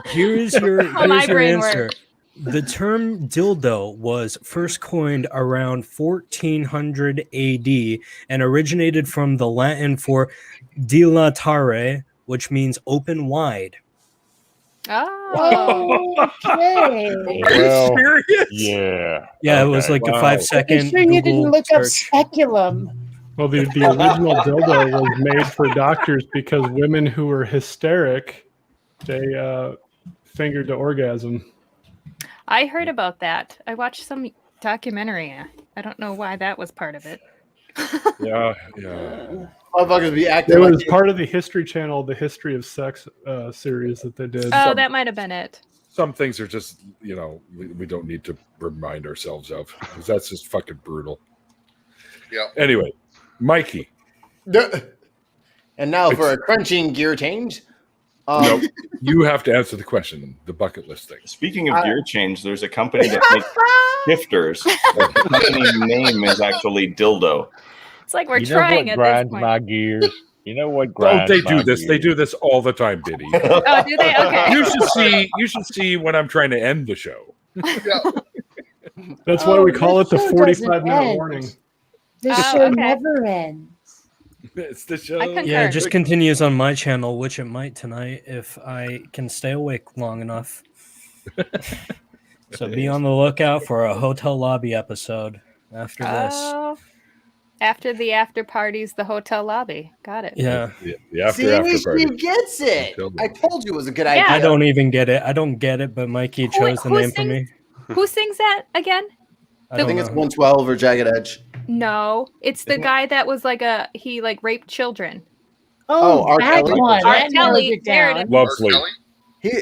Here's your
my brain
answer.
works.
The term dildo was first coined around 1400 AD and originated from the Latin for dilatare, which means open wide.
Oh.
Okay.
Well,
serious?
yeah.
Yeah, it was like a 5-second.
Are you sure you didn't
Google
look up
search.
speculum?
Well, the original dildo was made for doctors because women who were hysteric, they fingered to orgasm.
I heard about that. I watched some documentary. I don't know why that was part of it.
Yeah.
Motherfuckers be acting
It
like
was part of the History Channel, the History of Sex series that they did.
Oh, that might have been it.
Some things are just, we don't need to remind ourselves of, because that's just fucking brutal.
Yeah.
Anyway, Mikey.
And now for a crunching gear change.
No, you have to answer the question, the bucket list thing.
Speaking of gear change, there's a company that makes shifters. The company's name is actually Dildo.
It's like we're
You know
trying
what
at
grinds
this point.
my gears? You know what
Oh,
grinds
they
my
do this.
gears?
They do this all the time, Biddy.
Oh, do they? Okay.
You should see when I'm trying to end the show.
That's why we call it the
show
45-minute
doesn't
warning.
end. The
Oh,
show
okay.
never ends.
It's the show.
I concur.
Yeah, it just continues on my channel, which it might tonight if I can stay awake long enough. So be on the lookout for a hotel lobby episode after this.
Oh, after the after parties, the hotel lobby. Got it.
Yeah.
The after
See,
party.
she gets it. I told you it was a good idea.
I don't even get it. I don't get it, but Mikey chose the
who
name for me.
Who sings that again?
I think it's 112 or Jagged Edge.
No, it's the guy that was he raped children.
Oh, R. Kelly.
R. Kelly. There it is.
Lovely.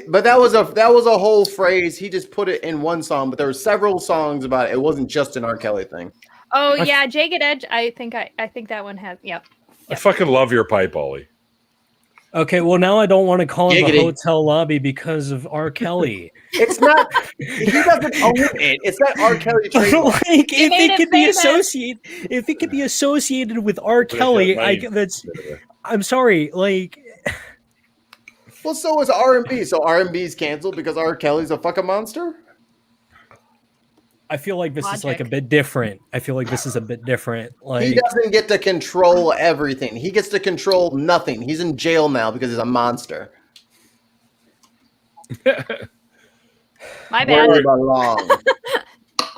But that was a whole phrase. He just put it in one song, but there were several songs about it. It wasn't just an R. Kelly thing.
Oh yeah, Jagged Edge. I think that one has. Yep.
I fucking love your pipe, Ollie.
Okay, well now I don't want to call it the
Giggity.
hotel lobby because of R. Kelly.
It's not. He doesn't own it. It's not R. Kelly trademark.
Like if
made
it
it
could be
famous.
associated with R. Kelly, I'm sorry. Like,
Well, so is R&B. So R&B's canceled because R. Kelly's a fucking monster.
I feel like this is like a bit different. Like
He doesn't get to control everything. He gets to control nothing. He's in jail now because he's a monster.
My bad.
Where belong.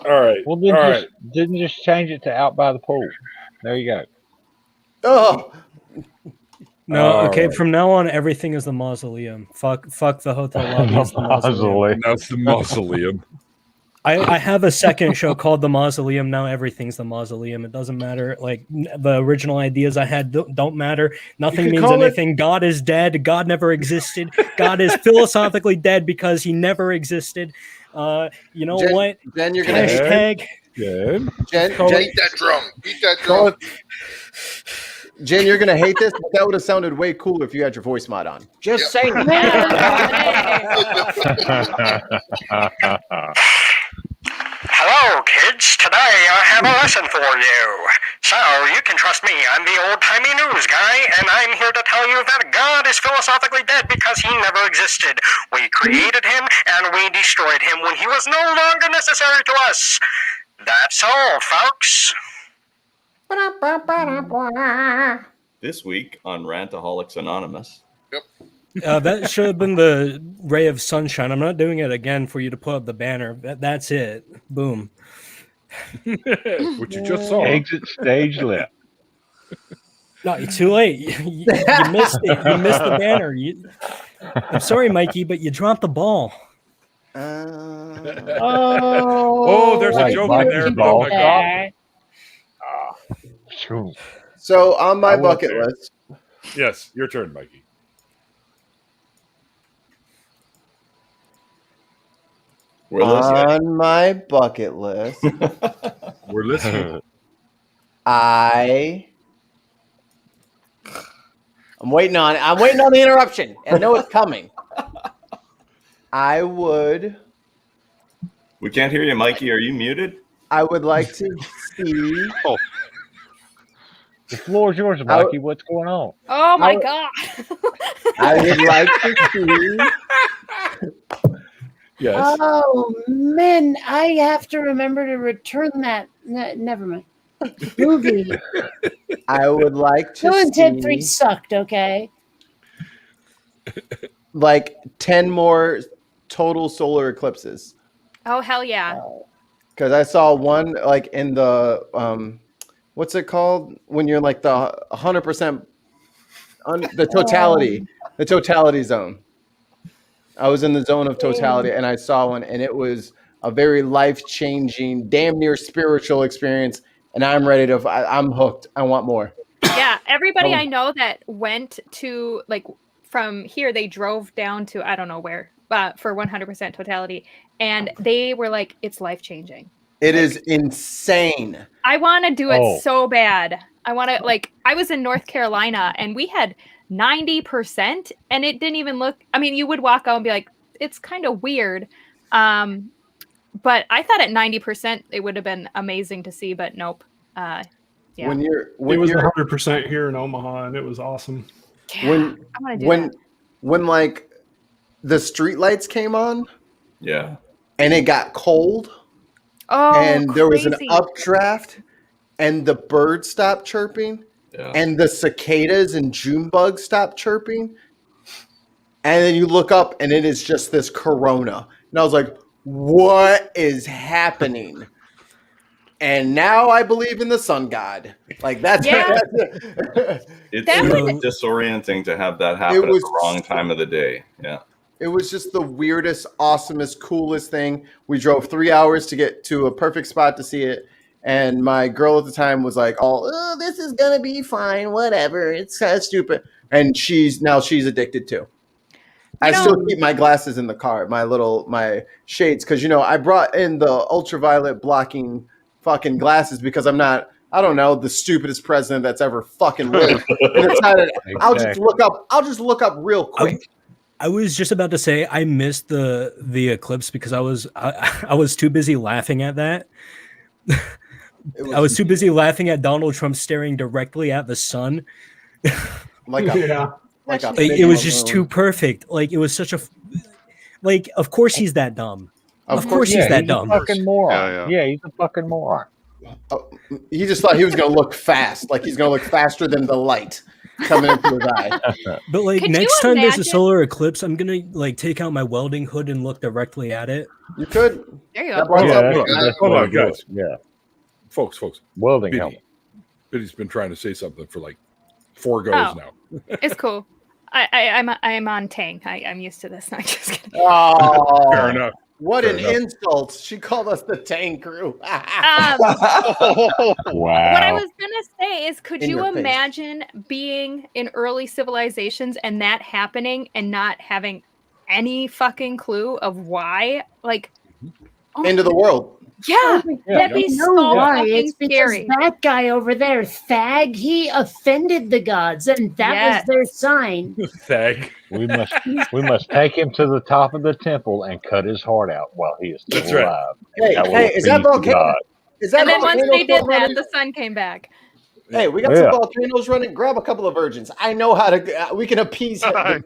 All right.
Well, then
All
didn't just change it to out by the pool. There you go.
Oh,
no. Okay,
right.
from now on, everything is the mausoleum. Fuck the hotel lobby. It's the mausoleum.
That's the mausoleum.
I have a second show called The Mausoleum. Now everything's the mausoleum. It doesn't matter. Like the original ideas I had don't matter. Nothing means anything. God is dead. God never existed. God is philosophically dead because he never existed. You know
Jen,
what?
Jen, you're gonna
Hashtag.
Jen,
Beat that drum. Beat that drum.
Jen, you're gonna hate this, but that would have sounded way cooler if you had your voice mod on. Just saying.
Hello, kids. Today I have a lesson for you. So, you can trust me. I'm the old-timey news guy, and I'm here to tell you that God is philosophically dead because he never existed. We created him, and we destroyed him when he was no longer necessary to us. That's all, folks.
This week on Rantaholics Anonymous.
That should have been the ray of sunshine. I'm not doing it again for you to put up the banner. That's it. Boom.
What you just saw.
Exit stage left.
No, you're too late. You missed it. You missed the banner. I'm sorry, Mikey, but you dropped the ball.
Oh, there's a joke in there. Oh my God.
So on my bucket list.
Yes, your turn, Mikey.
On my bucket list,
We're listening.
I I'm waiting on the interruption. I know it's coming. I would.
We can't hear you, Mikey. Are you muted?
I would like to see.
Oh. The floor is yours, Mikey. What's going on?
Oh my god!
I would like to see.
Yes.
Oh man, I have to remember to return that. Never mind. Movie.
I would like to
Bill and Ted 3
see
sucked. Okay.
like 10 more total solar eclipses.
Oh hell yeah!
Because I saw one like in the what's it called when you're like the 100% the totality zone. I was in the zone of totality and I saw one, and it was a very life-changing, damn near spiritual experience. And I'm ready to. I'm hooked. I want more.
Yeah, everybody I know that went to like from here, they drove down to I don't know where, for 100% totality, and they were like, "It's life-changing."
It is insane.
I want to do it so bad. I want to like. I was in North Carolina, and we had 90%, and it didn't even look. I mean, you would walk out and be like, "It's kind of weird," but I thought at 90% it would have been amazing to see, but nope. Yeah.
It was 100% here in Omaha, and it was awesome.
Yeah,
when like the street lights came on,
yeah,
and it got cold, and there was an updraft, and the birds stopped chirping, and the cicadas and June bugs stopped chirping, and then you look up, and it is just this corona, and I was like, "What is happening?" And now I believe in the sun god. Like that's
it's really disorienting to have that happen at the wrong time of the day. Yeah.
It was just the weirdest, awesomest, coolest thing. We drove 3 hours to get to a perfect spot to see it. And my girl at the time was like, "Oh, this is gonna be fine, whatever. It's kind of stupid." And she's addicted too. I still keep my glasses in the car, my shades, because I brought in the ultraviolet blocking fucking glasses because I'm not, I don't know, the stupidest president that's ever fucking lived. I'll just look up real quick.
I was just about to say I missed the eclipse because I was too busy laughing at that. I was too busy laughing at Donald Trump staring directly at the sun. It was just too perfect. Like it was such a of course he's that dumb. Of course he's that dumb.
A fucking moron. Yeah, he's a fucking moron.
He just thought he was going to look fast. Like he's going to look faster than the light coming into his eye.
But like next time there's a solar eclipse, I'm going to like take out my welding hood and look directly at it.
You could.
There you go.
Hold on, guys.
Yeah.
Folks.
Welding help.
Biddy's been trying to say something for like 4 goes now.
It's cool. I'm on Tang. I'm used to this. No, I'm just kidding.
Oh,
fair enough.
What an insult! She called us the Tang Crew.
What I was gonna say is, could you imagine being in early civilizations and that happening and not having any fucking clue of why? Like,
end of the world.
Yeah, that'd be so fucking
it's because
scary.
That guy over there, Thag, he offended the gods, and that was their sign.
Thag.
We must take him to the top of the temple and cut his heart out while he is still alive.
Hey, is that volcano?
And then once they did that, the sun came back.
Hey, we got some volcanoes running. Grab a couple of virgins. I know how to. We can appease him.
Oh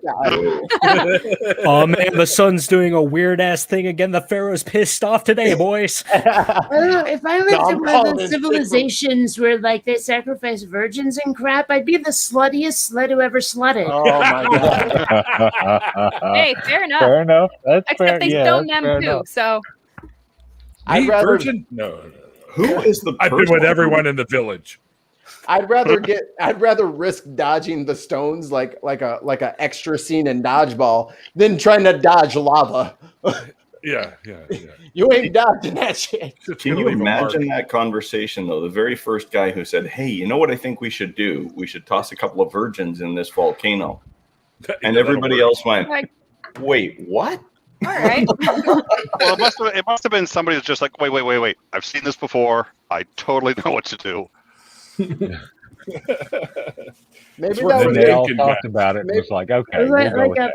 man, the sun's doing a weird ass thing again. The Pharaoh's pissed off today, boys.
I don't know. If I lived in one of those civilizations where like they sacrifice virgins and crap, I'd be the sluttiest slut who ever slutted.
Oh my god.
Hey, fair enough.
Fair enough. That's
Except they stone them too.
Enough.
So
I'd rather virgin? No.
Who is the?
I've been with everyone in the village.
I'd rather risk dodging the stones like a extra scene in Dodgeball than trying to dodge lava.
Yeah.
You ain't dodging that shit.
Can you imagine that conversation though? The very first guy who said, "Hey, you know what I think we should do? We should toss a couple of virgins in this volcano," and everybody else went, "Wait, what?"
All right.
Well, it must have been somebody who's just like, wait. I've seen this before. I totally know what to do.
Maybe
That's where
that was
They all
thinking
talked
that.
about it and was like, okay,
Like-
we'll go
like
with
a-
that.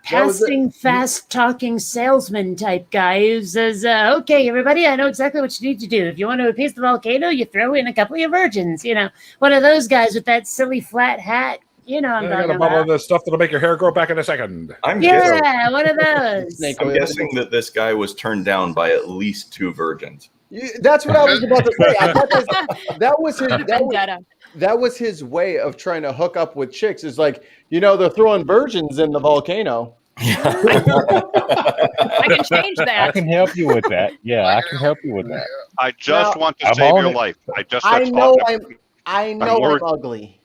Passing, fast-talking salesman type guy who says, "Okay, everybody, I know exactly what you need to do. If you want to appease the volcano, you throw in a couple of virgins. You know, one of those guys with that silly flat hat. You know, I'm
I got a
talking
bottle
about.
of the stuff that'll make your hair grow back in a second.
I'm guessing,
Yeah, one of those.
I'm guessing that this guy was turned down by at least 2 virgins.
That's what I was about to say. I thought that was his.
Vendetta.
That was his way of trying to hook up with chicks. Is like, they're throwing virgins in the volcano.
I can change
I
that.
can help you with that. Yeah, I can help you with that.
I just
Now-
want to
I'm
save
on
your
it.
life. I just
I
got
know
talked
I'm
worried.
ugly,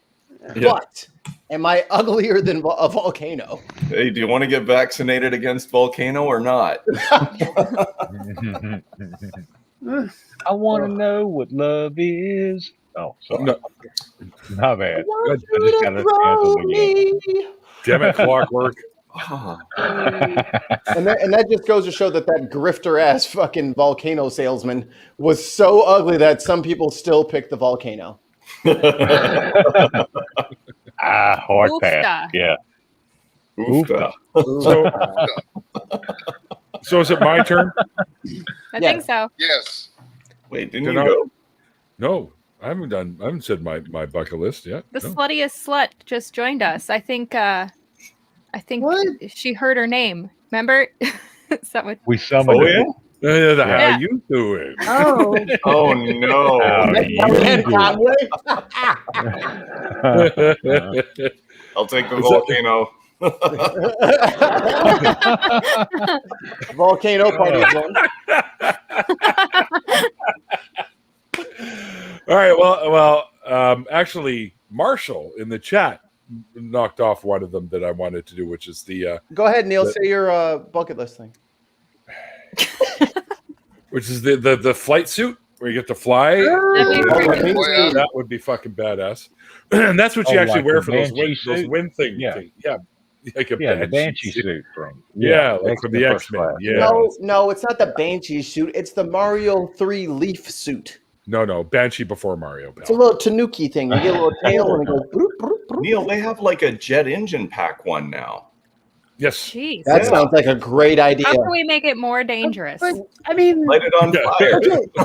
Yeah.
but am I uglier than a volcano?
Hey, do you want to get vaccinated against volcano or not?
I want to know what love is. Oh, sorry.
No.
My bad. I just got to
Throw
cancel again.
me.
Damn it, Clockwork.
And that just goes to show that grifter ass fucking volcano salesman was so ugly that some people still pick the volcano.
Hard pass.
Oofta.
Yeah.
Oofta.
So is it my turn?
I think so.
Yes.
Wait, didn't
Did
you
I-
go?
No, I haven't said my bucket list yet.
The
No.
sluttiest slut just joined us. I think
What?
she heard her name. Remember? Is that what?
We summoned
Oh,
it.
yeah?
How
Yeah.
you doing?
Oh,
Oh, no.
How
Ken
you
Conway.
doing?
I'll take the
Is that-
volcano.
Volcano party zone.
All right. Well. Actually, Marshall in the chat knocked off one of them that I wanted to do, which is the
Go ahead, Neil. Say your bucket list thing.
which is the flight suit where you get to fly.
That'd be freaking
sweet.
That would be fucking badass. And that's what you
Oh,
actually
like
wear
the
for those
Banshee
those
suit?
wind thing.
Yeah.
Yeah. Like a
Yeah, the Banshee suit from
like from the
First
X-Men.
Class.
Yeah.
No, it's not the Banshee suit. It's the Mario 3 leaf suit.
No, Banshee before Mario.
It's a little tanuki thing. You get a little tail and it goes. Broop, broop, broop.
Neil, they have like a jet engine pack one now.
Yes.
Jeez.
That sounds like a great idea.
How can we make it more dangerous?
but I mean,
Light it on fire.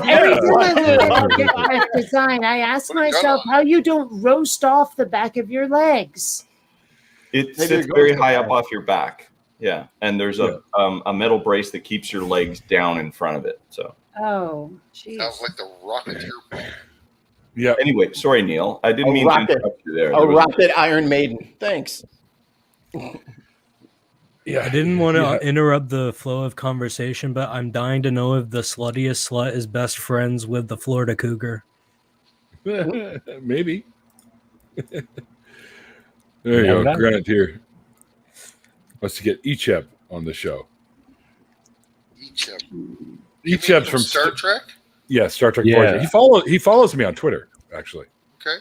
every time I look at object design, I ask myself how you don't roast off the back of your legs.
It
Maybe
sits
it goes
very
to
high
fire.
up off your back. Yeah, and there's a metal brace that keeps your legs down in front of it. So
Oh,
Jeez.
Sounds like the Rocketeer plane.
Yeah.
anyway, sorry, Neil. I didn't
A
mean
rocket.
to interrupt you there.
A
There was-
rocket Iron Maiden. Thanks.
Yeah.
I didn't want to interrupt the flow of conversation, but I'm dying to know if the sluttiest slut is best friends with the Florida Cougar.
Maybe. There you
Never
go.
know.
Grant here. Let's get Echeb on the show. Echeb's from
Star Trek.
Yeah, Star Trek
Yeah.
Voyager. He follows me on Twitter, actually.
Okay.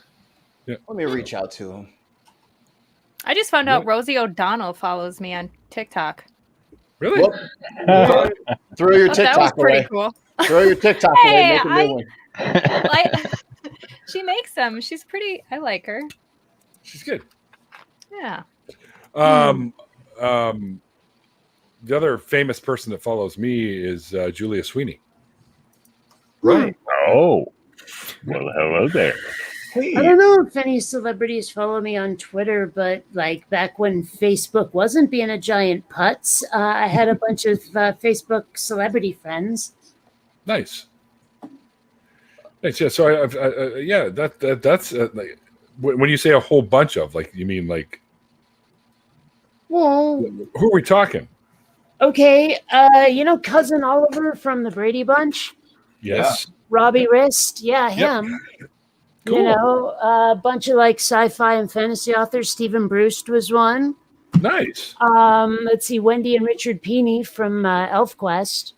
Let me reach out to him.
I just found out Rosie O'Donnell follows me on TikTok.
Really?
Whoop. Throw your
Thought that was
TikTok
pretty
away.
cool.
Throw your TikTok away.
Hey,
Make a new one.
She makes them. She's pretty. I like her.
She's good.
Yeah.
The other famous person that follows me is Julia Sweeney.
Right.
Oh. Well, hello there.
Hey.
I don't know if any celebrities follow me on Twitter, but like back when Facebook wasn't being a giant putz, I had a bunch of Facebook celebrity friends.
Nice. Yeah. So that's like when you say a whole bunch of, like, you mean like
Well,
who are we talking?
okay, Cousin Oliver from the Brady Bunch,
Yes.
Robbie Wrist, yeah,
Yep.
him.
Cool.
You know, a bunch of like sci-fi and fantasy authors. Stephen Bruce was one.
Nice.
Let's see, Wendy and Richard Peeney from ElfQuest.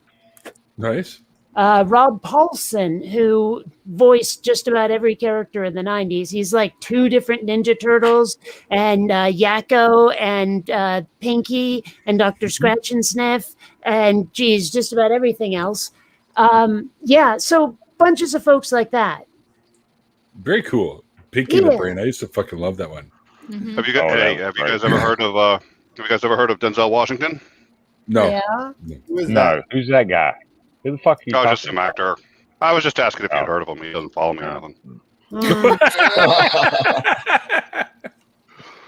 Nice.
Rob Paulson, who voiced just about every character in the 90s. He's like 2 different Ninja Turtles and Yakko and Pinky and Dr. Scratch and Sniff and, geez, just about everything else. So bunches of folks like that.
Very cool. Pinky and the Brain. I used to fucking love that one.
Mm-hmm.
Have you guys ever heard of Denzel Washington?
No.
Yeah.
Who's that guy? Who the fuck are you
I was
talking
just some actor. I was just asking if you'd heard of him. He doesn't follow me or nothing.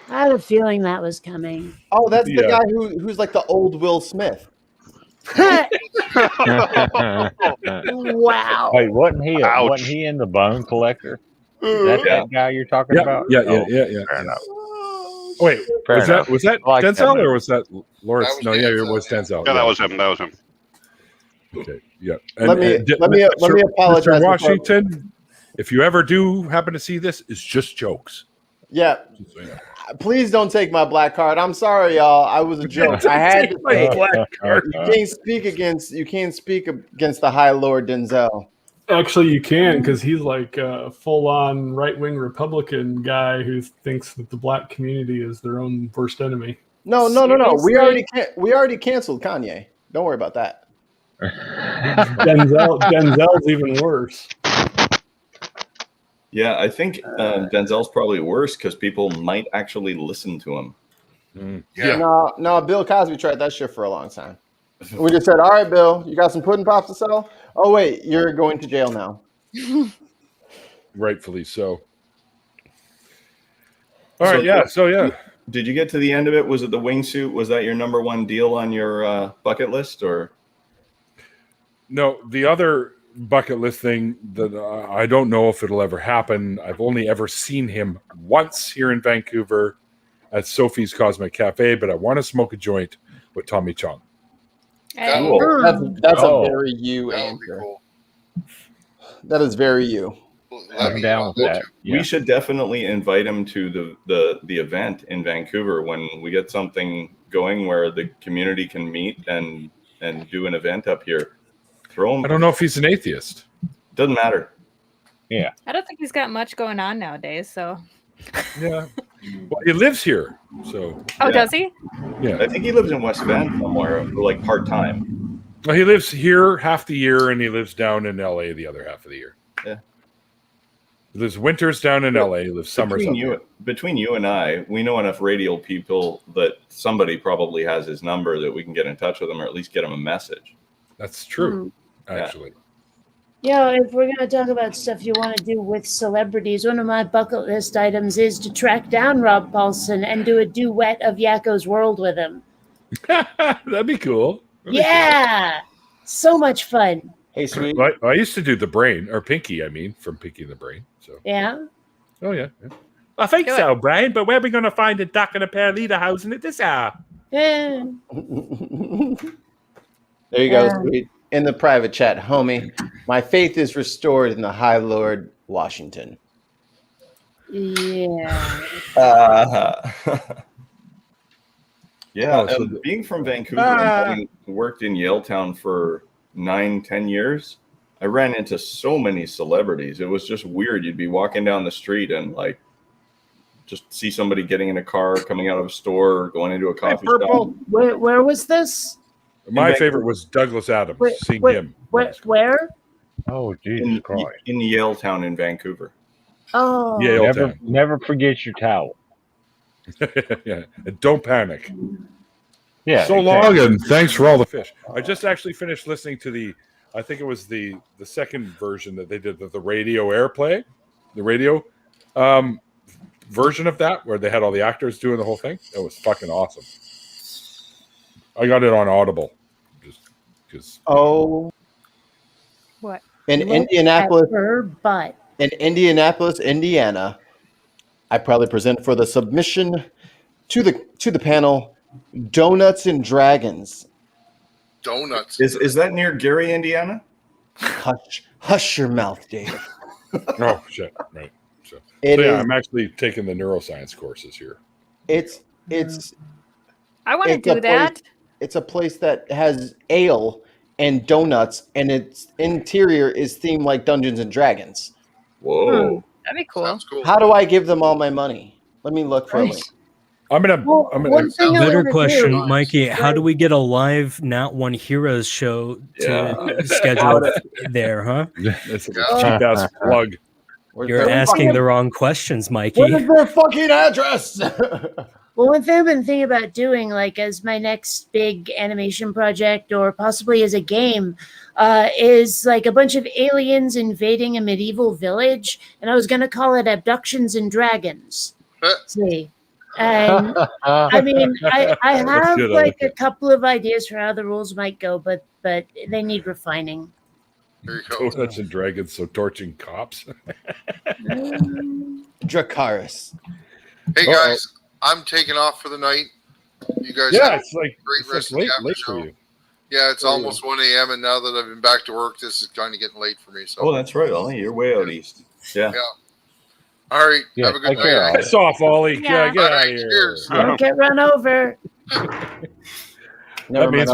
I had a feeling that was coming.
Oh, that's the guy who's like the old Will Smith.
Wow.
Wait, wasn't he in the Bone Collector? Is that guy you're talking about?
Yeah.
Fair enough.
Wait, was that
I like
Denzel
that
or was that Lawrence?
That was
No,
Denzel,
it was Denzel.
Yeah, that was him. That was him.
Okay, yeah.
Let me apologize.
Mr. Washington, if you ever do happen to see this, it's just jokes.
Yeah. Please don't take my black card. I'm sorry, y'all. I was a joke. I had to say
black card.
You can't speak against the High Lord Denzel.
Actually, you can, because he's like a full-on right-wing Republican guy who thinks that the black community is their own worst enemy.
No. We already canceled Kanye. Don't worry about that.
Denzel's even worse.
Yeah, I think Denzel's probably worse because people might actually listen to him.
No, Bill Cosby tried that shit for a long time. We just said, all right, Bill, you got some pudding pops to sell? Oh, wait, you're going to jail now.
Rightfully so. All right, so
Did you get to the end of it? Was it the wingsuit? Was that your number one deal on your bucket list, or?
No, the other bucket list thing that I don't know if it'll ever happen. I've only ever seen him once here in Vancouver at Sophie's Cosmic Cafe, but I want to smoke a joint with Tommy Chong.
Cool. That's a very you answer. Cool. That is very you.
I'm down with that. We should definitely invite him to the event in Vancouver when we get something going where the community can meet and do an event up here. Throw him.
I don't know if he's an atheist.
Doesn't matter.
Yeah.
I don't think he's got much going on nowadays, so.
Yeah. Well, he lives here, so.
Oh, does he?
Yeah. I think he lives in West Van somewhere, like part-time.
Well, he lives here half the year, and he lives down in LA the other half of the year.
Yeah.
He lives winters down in LA, he lives summers up here.
Between you and I, we know enough radio people that somebody probably has his number that we can get in touch with him or at least get him a message.
That's true, actually.
Yeah, if we're going to talk about stuff you want to do with celebrities, one of my bucket list items is to track down Rob Paulson and do a duet of Yakko's World with him.
That'd be cool.
So much fun.
Hey, sweet.
I used to do the Brain, or Pinky, from Pinky and the Brain. So.
Yeah.
Oh, yeah.
I think so, Brian, but where are we going to find a duck and a pair of leaderhousing at this hour?
Yeah.
There you go, sweet. In the private chat, homie. My faith is restored in the High Lord Washington.
Yeah.
So being from Vancouver and having worked in Yaletown for 9-10 years, I ran into so many celebrities. It was just weird. You'd be walking down the street and like just see somebody getting in a car, coming out of a store, or going into a coffee shop.
Where was this?
My favorite was Douglas Adams. Seeing him.
Where?
Oh, Jesus Christ.
In Yaletown in Vancouver.
Oh.
Never forget your towel.
Yeah. And don't panic.
Yeah.
So long, and thanks for all the fish. I just actually finished listening to I think it was the second version that they did, the radio airplay, the radio version of that, where they had all the actors doing the whole thing. It was fucking awesome. I got it on Audible. Just because.
Oh.
What?
In Indianapolis, Indiana, I proudly present for the submission to the panel, Donuts and Dragons.
Donuts.
Is that near Gary, Indiana?
Hush your mouth, Dave.
Oh shit! Right. So I'm actually taking the neuroscience courses here.
I want to do that.
It's a place that has ale and donuts, and its interior is themed like Dungeons and Dragons.
Whoa.
That'd be cool.
How do I give them all my money? Let me look for a link.
I'm gonna.
Better question, Mikey. How do we get a live Nat One Heroes show to schedule there, huh?
That's a cheap ass plug.
You're asking the wrong questions, Mikey.
What is their fucking address?
Well, one thing I've been thinking about doing, like as my next big animation project, or possibly as a game, is like a bunch of aliens invading a medieval village, and I was gonna call it Abductions and Dragons. See, and I mean, I have like a couple of ideas for how the rules might go, but they need refining.
There you go.
Donuts and dragons, so torching cops.
Dracarys.
Hey guys, I'm taking off for the night. You guys, have
it's like
great rest of
late,
the
late
show.
for you.
Yeah, it's almost 1 a.m. and now that I've been back to work, this is kind of getting late for me. So.
Oh, that's right, Ollie. You're way out east. Yeah.
All right.
Yeah,
have a good
okay,
night.
Piss off, Ollie.
Yeah.
Get out of
All right,
here.
cheers.
Don't get run over.
That means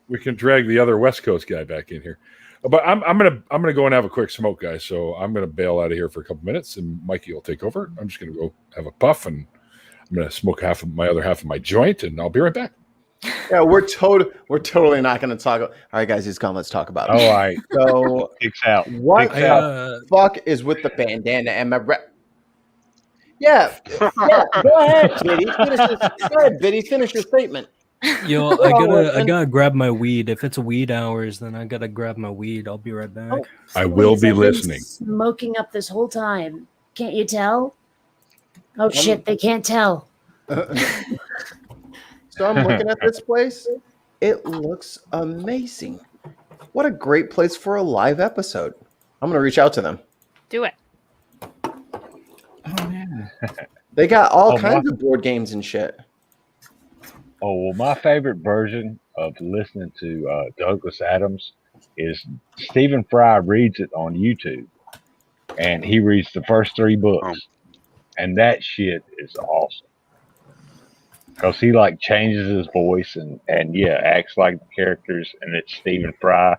we can drag the other West Coast guy back in here. But I'm gonna go and have a quick smoke, guys. So I'm gonna bail out of here for a couple minutes, and Mikey will take over. I'm just gonna go have a puff, and I'm gonna smoke my other half of my joint, and I'll be right back.
Yeah, we're totally not going to talk. All right, guys, he's gone. Let's talk about it.
All right.
So,
Kicks out.
what
Kicks
the fuck is with the bandana and my Yeah, go ahead, Biddy. Go ahead, Biddy. Finish your statement.
Yo, I gotta grab my weed. If it's weed hours, then I gotta grab my weed. I'll be right back.
I will be
I've been
listening.
Smoking up this whole time. Can't you tell? Oh shit, they can't tell.
So I'm looking at this place. It looks amazing. What a great place for a live episode. I'm going to reach out to them.
Do it.
Oh, yeah. They got all kinds of board games and shit.
Oh, well, my favorite version of listening to Douglas Adams is Stephen Fry reads it on YouTube. And he reads the first 3 books. And that shit is awesome. Because he like changes his voice and acts like the characters, and it's Stephen Fry,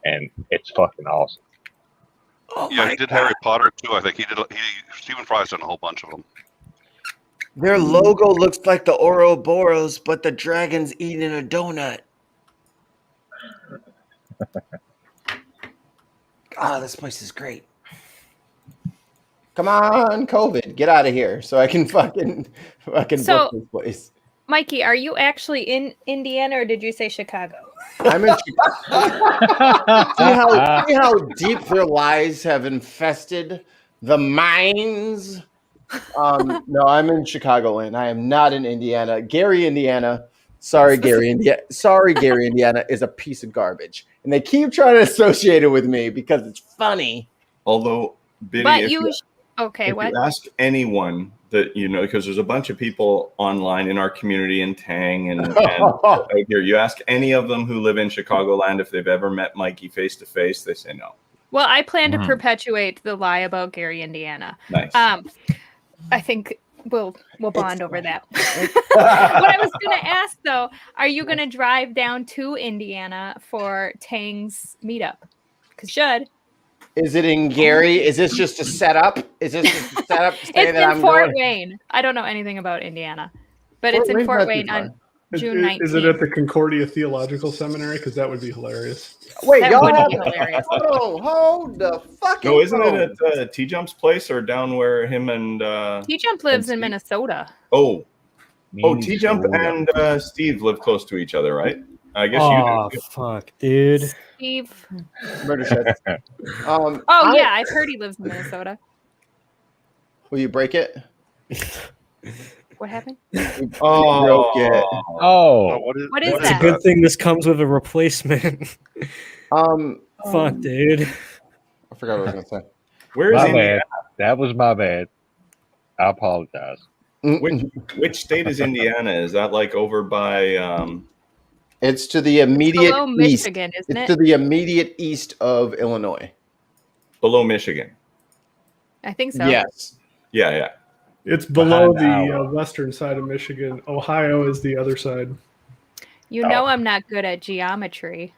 and it's fucking awesome.
Oh yeah, he did Harry Potter too. I think Stephen Fry's done a whole bunch of them.
Their logo looks like the Ouroboros, but the dragon's eating a donut. This place is great. Come on, COVID, get out of here so I can fucking book this place.
Mikey, are you actually in Indiana or did you say Chicago?
I'm in Chicago. See how deep their lies have infested the minds? No, I'm in Chicagoland. I am not in Indiana. Gary, Indiana. Sorry, Gary, Indiana. Sorry, Gary, Indiana is a piece of garbage. And they keep trying to associate it with me because it's funny.
Although, Biddy,
But
you ask anyone that you know, because there's a bunch of people online in our community in Tang and out here. You ask any of them who live in Chicagoland if they've ever met Mikey face to face, they say no.
Well, I plan to perpetuate the lie about Gary, Indiana.
Nice.
I think we'll bond over that. What I was going to ask though, are you going to drive down to Indiana for Tang's meetup? Because should.
Is it in Gary? Is this just a setup? Is this just a setup? To say
It's
that
in
I'm
Fort
going?
Wayne. I don't know anything about Indiana, but
Fort
it's in
Wayne's
Fort
not too
Wayne
far.
on June 19th.
Is it at the Concordia Theological Seminary? Because that would be hilarious.
Wait,
That
y'all
would
have
be hilarious.
hold the fucking.
No, isn't
phone.
it at T-Jump's place or down where him and
T-Jump lives in Minnesota.
T-Jump and Steve live close to each other, right? I guess you do.
Fuck, dude.
Steve.
Murder shed.
I've heard he lives in Minnesota.
Will you break it?
What happened?
Oh, broke it.
What is
It's
that?
a good thing this comes with a replacement. Fuck, dude.
I forgot what I was gonna say.
Where is
My
Indiana?
bad. That was my bad. I apologize.
Which state is Indiana? Is that like over by?
It's to the immediate
Below
east.
Michigan, isn't
It's
it?
to the immediate east of Illinois.
Below Michigan.
I think so.
Yes.
Yeah.
It's below
Behind
the western side of Michigan. Ohio is the other side.
You know I'm not good at geometry.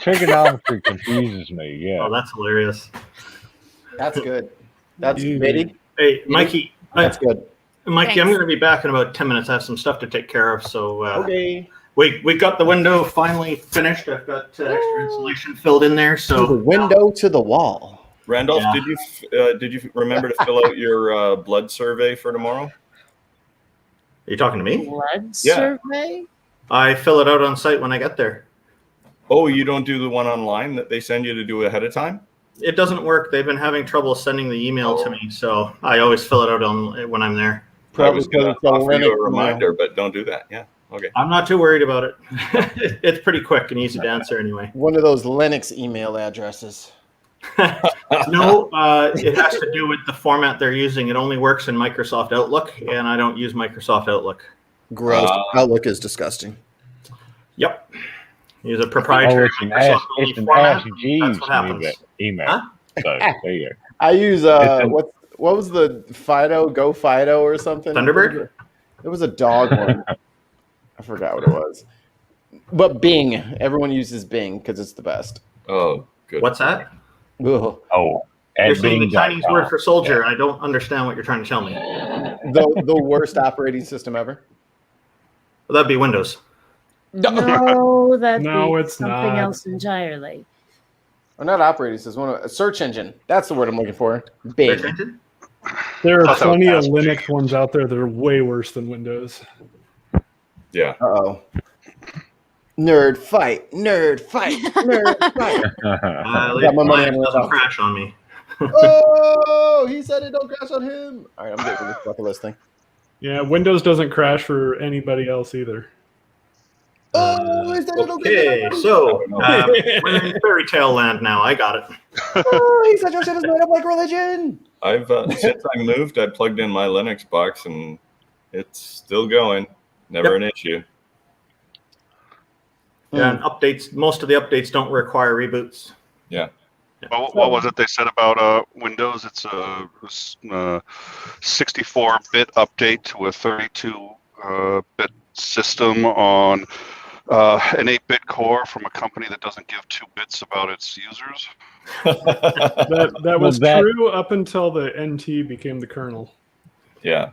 Trigonometry confuses me. Yeah.
Oh, that's hilarious.
That's good. That's Biddy.
Hey, Mikey.
That's good.
Mikey,
Thanks.
I'm going to be back in about 10 minutes. I have some stuff to take care of. So
Okay.
we got the window finally finished. I've got extra insulation filled in there.
To
So
the window to the wall.
Randolph, did you remember to fill out your blood survey for tomorrow?
Are you talking to me?
Blood survey?
I fill it out on site when I get there.
Oh, you don't do the one online that they send you to do ahead of time?
It doesn't work. They've been having trouble sending the email to me, so I always fill it out when I'm there.
I was going to offer you a reminder, but don't do that. Yeah. Okay.
I'm not too worried about it. It's pretty quick and easy to answer anyway.
One of those Linux email addresses.
No, it has to do with the format they're using. It only works in Microsoft Outlook, and I don't use Microsoft Outlook.
Gross. Outlook is disgusting.
Yep. Use a proprietary Microsoft
it's an
format.
That's
what happens.
Email.
Huh?
So, there you go.
I use what was the Fido? Go Fido or something?
Thunderbird?
It was a dog one. I forgot what it was. But Bing. Everyone uses Bing because it's the best.
Oh, good.
What's that?
Ugh.
Oh,
you're saying the Chinese word for soldier. I don't understand what you're trying to tell me.
The worst operating system ever.
Well, that'd be Windows.
No, that'd
No,
be
it's
something
not.
else entirely.
Or not operating system. A search engine. That's the word I'm looking for. Bing.
There are
That's how
plenty of
fast
Linux ones out there that are way worse than Windows.
Yeah.
Uh-oh. Nerd fight. Nerd fight. Nerd fight.
Got my money doesn't crash on me.
Oh, he said it don't crash on him. All right, I'm getting this bucket list thing.
Yeah, Windows doesn't crash for anybody else either.
Oh, is that
Okay, so we're in fairy tale land now. I got it.
Oh, he said your shit is made up like religion.
I've since I moved, I plugged in my Linux box and it's still going. Never an issue.
Yeah, and updates. Most of the updates don't require reboots.
Yeah.
What was it they said about Windows? It's a 64-bit update to a 32-bit system on an 8-bit core from a company that doesn't give 2 bits about its users.
That was true up until the NT became the kernel.
Yeah.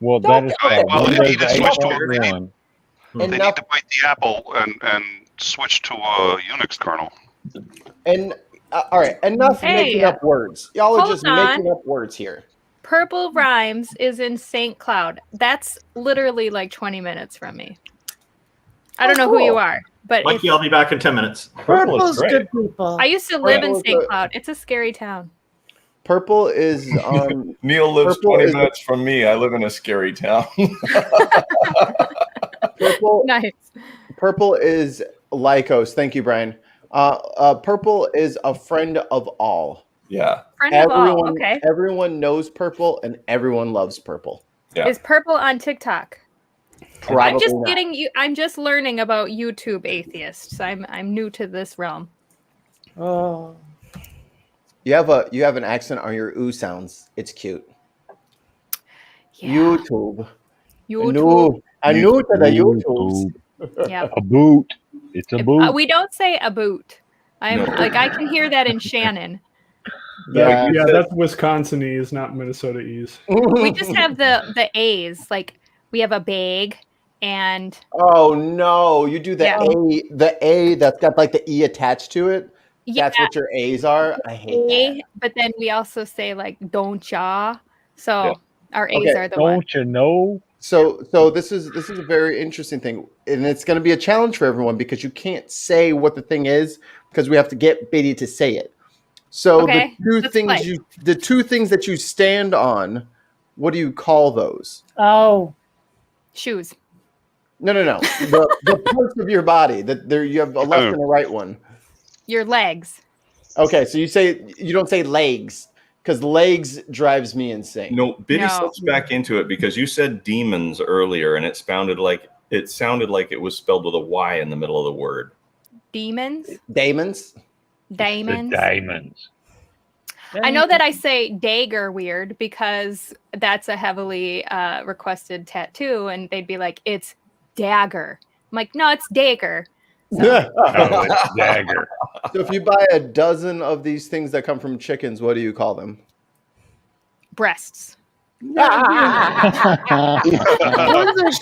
Well, that is
Well, they need to switch to
And
they need to bite the apple and switch to a Unix kernel.
And all right, enough making up words. Y'all are
Hold
just
on.
making up words here.
Purple Rhymes is in St. Cloud. That's literally like 20 minutes from me. I don't know who you are, but
Mikey, I'll be back in 10 minutes.
Purple's good people.
I used to live in
Purple's
St.
a-
Cloud. It's a scary town.
Purple is
Neil lives
Purple
20
is-
minutes from me. I live in a scary town.
purple.
Nice.
Purple is Lycos. Thank you, Brian. Purple is a friend of all.
Yeah.
Friend of all. Okay.
Everyone knows Purple, and everyone loves Purple.
Yeah.
Is Purple on TikTok?
Probably
I'm just
not.
getting you. I'm just learning about YouTube atheists. I'm new to this realm.
Oh.
You have an accent on your ooh sounds. It's cute.
Yeah.
YouTube.
YouTube.
I knew to the YouTubes.
Yeah.
A boot. It's a boot.
We don't say a boot. I'm
No.
like I can hear that in Shannon.
Yeah, that's Wisconsinese, not Minnesota-ese.
We just have the A's. Like we have a bag and
Oh no, you do the
Yeah.
A that's got like the E attached to it.
yeah,
That's what your A's are. I hate that.
A, but then we also say like don't ya. So
Yeah.
our A's
Okay,
are the one.
Don't you know?
So this is a very interesting thing, and it's going to be a challenge for everyone because you can't say what the thing is because we have to get Biddy to say it. So
Okay,
the
let's
two things that you stand on, what do you call those?
Oh.
Shoes.
No. The parts of your body that there you have a left and a right one.
Your legs.
Okay, so you don't say legs because legs drives me insane.
No, Biddy
No.
slips back into it because you said demons earlier, and it sounded like it was spelled with a Y in the middle of the word.
Demons.
Damons.
Diamonds.
The diamonds.
I know that I say dagger weird because that's a heavily requested tattoo, and they'd be like, "It's dagger." I'm like, "No, it's dagger."
Oh, it's dagger.
So if you buy a dozen of these things that come from chickens, what do you call them?
Breasts.
Those are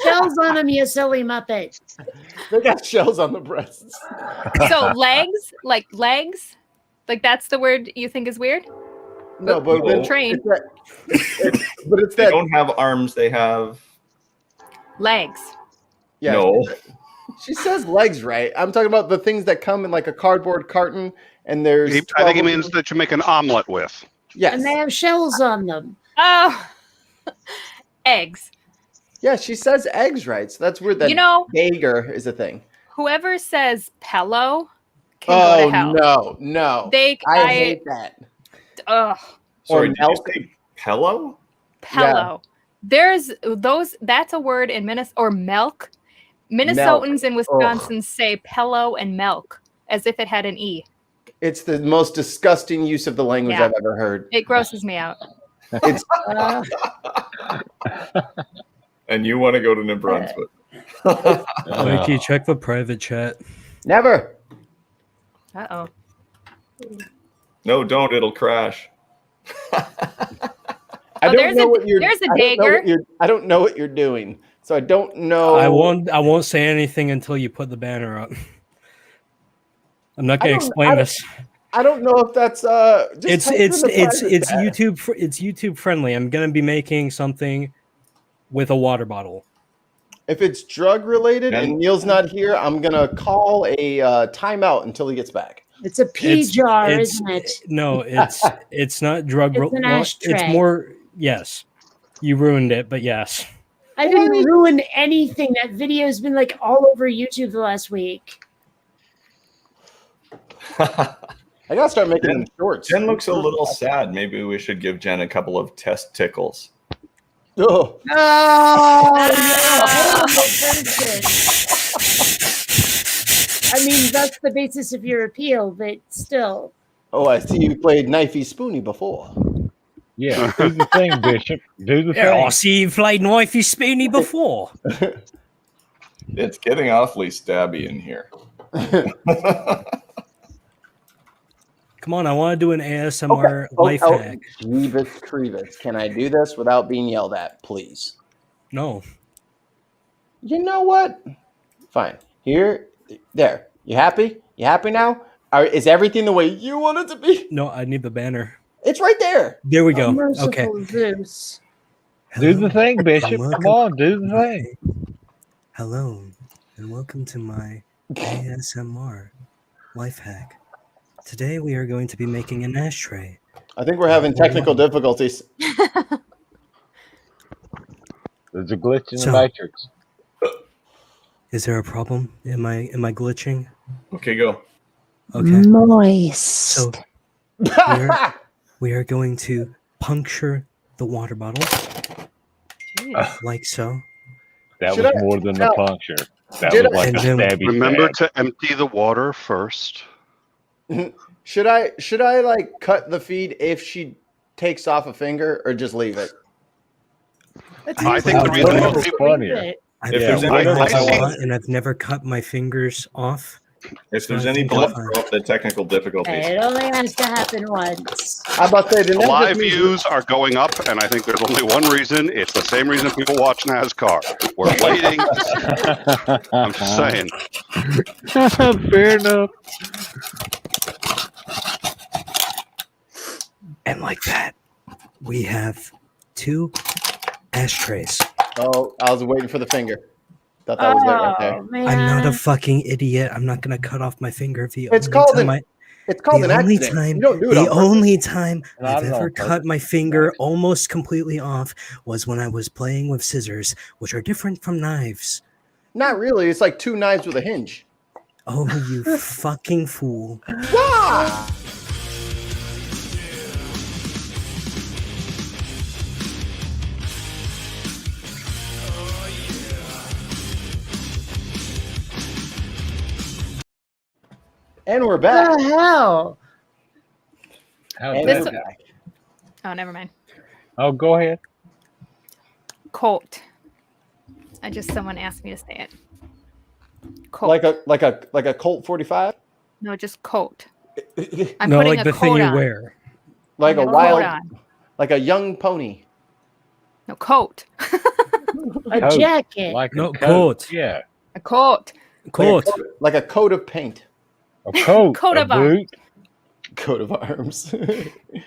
shells on them, you silly muppet.
They got shells on the breasts.
So legs, like legs. Like that's the word you think is weird?
No, but
No.
Train.
but it's
They
that.
don't have arms. They have
Legs.
Yeah,
no.
she says legs, right? I'm talking about the things that come in like a cardboard carton, and there's.
I think it means that you make an omelet with.
Yes.
And they have shells on them.
Oh, eggs.
Yeah, she says eggs, right? So that's weird. That Jaeger is a thing.
Whoever says pillow can go to hell.
No.
I
hate that.
Ugh.
Sorry, did you say pillow?
Pillow. There's those. That's a word in Minnesota or milk. Minnesotans in Wisconsin say pillow and milk as if it had an E.
It's the most disgusting use of the language I've ever heard.
It grosses me out.
It's
And you want to go to New Brunswick.
Mikey, check the private chat.
Never.
Uh-oh.
No, don't. It'll crash.
I don't know what you're.
There's a dagger.
I don't know what you're doing, so I don't know.
I won't say anything until you put the banner up. I'm not going to explain this.
I don't know if that's
It's YouTube friendly. I'm going to be making something with a water bottle.
If it's drug related and Neil's not here, I'm gonna call a timeout until he gets back.
It's a pea jar, isn't it?
No, it's not drug.
It's an ashtray.
It's more. Yes, you ruined it, but yes.
I didn't ruin anything. That video's been like all over YouTube the last week.
I gotta start making them shorts.
Jen looks a little sad. Maybe we should give Jen a couple of test tickles.
Oh.
I mean, that's the basis of your appeal, but still.
Oh, I see you played Knifey Spoony before.
Yeah, do the thing, Bishop. Do the thing.
I see you played Knifey Spoony before.
It's getting awfully stabby in here.
Come on, I want to do an ASMR life hack.
Jeebus Creevis. Can I do this without being yelled at, please?
No.
You know what? Fine. There. You happy? You happy now? Is everything the way you want it to be?
No, I need the banner.
It's right there.
There we go.
Merciful
Okay.
Zeus.
Do the thing, Bishop. Come on, do the thing.
Hello, and welcome to my ASMR life hack. Today we are going to be making an ashtray.
I think we're having technical difficulties.
There's a glitch in the matrix.
Is there a problem? Am I glitching?
Okay, go.
Okay.
Moist.
So we are going to puncture the water bottle like so.
That was more than a puncture. That was like a stabby.
Remember to empty the water first.
Should I like cut the feed if she takes off a finger or just leave it?
I think the reason most people
and I've never cut my fingers off.
If there's any blood, throw up the technical difficulties.
It only has to happen once.
How about that?
The live views are going up, and I think there's only one reason. It's the same reason people watch NASCAR. We're waiting. I'm just saying.
Fair enough.
And like that, we have 2 ashtrays.
Oh, I was waiting for the finger. Thought that was there right there.
Man.
I'm not a fucking idiot. I'm not gonna cut off my finger.
It's called an accident. You don't do it
the
on purpose.
only time I've
Not
ever
on
cut my finger almost completely off was when I was playing with scissors, which are different from knives.
Not really. It's like 2 knives with a hinge.
Oh, you fucking fool.
Ah! And we're back.
What the hell?
And
This-
we're back.
Oh, never mind.
Oh, go ahead.
Colt. Someone asked me to say it. Colt.
Like a Colt 45?
No, just coat. I'm
No,
putting
like
a
the
coat
thing you
on.
wear.
Like a
Coat
wild,
on.
like a young pony.
No, coat.
A
Coat.
jacket.
Like
No,
a
coat.
Yeah.
A coat.
Coat.
Like a coat of paint.
A coat.
Coat
a
of arms.
boot.
Coat of arms.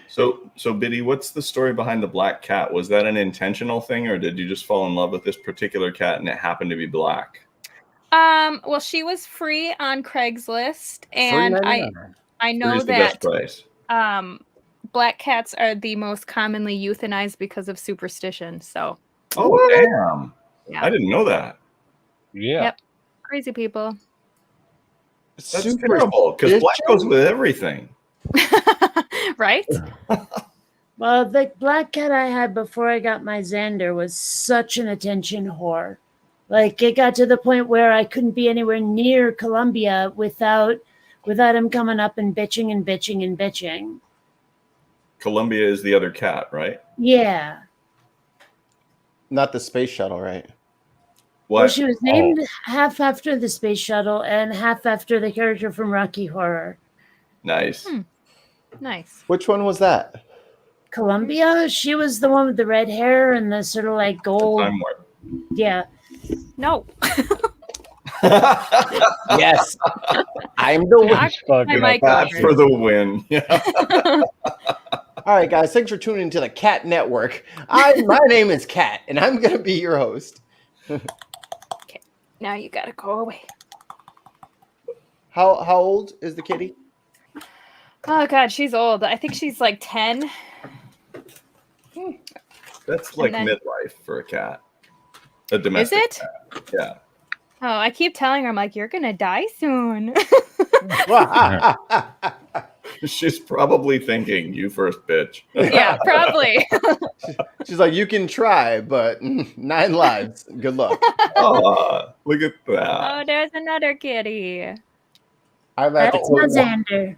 So Biddy, what's the story behind the black cat? Was that an intentional thing, or did you just fall in love with this particular cat and it happened to be black?
Well, she was free on Craigslist, and I know
Free's the best
that
price.
black cats are the most commonly euthanized because of superstition. So.
Oh damn!
Yeah.
I didn't know that.
Yeah.
Yep. Crazy people.
That's terrible because black goes with everything.
Right?
Well, the black cat I had before I got my Xander was such an attention whore. Like, it got to the point where I couldn't be anywhere near Columbia without him coming up and bitching and bitching and bitching.
Columbia is the other cat, right?
Yeah.
Not the space shuttle, right?
What?
Well, she was named half after the space shuttle and half after the character from Rocky Horror.
Nice.
Nice.
Which one was that?
Columbia? She was the one with the red hair and the sort of like gold.
Time Warp.
Yeah.
No.
Yes. I'm the win.
Cat for the win. Yeah.
All right, guys. Thanks for tuning into the Cat Network. My name is Cat, and I'm going to be your host.
Okay. Now you gotta go away.
How old is the kitty?
Oh God, she's old. I think she's like 10.
That's like midlife for a cat. A domestic
Is it?
cat. Yeah.
Oh, I keep telling her, I'm like, you're gonna die soon.
She's probably thinking, you first, bitch.
Yeah, probably.
She's like, you can try, but 9 lives. Good luck.
Oh, look at that.
Oh, there's another kitty.
That's not Xander.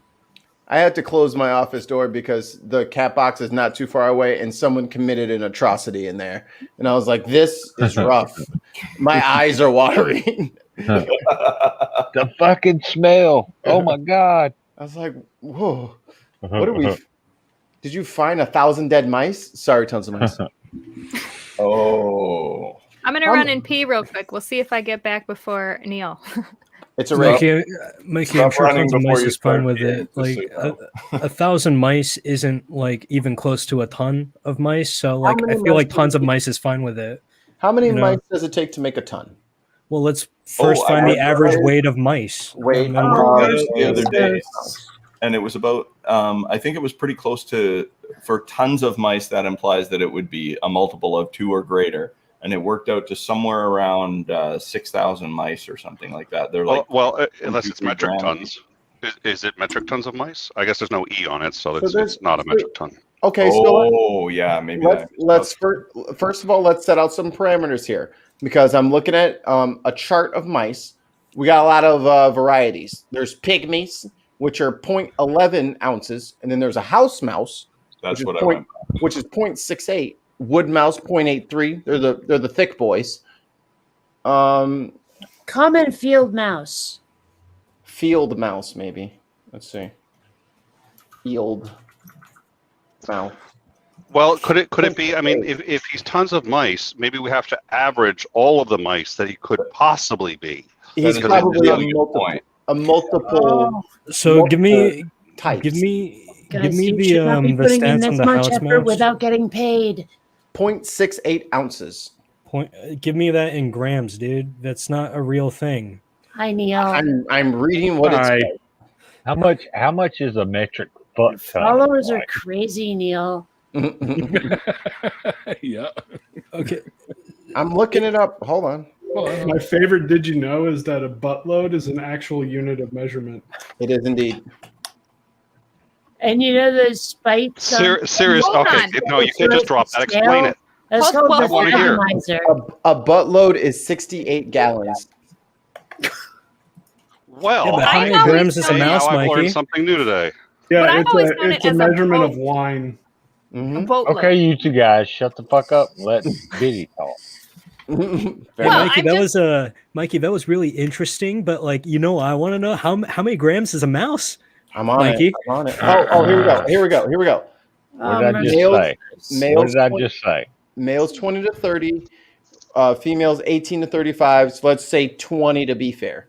I had to close my office door because the cat box is not too far away and someone committed an atrocity in there. And I was like, this is rough. My eyes are watering.
The fucking smell. Oh my God.
I was like, whoa. What did we... Did you find 1,000 dead mice? Sorry, tons of mice.
Oh.
I'm gonna run and pee real quick. We'll see if I get back before Neil.
It's a
Mikey, I'm sure tons of mice is fine with it. Like 1,000 mice isn't like even close to a ton of mice. So like I feel like tons of mice is fine with it.
How many mice does it take to make a ton?
Well, let's first find the average weight of mice.
Weight
the other day, and it was about I think it was pretty close to, for tons of mice, that implies that it would be a multiple of 2 or greater. And it worked out to somewhere around 6,000 mice or something like that. They're like,
well, unless it's metric tons. Is it metric tons of mice? I guess there's no E on it, so it's not a metric ton.
Okay,
so yeah, maybe.
Let's first of all, let's set out some parameters here, because I'm looking at a chart of mice. We got a lot of varieties. There's pygmies, which are 0.11 ounces, and then there's a house mouse,
That's what I went by.
which is 0.68. Wood mouse 0.83. They're the thick boys.
Common field mouse.
Field mouse, maybe. Let's see. Field mouse.
Well, could it be? I mean, if he's tons of mice, maybe we have to average all of the mice that he could possibly be.
He's probably a multiple.
So give me
types.
Give me
Guys,
the
you should not be putting in
stats on
this
the
much
house
effort
mouse.
without getting paid.
0.68 ounces.
Give me that in grams, dude. That's not a real thing.
Hi, Neil.
I'm reading what it's.
How much is a metric foot?
Followers are crazy, Neil.
Yeah.
Okay.
I'm looking it up. Hold on.
My favorite did you know is that a buttload is an actual unit of measurement.
It is indeed.
And you know those spikes.
Serious? Okay, no, you can't just drop that. Explain it.
That's called
I
the
want to hear.
atomizer.
A buttload is 68 gallons.
Well,
Yeah, but how many grams is a mouse,
I've learned
Mikey?
something new today.
Yeah,
I've always known
it's
it
a
as a
measurement of
boat.
wine.
Okay, you two guys, shut the fuck up. Let Biddy talk.
Mikey, that was really interesting. But like, I want to know how many grams is a mouse?
I'm on
Mikey?
it. I'm on it. Oh, here we go.
What did I just say? What did I just say?
Males 20 to 30, females 18 to 35. So let's say 20 to be fair.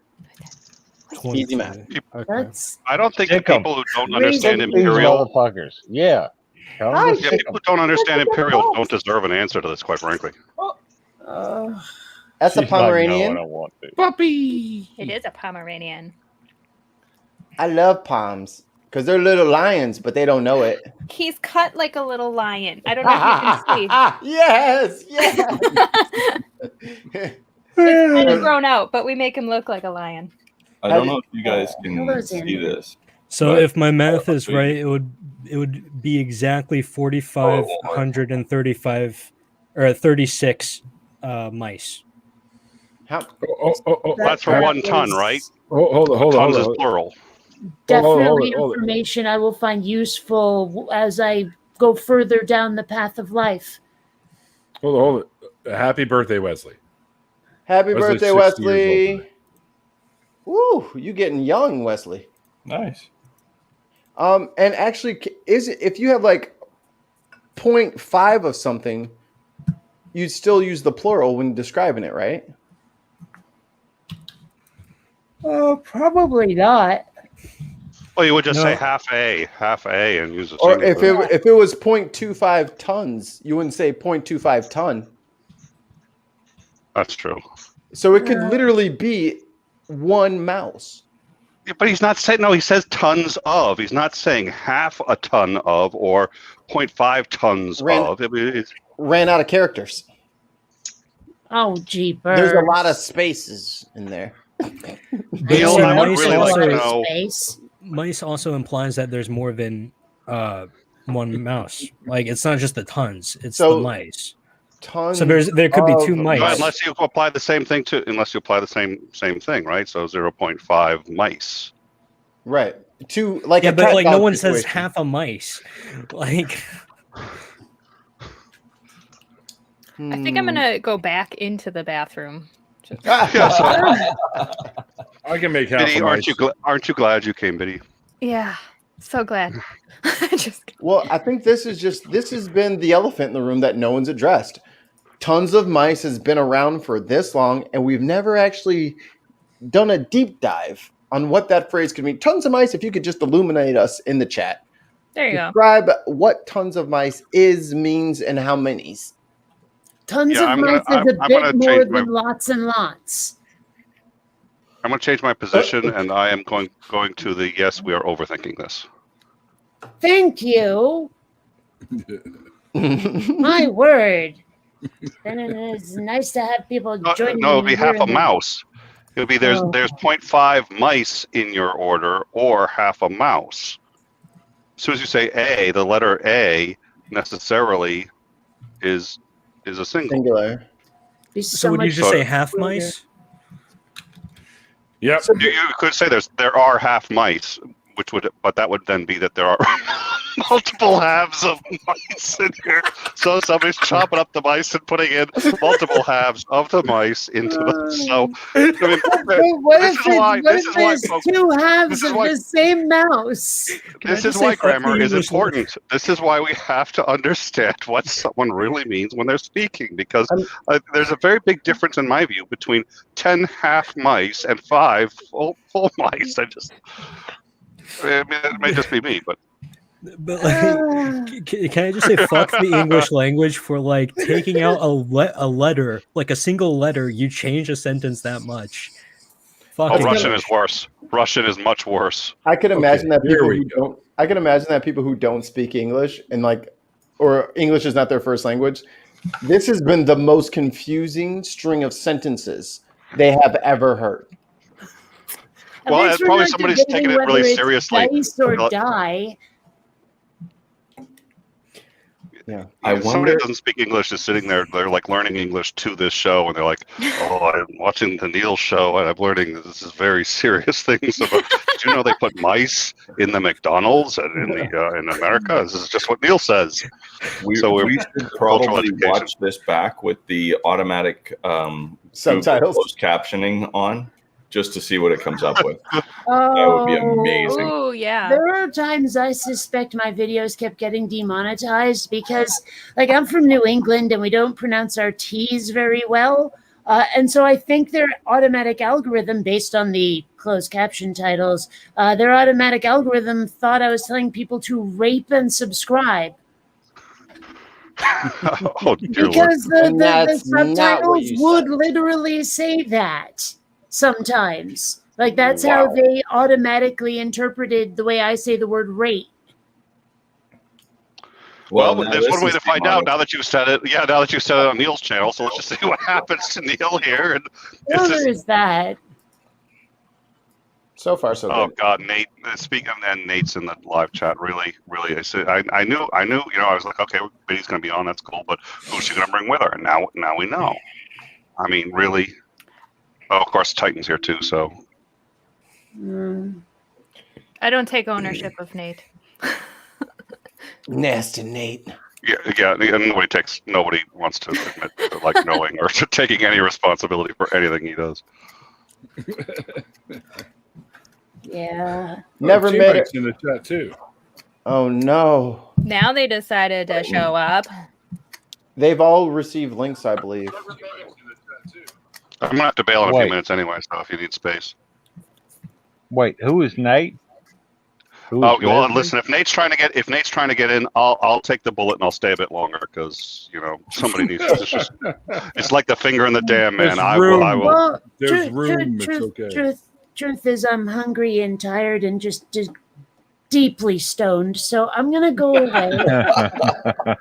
Easy math.
That's
I don't think the
Sick 'em.
people who don't
Crazy.
understand
These
Imperial,
motherfuckers. Yeah. Tell 'em to
yeah,
sick
people
'em.
who don't understand Imperial don't deserve an answer to this, quite frankly.
That's a
She's like, no, I
Pomeranian.
don't want to.
Puppy.
It is a Pomeranian.
I love Poms because they're little lions, but they don't know it.
He's cut like a little lion. I don't know if you can see.
Yes, yes.
It's kind of grown out, but we make him look like a lion.
I don't know if you guys can see this.
So
but-
if my math is right, it would be exactly 4,535 or 36 mice.
How?
That's for 1 ton, right?
Hold on.
Tons is plural.
definitely
hold it.
information I will find useful as I go further down the path of life.
Hold it. Happy birthday, Wesley.
Happy
Wesley's
birthday,
60 years
Wesley. Woo, you getting young, Wesley.
Nice.
And actually, if you have like 0.5 of something, you'd still use the plural when describing it, right?
Oh, probably not.
Well, you would just
No.
say half a, and use a
Or
singular.
if it was 0.25 tons, you wouldn't say 0.25 ton.
That's true.
So it could literally be one mouse.
Yeah, but he's not saying, no, he says tons of. He's not saying half a ton of or 0.5 tons of. I mean, it's,
Ran out of characters.
Oh, jeepers.
There's a lot of spaces in there.
Neil, I would really like to know.
Mice also implies that there's more than one mouse. Like it's not just the tons; it's the mice.
Tons.
So there could be two mice.
No, unless you apply the same thing unless you apply the same thing, right? So 0.5 mice.
Right. Two like
yeah,
a
but
cat
like no
dog
one says
situation.
half a mice. Like.
I think I'm gonna go back into the bathroom. Just-
I can make half
Biddy,
a
aren't
mice.
you glad you came, Biddy?
Yeah, so glad.
Well, I think this has been the elephant in the room that no one's addressed. Tons of mice has been around for this long, and we've never actually done a deep dive on what that phrase could mean. Tons of mice, if you could just illuminate us in the chat.
There you go.
Describe what tons of mice is, means, and how many's.
Tons
Yeah,
of mice is a
I'm gonna
bit more
change
than lots and lots.
I'm going to change my position, and I am going to the yes. We are overthinking this.
Thank you. My word. And it's nice to have people join
No, it would be
me
half
here
a
in the-
mouse. It would be there's
Oh.
0.5 mice in your order, or half a mouse. As soon as you say A, the letter A necessarily is a
Singular.
So would you just say half mice?
Yep.
You could say there are half mice, but that would then be that there are multiple halves of mice in here. So somebody's chopping up the mice and putting in multiple halves of the mice into the. So I mean,
But what
this
if
is why.
it's, what
This
if
is why.
there's
folks,
two halves
this is
of
why-
the same mouse?
This is why grammar is important. This is why we have to understand what someone really means when they're speaking, because there's a very big difference, in my view, between 10 half mice and 5 full mice. I mean, it may just be me, but
But like, can I just say fuck the English language for like taking out a letter, like a single letter? You change a sentence that much. Fucking
Russian is worse. Russian is much worse.
I could imagine that
here
people
we
who don't. I can imagine that people who don't speak English or English is not their first language. This has been the most confusing string of sentences they have ever heard.
Well,
At least
it's
we're
probably
not
somebody's
debating
taking it really
whether it's
seriously.
Dice or
Well,
die.
Yeah,
somebody who doesn't speak English is sitting there. They're like learning English to this show, and they're like, "Oh, I'm watching the Neil show, and I'm learning this is very serious things about." Do you know they put mice in the McDonald's and in America? This is just what Neil says.
We
we're
should probably watch this back with the automatic
subtitles,
closed captioning on, just to see what it comes up with. That would be amazing.
Oh yeah.
There are times I suspect my videos kept getting demonetized because, like, I'm from New England and we don't pronounce our T's very well. And so I think their automatic algorithm, based on the closed caption titles, their automatic algorithm thought I was telling people to rape and subscribe.
Oh, dear
Because
Lord.
the subtitles would literally say that sometimes. Like, that's how they automatically interpreted the way I say the word rape.
Well, there's one way to find out now that you've said it. Yeah, now that you've said it on Neil's channel. So let's just see what happens to Neil here. And
Well, there is that.
So far, so good.
Oh God, Nate! Speaking of, and Nate's in the live chat. Really. I knew. You know, I was like, okay, Biddy's going to be on. That's cool. But who's she going to bring with her? And now we know. I mean, really. Oh, of course, Titan's here too. So.
I don't take ownership of Nate.
Nasty Nate.
Yeah. And nobody wants to admit to like knowing or to taking any responsibility for anything he does.
Yeah.
Never met it.
in the chat too.
Oh no.
Now they decided to show up.
They've all received links, I believe.
I'm gonna have to bail in a few minutes anyway. So if you need space.
Wait, who is Nate?
Oh well, listen. If Nate's trying to get in, I'll take the bullet and I'll stay a bit longer because somebody needs to. It's like the finger in the dam, man. I will.
Well,
There's room. It's okay.
Truth is, I'm hungry and tired and just deeply stoned. So I'm gonna go away.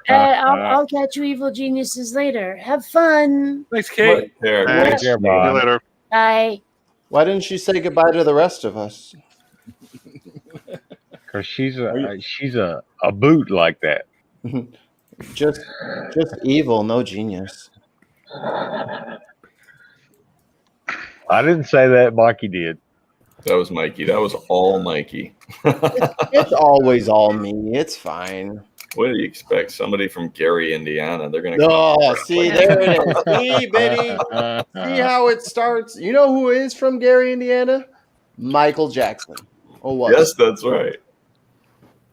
I'll catch you evil geniuses later. Have fun.
Thanks, Kate.
Thanks. See you later.
Bye.
Why didn't she say goodbye to the rest of us?
Because she's a boot like that.
just evil, no genius.
I didn't say that. Mikey did.
That was Mikey. That was all Mikey.
It's always all me. It's fine.
What do you expect? Somebody from Gary, Indiana. They're going to.
Oh, see, there it is. See, Biddy. See how it starts? You know who is from Gary, Indiana? Michael Jackson. Oh, what?
Yes, that's right.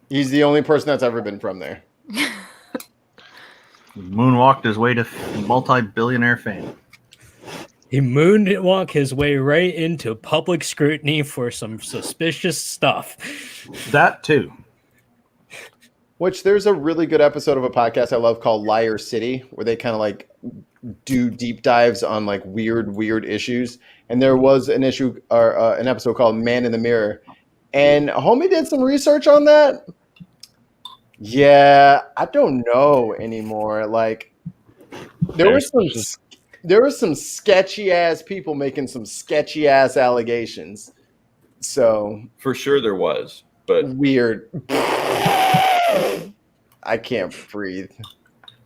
He's the only person that's ever been from there.
Moonwalked his way to multi-billionaire fame.
He moonwalked his way right into public scrutiny for some suspicious stuff.
That too.
Which there's a really good episode of a podcast I love called Liar City, where they kind of like do deep dives on like weird issues. And there was an issue or an episode called Man in the Mirror. And homie did some research on that. Yeah, I don't know anymore. Like there were some sketchy ass people making some sketchy ass allegations. So
for sure there was, but
weird. I can't breathe.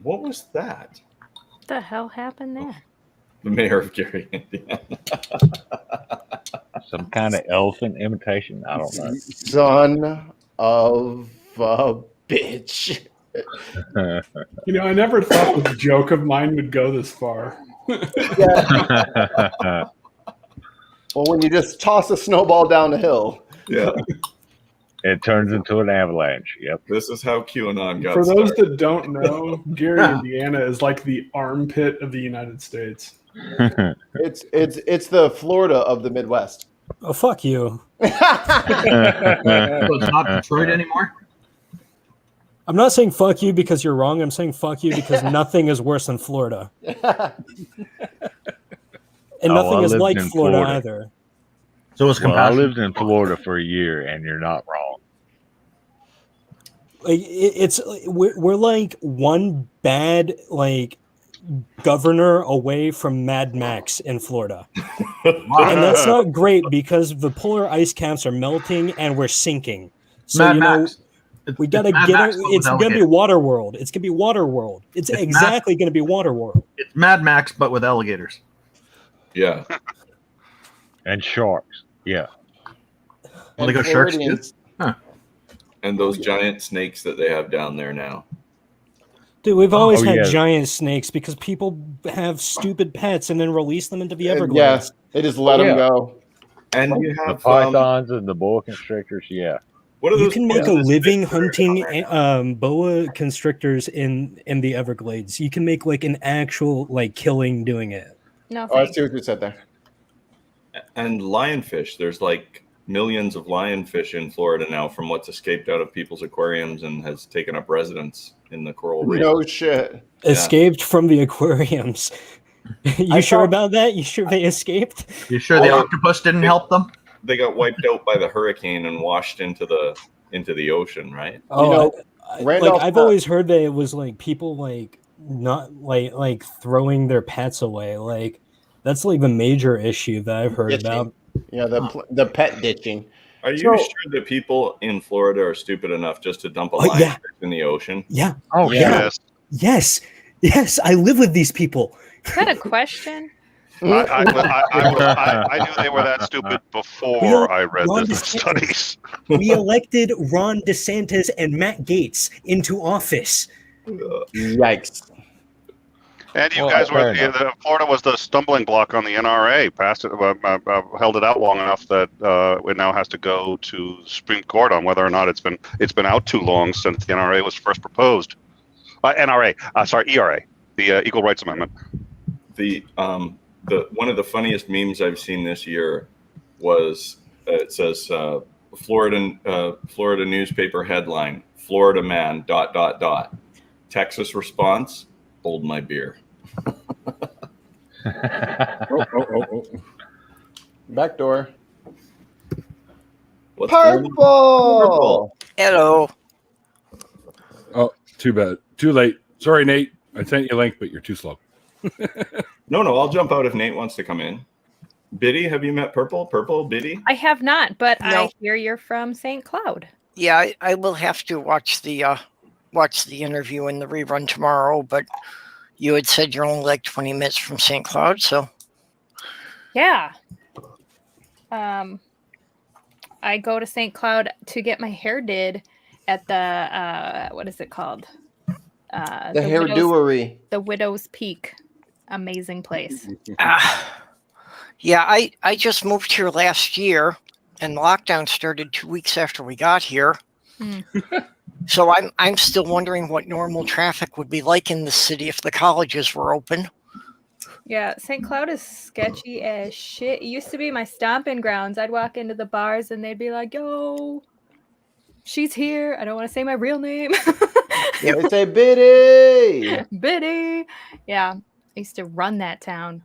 What was that?
What the hell happened there?
The mayor of Gary, Indiana.
Some kind of elephant imitation. I don't know.
Son of a bitch.
I never thought this joke of mine would go this far.
Yeah. Well, when you just toss a snowball down the hill.
Yeah.
It turns into an avalanche. Yep.
This is how QAnon got
For those
started.
that don't know, Gary, Indiana is like the armpit of the United States.
It's the Florida of the Midwest.
Oh, fuck you.
So it's not Detroit anymore?
I'm not saying fuck you because you're wrong. I'm saying fuck you because nothing is worse than Florida. And nothing is like Florida either.
So it's
I lived in Florida for a year, and you're not wrong.
Like we're like one bad governor away from Mad Max in Florida, and that's not great because the polar ice caps are melting and we're sinking. So
Mad Max.
We gotta get it. It's gonna be Waterworld. It's gonna be Waterworld. It's exactly gonna be Waterworld.
It's Mad Max, but with alligators.
Yeah.
And sharks. Yeah.
Well, they go sharks too? Huh.
And those giant snakes that they have down there now.
Dude, we've always had giant snakes because people have stupid pets and then release them into the Everglades.
Yes, they just let them go.
And you have
the pythons and the boa constrictors. Yeah.
What are
you
those
can make a living hunting boa constrictors in the Everglades. You can make like an actual killing doing it.
No,
Oh, I see what you said there.
And lionfish. There's like millions of lionfish in Florida now from what's escaped out of people's aquariums and has taken up residence in the coral reef.
No shit.
Escaped from the aquariums. You sure about that? You sure they escaped?
You sure the octopus didn't help them?
They got wiped out by the hurricane and washed into the ocean, right?
Oh, I've always heard that it was like people like not like throwing their pets away. Like that's like the major issue that I've heard about.
Yeah, the pet ditching.
Are you sure that people in Florida are stupid enough just to dump a lionfish in the ocean?
Yeah.
Oh,
yeah. Yes. Yes. I live with these people.
Is that a question?
I knew they were that stupid before I read the studies.
We elected Ron DeSantis and Matt Gaetz into office.
Yikes.
And you guys were Florida was the stumbling block on the NRA. Passed it, held it out long enough that it now has to go to Supreme Court on whether or not it's been out too long since the NRA was first proposed. ERA, the Equal Rights Amendment.
One of the funniest memes I've seen this year was it says Florida newspaper headline: Florida man ... Texas response: hold my beer.
Back door.
Purple.
Hello.
Oh, too bad. Too late. Sorry, Nate. I sent you a link, but you're too slow.
No, I'll jump out if Nate wants to come in. Biddy, have you met Purple? Purple, Biddy?
I have not, but
No.
I hear you're from St. Cloud.
Yeah, I will have to watch the interview in the rerun tomorrow, but you had said you're only like 20 minutes from St. Cloud, so
Yeah. I go to St. Cloud to get my hair did at the what is it called?
The hairdoery.
The Widow's Peak. Amazing place.
yeah, I just moved here last year, and lockdown started 2 weeks after we got here. So I'm still wondering what normal traffic would be like in the city if the colleges were open.
Yeah, St. Cloud is sketchy as shit. It used to be my stomping grounds. I'd walk into the bars and they'd be like, yo, she's here. I don't want to say my real name.
Yeah, they say Biddy.
Biddy. Yeah, I used to run that town.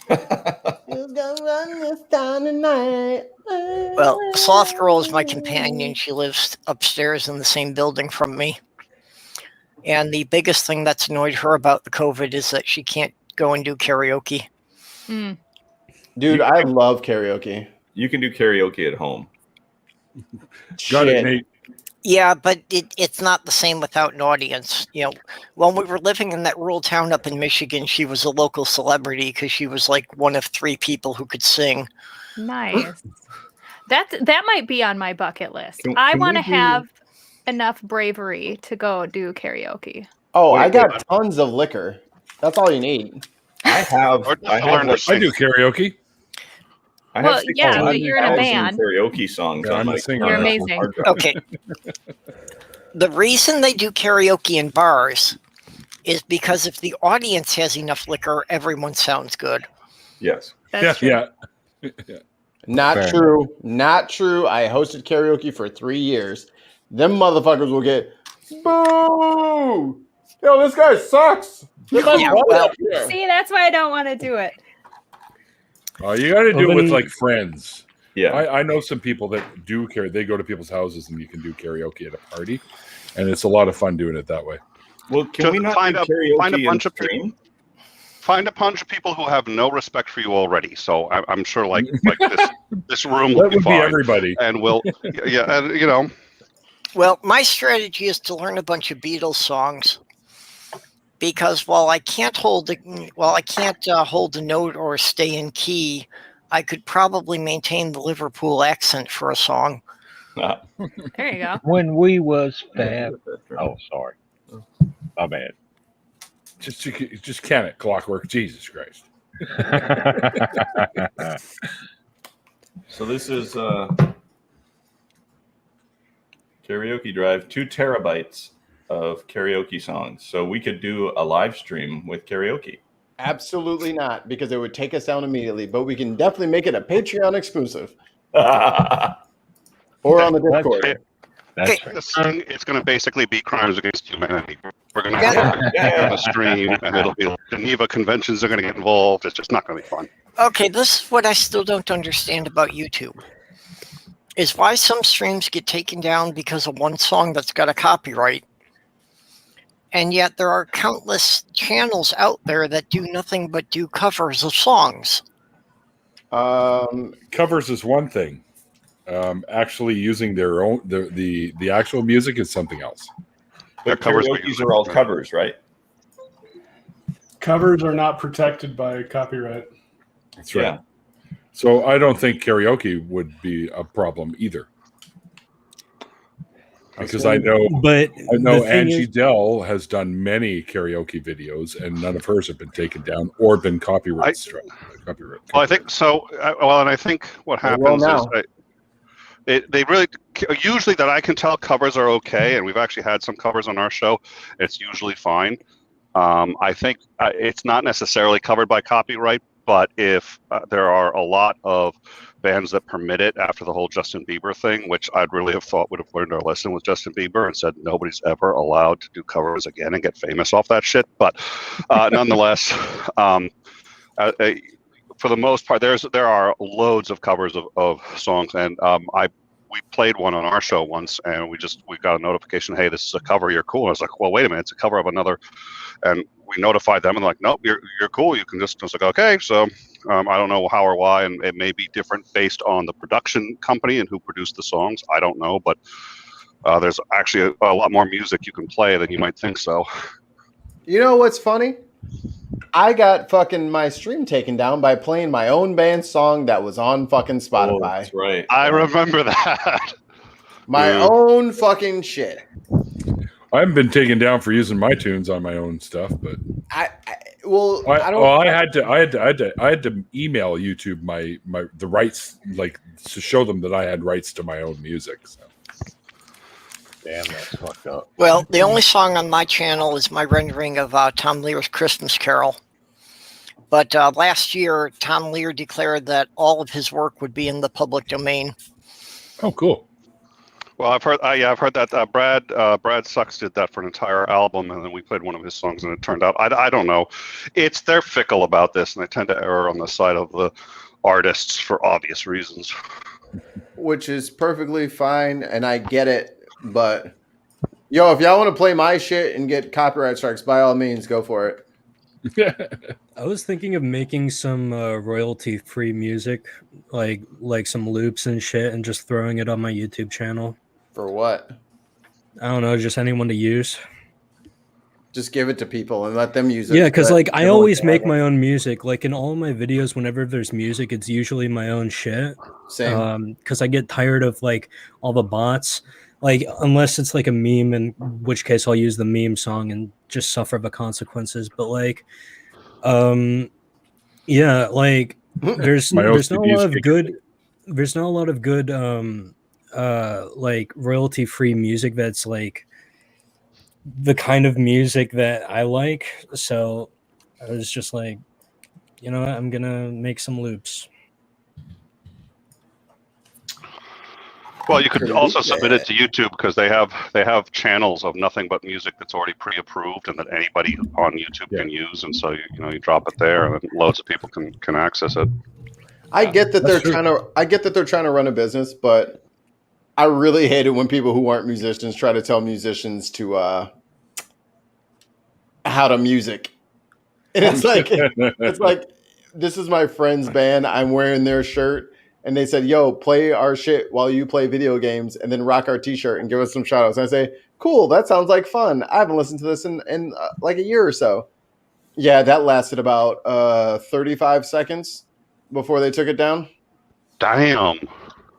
Who's gonna run this town tonight?
Well, Sloth Girl is my companion. She lives upstairs in the same building from me. And the biggest thing that's annoyed her about the COVID is that she can't go and do karaoke.
Dude, I love karaoke.
You can do karaoke at home.
Got it, Nate.
Yeah, but it's not the same without an audience. You know, when we were living in that rural town up in Michigan, she was a local celebrity because she was like one of 3 people who could sing.
Nice. That might be on my bucket list. I
can
want to
we do-
have enough bravery to go do karaoke.
Oh, I got tons of liquor. That's all you need.
I
do karaoke.
I
Well,
have
yeah, but you're in a
6,000
band.
karaoke songs.
Yeah,
on
I'm
my
a singer.
You're
on my
amazing.
hard drive.
Okay. The reason they do karaoke in bars is because if the audience has enough liquor, everyone sounds good.
Yes.
That's true.
Yeah.
Not
Fair.
true. Not true. I hosted karaoke for 3 years. Them motherfuckers will get boo. Yo, this guy sucks. Get my
Yeah,
butt
well-
up here.
See, that's why I don't want to do it.
Oh, you got to do it with like friends.
Yeah.
I know some people that do karaoke. They go to people's houses and you can do karaoke at a party, and it's a lot of fun doing it that way.
Well, can
Just
we not
find
do
a
karaoke
bunch
in
of people.
stream?
Find a bunch of people who have no respect for you already. So I'm sure like this room will
That
be
would be
fine.
everybody.
And we'll and you know.
Well, my strategy is to learn a bunch of Beatles songs because while I can't hold a note or stay in key, I could probably maintain the Liverpool accent for a song.
There you go.
When we was fab. Oh, sorry. My bad.
Just can it, Clockwork. Jesus Christ.
So this is karaoke drive, 2 terabytes of karaoke songs. So we could do a live stream with karaoke.
Absolutely not, because it would take us down immediately. But we can definitely make it a Patreon exclusive. Or on the Discord.
This thing, it's going to basically be crimes against humanity. We're going to have on the stream, and it'll be like Geneva conventions are going to get involved. It's just not going to be fun.
Okay, this is what I still don't understand about YouTube. Is why some streams get taken down because of one song that's got a copyright. And yet there are countless channels out there that do nothing but do covers of songs.
Covers is one thing. Actually using their own the actual music is something else.
But karaoke's are all covers, right?
Covers are not protected by copyright.
That's right. Yeah. So I don't think karaoke would be a problem either. Because I know Angie Dell has done many karaoke videos, and none of hers have been taken down or been copyright struck.
Well, I think so. And I think what happens is they really usually that I can tell covers are okay, and we've actually had some covers on our show. It's usually fine. I think it's not necessarily covered by copyright, but if there are a lot of bands that permit it after the whole Justin Bieber thing, which I'd really have thought would have learned our lesson with Justin Bieber and said nobody's ever allowed to do covers again and get famous off that shit. But nonetheless, for the most part, there are loads of covers of songs, and we played one on our show once, and we got a notification, hey, this is a cover, you're cool. And I was like, well, wait a minute, it's a cover of another, and we notified them, and they're like, nope, you're cool. You can just. I was like, okay, so I don't know how or why, and it may be different based on the production company and who produced the songs. I don't know, but there's actually a lot more music you can play than you might think. So,
you know what's funny? I got fucking my stream taken down by playing my own band song that was on fucking Spotify.
Oh, that's right.
I remember that.
My own fucking shit.
I haven't been taken down for using my tunes on my own stuff, but
I
had to email YouTube the rights, like to show them that I had rights to my own music. So.
Damn, that's fucked up.
Well, the only song on my channel is my rendering of Tom Lear's Christmas Carol. But last year, Tom Lear declared that all of his work would be in the public domain.
Oh, cool.
Well, I've heard that Brad Sucks did that for an entire album, and then we played one of his songs, and it turned out I don't know. They're fickle about this, and they tend to err on the side of the artists for obvious reasons.
Which is perfectly fine, and I get it. But yo, if y'all want to play my shit and get copyright strikes, by all means, go for it.
I was thinking of making some royalty-free music, like some loops and shit, and just throwing it on my YouTube channel.
For what?
I don't know, just anyone to use.
Just give it to people and let them use it.
Yeah, because I always make my own music. Like in all my videos, whenever there's music, it's usually my own shit.
Same.
Because I get tired of all the bots. Unless it's a meme, in which case I'll use the meme song and just suffer the consequences. But there's not a lot of good royalty free music that's the kind of music that I like. So I was just I'm gonna make some loops.
Well, you could also submit it to YouTube because they have channels of nothing but music that's already pre-approved and that anybody on YouTube can use, and so you drop it there and loads of people can access it.
I get that they're trying to run a business, but I really hate it when people who aren't musicians try to tell musicians to how to music. And it's like this is my friend's band. I'm wearing their shirt. And they said, yo, play our shit while you play video games and then rock our t-shirt and give us some shout outs. And I say, cool, that sounds like fun. I haven't listened to this in a year or so. Yeah, that lasted about 35 seconds before they took it down.
Damn.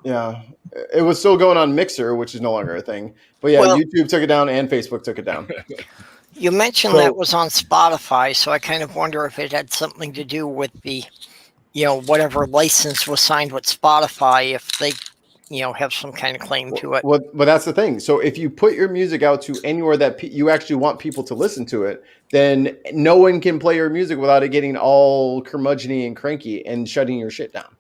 Yeah. It was still going on Mixer, which is no longer a thing. But yeah, YouTube took it down and Facebook took it down.
You mentioned that was on Spotify, so I kind of wonder if it had something to do with the whatever license was signed with Spotify, if they have some kind of claim to it.
Well, but that's the thing. So if you put your music out to anywhere that you actually want people to listen to it, then no one can play your music without it getting all curmudgeony and cranky and shutting your shit down.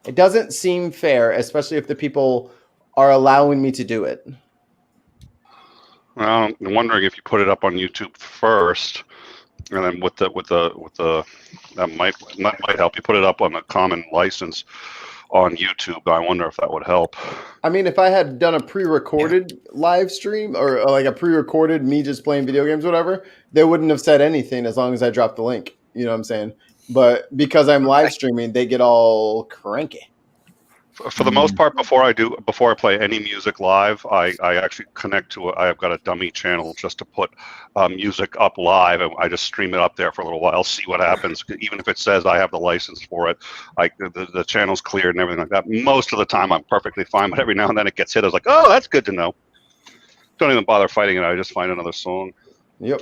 It doesn't seem fair, especially if the people are allowing me to do it.
Well, I'm wondering if you put it up on YouTube first, and then with the that might help. You put it up on a common license on YouTube. I wonder if that would help.
I mean, if I had done a pre-recorded live stream or like a pre-recorded me just playing video games, whatever, they wouldn't have said anything as long as I dropped the link. You know what I'm saying? But because I'm live streaming, they get all cranky.
For the most part, before I play any music live, I actually connect to it. I've got a dummy channel just to put music up live, and I just stream it up there for a little while, see what happens. Even if it says I have the license for it, the channel's cleared and everything like that. Most of the time, I'm perfectly fine, but every now and then it gets hit. I was like, oh, that's good to know. Don't even bother fighting it. I just find another song.
Yep.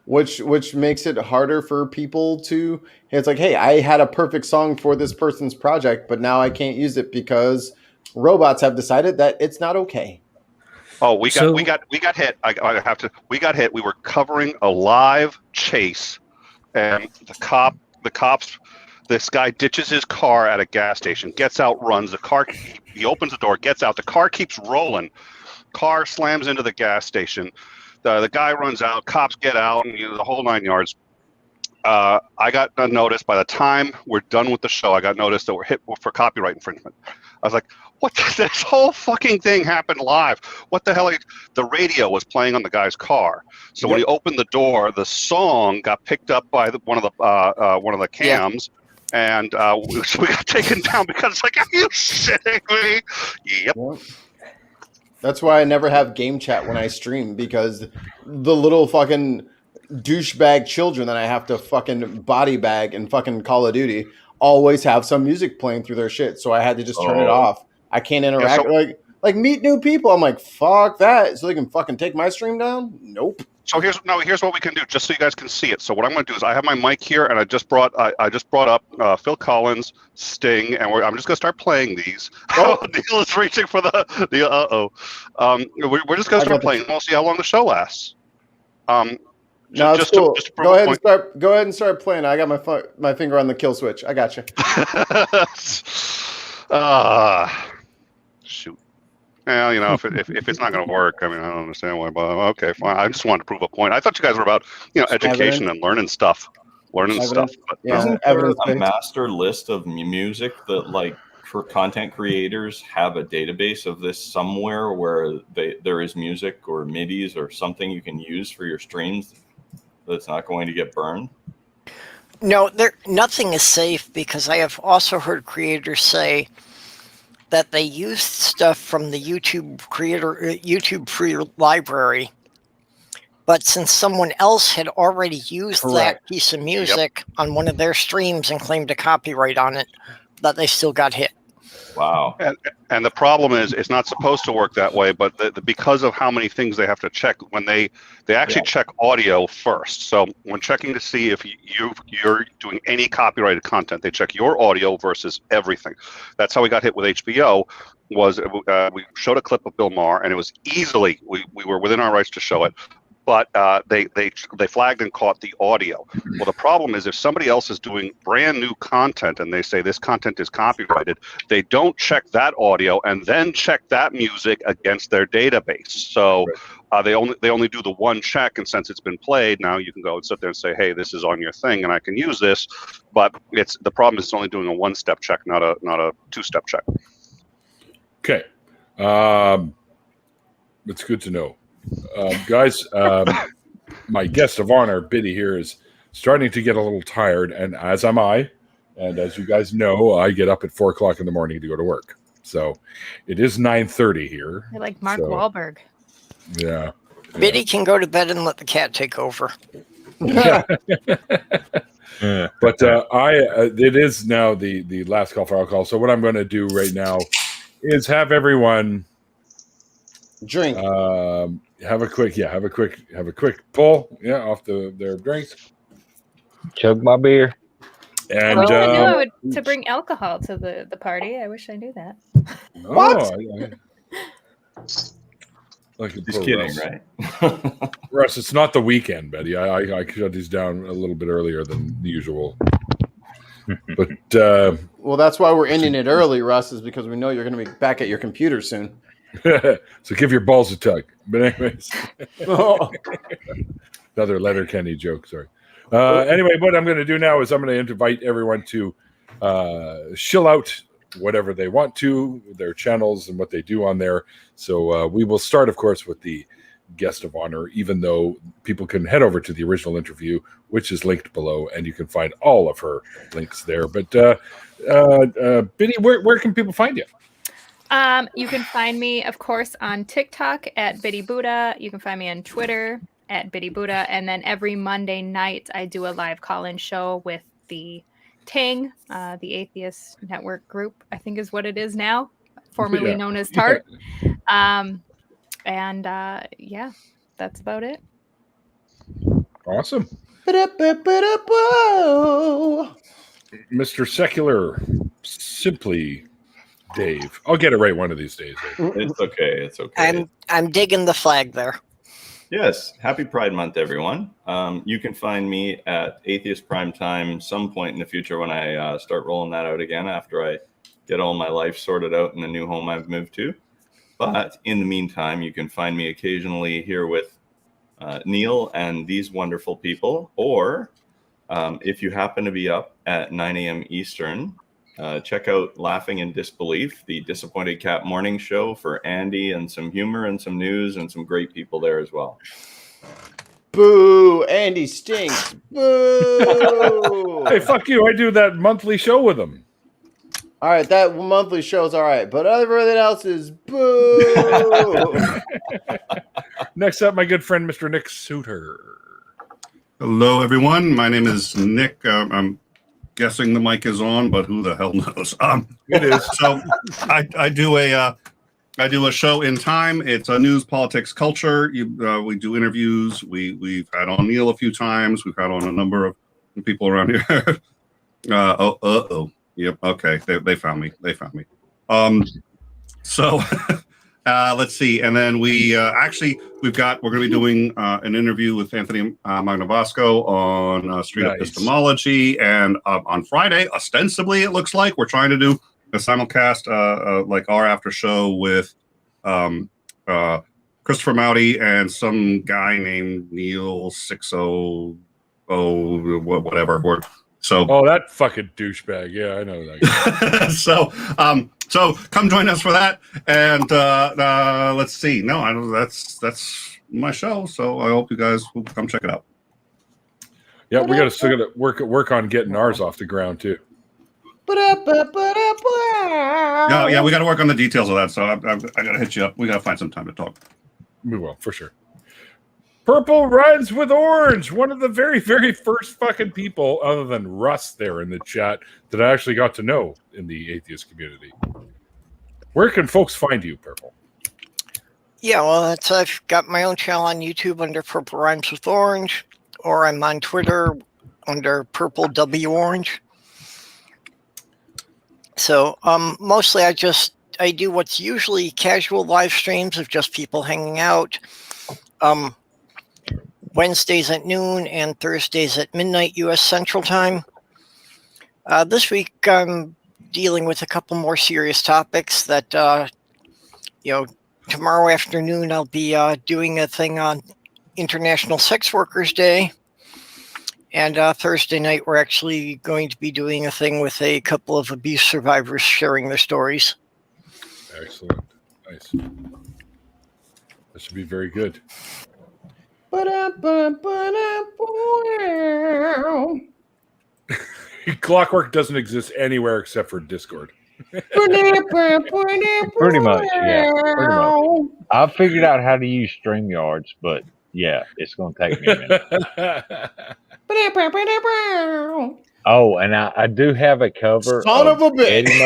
Which makes it harder for people to. It's like, hey, I had a perfect song for this person's project, but now I can't use it because robots have decided that it's not okay.
Oh, we got hit. I have to. We got hit. We were covering a live chase, and the cops. This guy ditches his car at a gas station, gets out, runs. The car. He opens the door, gets out. The car keeps rolling. Car slams into the gas station. The guy runs out, cops get out, and the whole 9 yards. I got noticed by the time we're done with the show. I got noticed that we're hit for copyright infringement. I was like, "What? This whole fucking thing happened live. What the hell?" The radio was playing on the guy's car. So when he opened the door, the song got picked up by one of the cams, and so we got taken down because it's like, "Are you shitting me?" Yep.
That's why I never have game chat when I stream, because the little fucking douchebag children that I have to fucking body bag in fucking Call of Duty always have some music playing through their shit. So I had to just turn it off. I can't interact. Like meet new people. I'm like, fuck that. So they can fucking take my stream down? Nope.
So here's what we can do, just so you guys can see it. So what I'm going to do is I have my mic here, and I just brought up Phil Collins, Sting, and I'm just going to start playing these. Oh. Neil is reaching for the we're just going to start playing. We'll see how long the show lasts.
No, it's cool. Go ahead and start playing. I got my finger on the kill switch. I got you.
Shoot. Well, if it's not going to work, I mean, I don't understand why. But okay, fine. I just wanted to prove a point. I thought you guys were about education and learning stuff. But,
isn't there a master list of music that for content creators have a database of this somewhere where there is music or MIDIs or something you can use for your streams that's not going to get burned?
No, nothing is safe, because I have also heard creators say that they used stuff from the YouTube free library, but since someone else had already used that piece of music on one of their streams and claimed a copyright on it, that they still got hit.
Wow.
And the problem is, it's not supposed to work that way, but because of how many things they have to check, when they actually check audio first. So when checking to see if you're doing any copyrighted content, they check your audio versus everything. That's how we got hit with HBO. Was we showed a clip of Bill Maher, and it was easily we were within our rights to show it. But they flagged and caught the audio. Well, the problem is, if somebody else is doing brand new content and they say this content is copyrighted, they don't check that audio and then check that music against their database. So they only do the one check, and since it's been played, now you can go and sit there and say, hey, this is on your thing and I can use this. But the problem is it's only doing a one-step check, not a two-step check.
Okay, it's good to know. Guys, my guest of honor, Biddy, here is starting to get a little tired, and as am I. And as you guys know, I get up at 4 o'clock in the morning to go to work. So it is 9:30 here.
You're like Mark Wahlberg.
Yeah.
Biddy can go to bed and let the cat take over.
But it is now the last call for alcohol. So what I'm going to do right now is have everyone
drink.
Have a quick pull, off their drinks.
Chug my beer.
And
I wish I knew to bring alcohol to the party. I wish I knew that.
What?
Just kidding, right?
Russ, it's not the weekend, Betty. I shut these down a little bit earlier than usual. But
well, that's why we're ending it early, Russ, is because we know you're going to be back at your computer soon.
So give your balls a tug. But anyways, another Letterkenny joke. Sorry. Anyway, what I'm going to do now is I'm going to invite everyone to shill out whatever they want to, their channels and what they do on there. So we will start, of course, with the guest of honor, even though people can head over to the original interview, which is linked below, and you can find all of her links there. But Biddy, where can people find you?
You can find me, of course, on TikTok at Biddy Buddha. You can find me on Twitter at Biddy Buddha. And then every Monday night, I do a live call-in show with the Ting, the Atheist Network group, I think is what it is now, formerly known as TART. Yeah, that's about it.
Awesome. Mr. Secular, simply Dave. I'll get it right one of these days.
It's okay. It's okay.
I'm digging the flag there.
Yes. Happy Pride Month, everyone. You can find me at Atheist Primetime some point in the future when I start rolling that out again after I get all my life sorted out in the new home I've moved to. But in the meantime, you can find me occasionally here with Neil and these wonderful people. Or if you happen to be up at 9 a.m. Eastern, check out Laughing in Disbelief, the Disappointed Cat morning show for Andy and some humor and some news and some great people there as well.
Boo! Andy stinks. Boo!
Hey, fuck you. I do that monthly show with him.
All right, that monthly show's all right, but everything else is boo.
Next up, my good friend, Mr. Nick Suter.
Hello, everyone. My name is Nick. I'm guessing the mic is on, but who the hell knows?
It is.
So I do a show in time. It's a news, politics, culture. We do interviews. We've had on Neil a few times. We've had on a number of people around here. Yep. Okay. They found me. So let's see. And then we're going to be doing an interview with Anthony Magnavasco on street epistemology. And on Friday, ostensibly, it looks like we're trying to do a simulcast, like our after show with Christopher Mowdy and some guy named Neil 600 whatever. So
that fucking douchebag. Yeah, I know that guy.
So come join us for that. And let's see. No, I don't. That's my show. So I hope you guys will come check it out.
Yeah, we got to work on getting ours off the ground too.
Yeah, we got to work on the details of that. So I got to hit you up. We got to find some time to talk.
We will, for sure. Purple rhymes with orange. One of the very, very first fucking people, other than Russ there in the chat, that I actually got to know in the atheist community. Where can folks find you, Purple?
Yeah, well, I've got my own channel on YouTube under Purple Rhymes with Orange, or I'm on Twitter under Purple W Orange. So mostly I do what's usually casual live streams of just people hanging out. Wednesdays at noon and Thursdays at midnight U.S. Central Time. This week I'm dealing with a couple more serious topics that, tomorrow afternoon I'll be doing a thing on International Sex Workers Day. And Thursday night we're actually going to be doing a thing with a couple of abuse survivors sharing their stories.
Excellent. Nice. That should be very good. Clockwork doesn't exist anywhere except for Discord.
Pretty much, yeah. Pretty much. I've figured out how to use StreamYards, but yeah, it's going to take me a minute. Oh, and I do have a cover of Eddie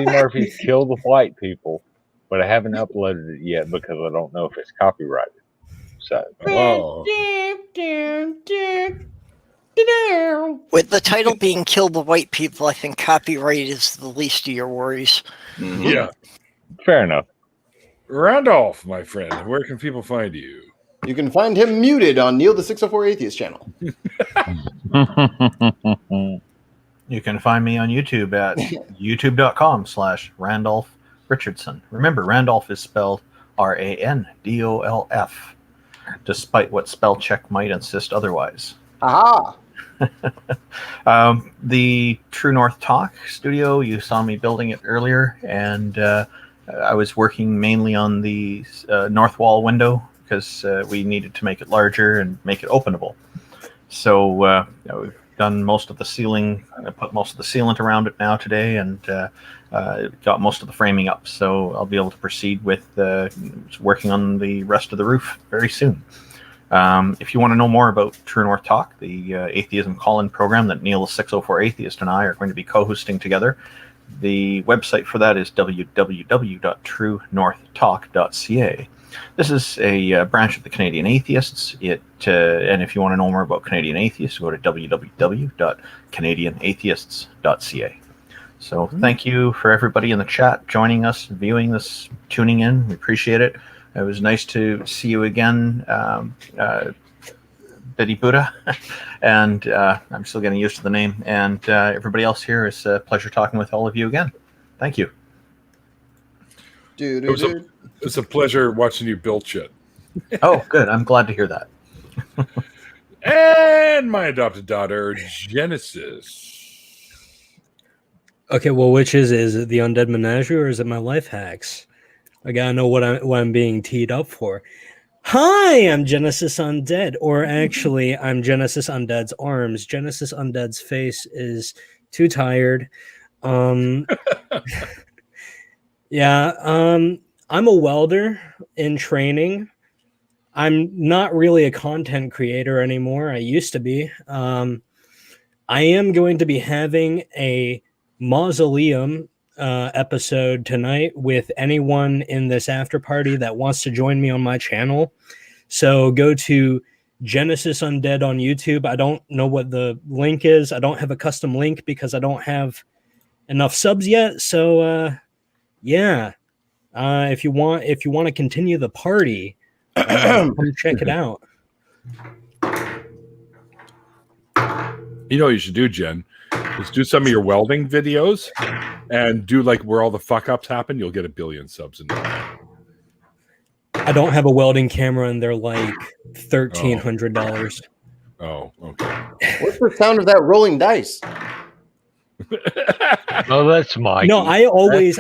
Murphy's Kill the White People, but I haven't uploaded it yet because I don't know if it's copyrighted. So,
With the title being "Kill the White People," I think copyright is the least of your worries.
Mm-hmm.
Yeah.
Fair enough.
Randolph, my friend, where can people find you?
You can find him muted on Neil the 604 Atheist channel.
You can find me on YouTube at youtube.com/Randolf Richardson. Remember, Randolph is spelled Randolf, despite what spell check might insist otherwise.
Aha!
The True North Talk studio, you saw me building it earlier, and I was working mainly on the north wall window because we needed to make it larger and make it openable. So we've done most of the ceiling, put most of the sealant around it now today, and got most of the framing up. So I'll be able to proceed with working on the rest of the roof very soon. If you want to know more about True North Talk, the atheism call-in program that Neil the 604 Atheist and I are going to be co-hosting together, the website for that is www.truenorthtalk.ca. This is a branch of the Canadian Atheists. And if you want to know more about Canadian Atheists, go to www.canadianatheists.ca. So thank you for everybody in the chat joining us, viewing this, tuning in. We appreciate it. It was nice to see you again, Betty Buddha, and I'm still getting used to the name. And everybody else here, it's a pleasure talking with all of you again. Thank you.
It's a pleasure watching you build shit.
Oh, good. I'm glad to hear that.
And my adopted daughter, Genesis.
Okay, well, which is it the Undead Menagerie or is it my life hacks? I gotta know what I'm being teed up for. Hi, I'm Genesis Undead, or actually, I'm Genesis Undead's arms. Genesis Undead's face is too tired. Yeah, I'm a welder in training. I'm not really a content creator anymore. I used to be. I am going to be having a mausoleum episode tonight with anyone in this after party that wants to join me on my channel. So go to Genesis Undead on YouTube. I don't know what the link is. I don't have a custom link because I don't have enough subs yet. So yeah, if you want to continue the party, come check it out.
You know what you should do, Jen? Is do some of your welding videos and do like where all the fuck ups happen. You'll get 1 billion subs in there.
I don't have a welding camera, and they're like $1,300.
Oh, okay.
What's the sound of that rolling dice?
Oh, that's Mike.
No, I always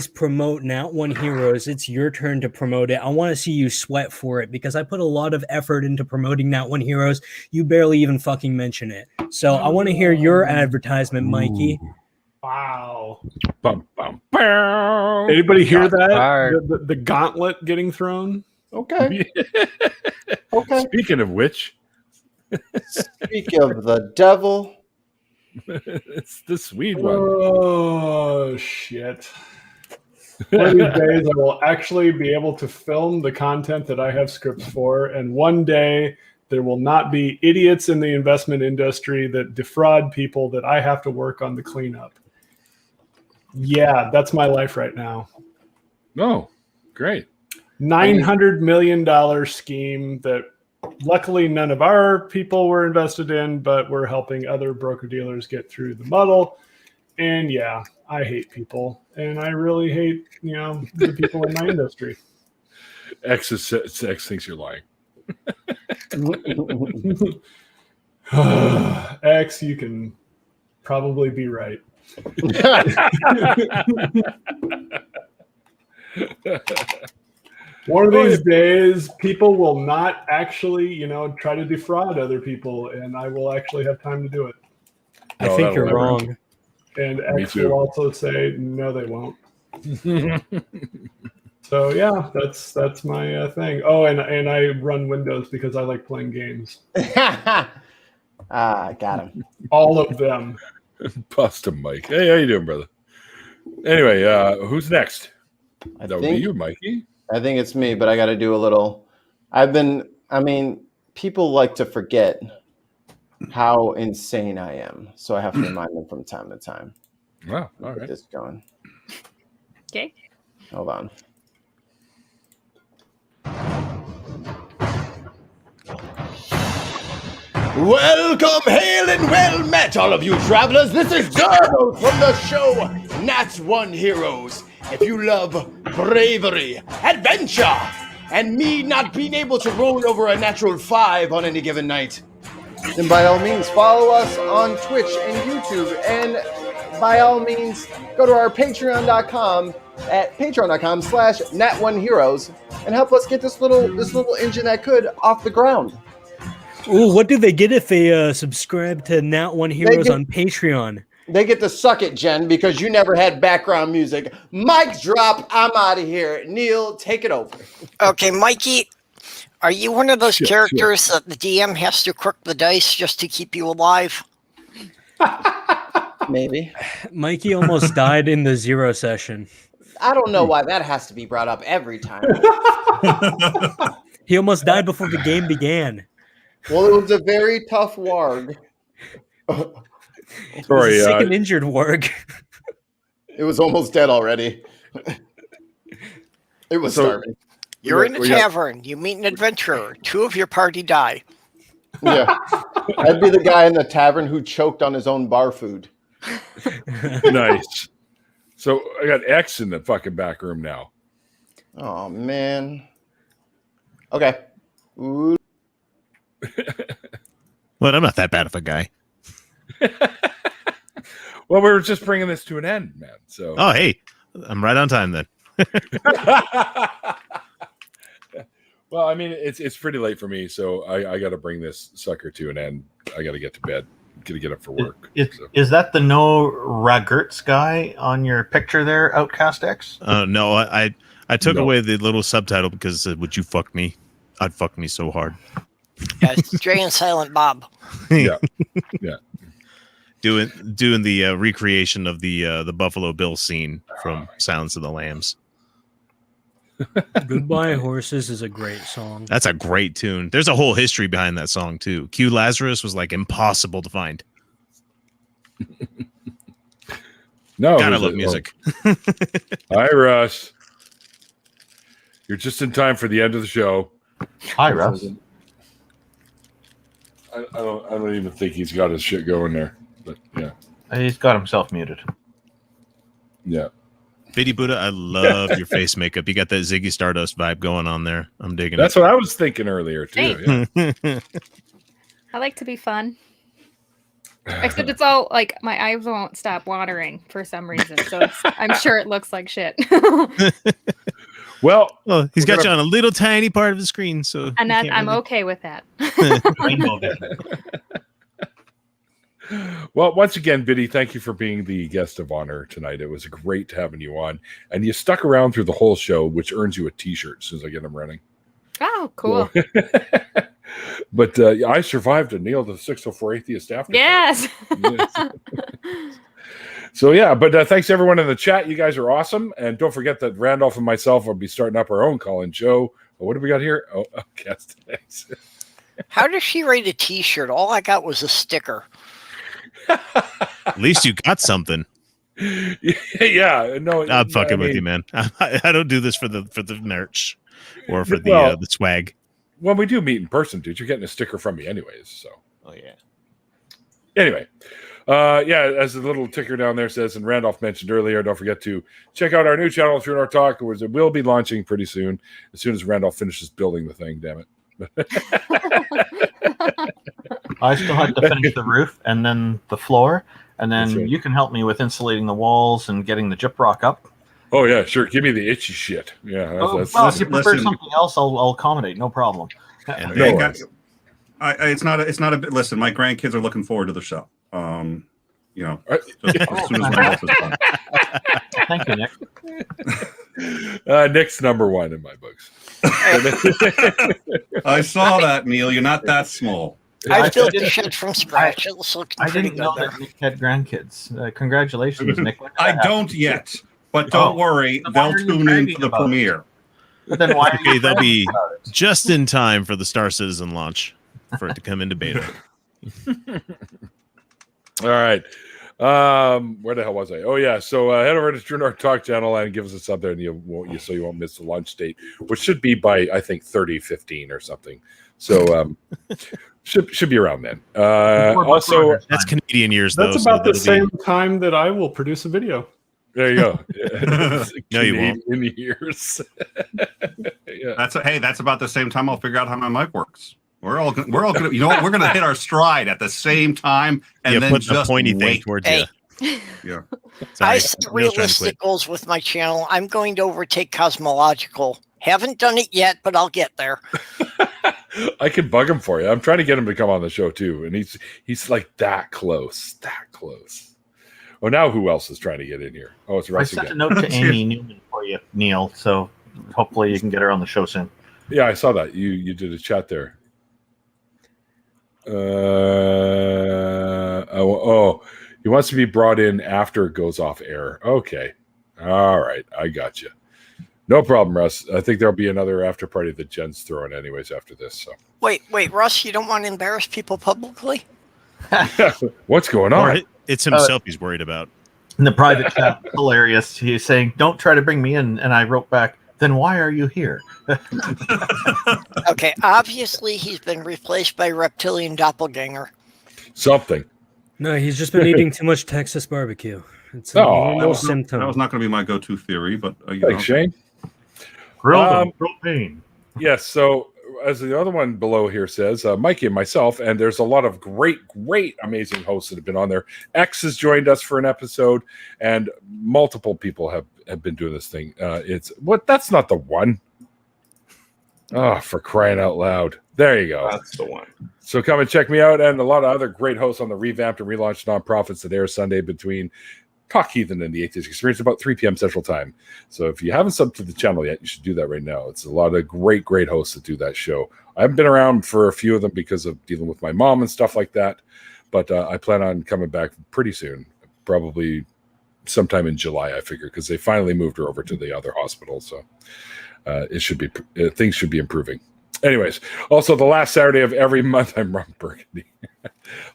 promote Not One Heroes. It's your turn to promote it. I want to see you sweat for it because I put a lot of effort into promoting Not One Heroes. You barely even fucking mention it. So I want to hear your advertisement, Mikey.
Wow.
Bum, bum, bum.
Anybody hear
Got
that? The gauntlet getting thrown?
Okay. Okay.
Speaking of which.
Speak of the devil.
It's the Swede one.
Oh, shit. One of these days, I will actually be able to film the content that I have scripts for, and one day there will not be idiots in the investment industry that defraud people that I have to work on the cleanup. Yeah, that's my life right now.
No, great.
$900 million scheme that luckily none of our people were invested in, but we're helping other broker-dealers get through the muddle. And yeah, I hate people. And I really hate, the people in my industry.
X thinks you're lying.
X, you can probably be right. One of these days, people will not actually, try to defraud other people, and I will actually have time to do it.
I think you're wrong.
And X will also say, no, they won't. So yeah, that's my thing. Oh, and I run Windows because I like playing games.
Got him.
All of them.
Bust him, Mike. Hey, how you doing, brother? Anyway, who's next? That would be you, Mikey.
I think it's me, but I got to do a little. People like to forget how insane I am. So I have to remind them from time to time.
Wow. All right.
Get this going.
Okay.
Hold on. Welcome, hail, and well met, all of you travelers. This is Dargo from the show Nats One Heroes. If you love bravery, adventure, and me not being able to roll over a natural 5 on any given night, then by all means follow us on Twitch and YouTube, and by all means go to our patreon.com at patreon.com/Nat1Heroes and help us get this little engine that could off the ground.
Ooh, what do they get if they subscribe to Nat One Heroes on Patreon?
They get to suck it, Jen, because you never had background music. Mic drop. I'm out of here. Neil, take it over.
Okay, Mikey, are you one of those characters that the DM has to crook the dice just to keep you alive?
Maybe.
Mikey almost died in the 0 session.
I don't know why that has to be brought up every time.
He almost died before the game began.
Well, it was a very tough warg.
Sorry,
sick and injured warg.
It was almost dead already. It was starving.
You're in a tavern. You meet an adventurer. 2 of your party die.
Yeah. I'd be the guy in the tavern who choked on his own bar food.
Nice. So I got X in the fucking back room now.
Oh, man. Okay. Ooh.
Well, I'm not that bad of a guy.
Well, we were just bringing this to an end, man. So.
Oh, hey, I'm right on time then.
Well, I mean, it's pretty late for me, so I got to bring this sucker to an end. I got to get to bed. Got to get up for work.
Is that the no Ragertz guy on your picture there, Outcast X?
No, I took away the little subtitle because would you fuck me? I'd fuck me so hard.
Yeah, it's Dre and Silent Bob.
Yeah.
Doing the recreation of the Buffalo Bill scene from Silence of the Lambs.
Goodbye Horses is a great song.
That's a great tune. There's a whole history behind that song too. Q Lazarus was like impossible to find.
No,
gotta love music.
Hi, Russ. You're just in time for the end of the show.
Hi, Russ.
I don't even think he's got his shit going there. But yeah,
he's got himself muted.
Yeah.
Biddy Buddha, I love your face makeup. You got that Ziggy Stardust vibe going on there. I'm digging
That's
it.
what I was thinking earlier too. Yeah.
I like to be fun. Except it's all like my eyes won't stop watering for some reason. So I'm sure it looks like shit.
Well,
he's got you on a little tiny part of the screen, so
and that I'm okay with that.
Well, once again, Biddy, thank you for being the guest of honor tonight. It was great having you on, and you stuck around through the whole show, which earns you a T-shirt as soon as I get them running.
Oh, cool.
But I survived and nailed the 604 Atheist after.
Yes.
So yeah, but thanks everyone in the chat. You guys are awesome, and don't forget that Randolph and myself will be starting up our own call-in show. What do we got here? Oh, guest. Thanks.
How does she rate a T-shirt? All I got was a sticker.
At least you got something.
Yeah, no,
I'm fucking with you, man. I don't do this for the merch or for the swag.
When we do meet in person, dude, you're getting a sticker from me anyways. So.
Oh yeah.
Anyway, yeah, as the little ticker down there says, and Randolph mentioned earlier, don't forget to check out our new channel, True North Talk, which it will be launching pretty soon, as soon as Randolph finishes building the thing. Damn it.
I still have to finish the roof and then the floor, and then
right.
You can help me with insulating the walls and getting the gyprock up.
Oh yeah, sure. Give me the itchy shit. Yeah.
If you prefer something else, I'll accommodate. No problem.
It's not a bit. Listen, my grandkids are looking forward to the show. Just as soon as my house is done.
Thank you, Nick.
Nick's number one in my books.
I saw that, Neil. You're not that small.
I built the shed from scratch. It looks
I didn't know that Nick had grandkids. Congratulations, Nick.
I don't yet, but don't worry. They'll tune in to the premiere.
But then why?
Okay, they'll be just in time for the Star Citizen launch for it to come into beta.
All right. Where the hell was I? Oh yeah. So head over to True North Talk channel and give us a sub there, and you won't miss the launch date, which should be by I think 30:15 or something. So should be around then. Also,
that's Canadian years though.
That's about the same time that I will produce a video.
There you go.
No, you won't.
In years. Yeah.
That's about the same time I'll figure out how my mic works. We're all gonna, you know what? We're gonna hit our stride at the same time, and then
put
just
the pointy thing
wait.
towards
Hey.
you.
Yeah.
I set realistic goals with my channel. I'm going to overtake Cosmological. Haven't done it yet, but I'll get there.
I can bug him for you. I'm trying to get him to come on the show too, and he's like that close. Oh, now who else is trying to get in here? Oh, it's Russ
I sent
again.
a note to Amy Newman for you, Neil. So hopefully you can get her on the show soon.
Yeah, I saw that. You did a chat there. He wants to be brought in after it goes off air. Okay. All right. I got you. No problem, Russ. I think there'll be another after party that Jen's throwing anyways after this. So
Wait, Russ, you don't want to embarrass people publicly?
what's going on?
It's himself he's worried about.
In the private chat, hilarious. He's saying, "Don't try to bring me in," and I wrote back, "Then why are you here?"
Okay, obviously he's been replaced by reptilian doppelganger.
Something.
No, he's just been eating too much Texas barbecue. It's a
that
normal
was
symptom.
not going to be my go-to theory, but
Thanks, Shane.
Grilled propane.
Yes. So as the other one below here says, Mikey and myself, and there's a lot of great, amazing hosts that have been on there. X has joined us for an episode, and multiple people have been doing this thing. That's not the one. Oh, for crying out loud. There you go.
That's the one.
So come and check me out, and a lot of other great hosts on the revamped and relaunched nonprofits that air Sunday between Talk Heathen and the Atheist Experience about 3 p.m. Central Time. So if you haven't subbed to the channel yet, you should do that right now. It's a lot of great hosts that do that show. I haven't been around for a few of them because of dealing with my mom and stuff like that, but I plan on coming back pretty soon, probably sometime in July, I figure, because they finally moved her over to the other hospital. So things should be improving. Anyways, also the last Saturday of every month, I'm Ron Burgundy.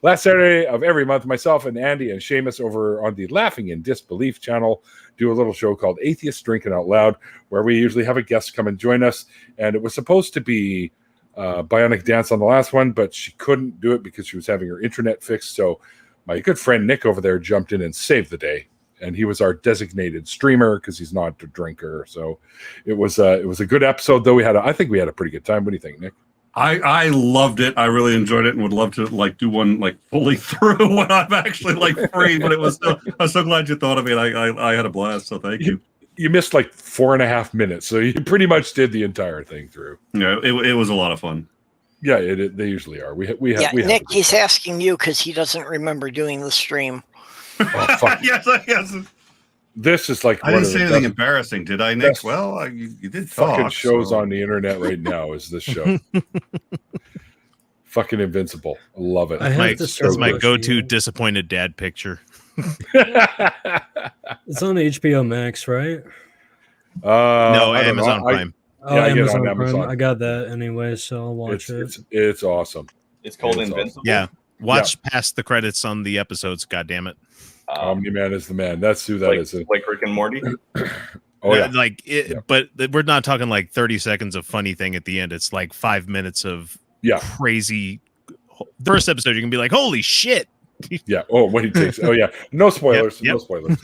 Last Saturday of every month, myself and Andy and Seamus over on the Laughing in Disbelief channel do a little show called Atheists Drinking Out Loud, where we usually have a guest come and join us. And it was supposed to be Bionic Dance on the last one, but she couldn't do it because she was having her internet fixed. So my good friend Nick over there jumped in and saved the day. And he was our designated streamer because he's not a drinker. So it was a good episode, though. I think we had a pretty good time. What do you think, Nick?
I loved it. I really enjoyed it and would love to do one fully through when I'm actually free. But I'm so glad you thought of it. I had a blast. So thank you.
You missed 4.5 minutes, so you pretty much did the entire thing through.
Yeah, it was a lot of fun.
Yeah, they usually are.
Nick, he's asking you because he doesn't remember doing the stream.
Oh, fuck.
Yes.
This is
I didn't say anything embarrassing, did I, Nick? Well, you did talk.
Fucking shows on the internet right now is this show. Fucking invincible. I love it.
That's my go-to disappointed dad picture.
It's on HBO Max, right?
No, Amazon Prime.
Amazon Prime. I got that anyway, so I'll watch it.
It's awesome.
It's called Invincible.
Yeah. Watch past the credits on the episodes, goddammit.
Omni-Man is the man. That's who that is.
Like Rick and Morty?
Oh, yeah.
But we're not talking 30 seconds of funny thing at the end. It's 5 minutes of crazy. The first episode, you can be like, holy shit.
Yeah. Oh, what he takes. Oh, yeah. No spoilers.
Yep.
No spoilers.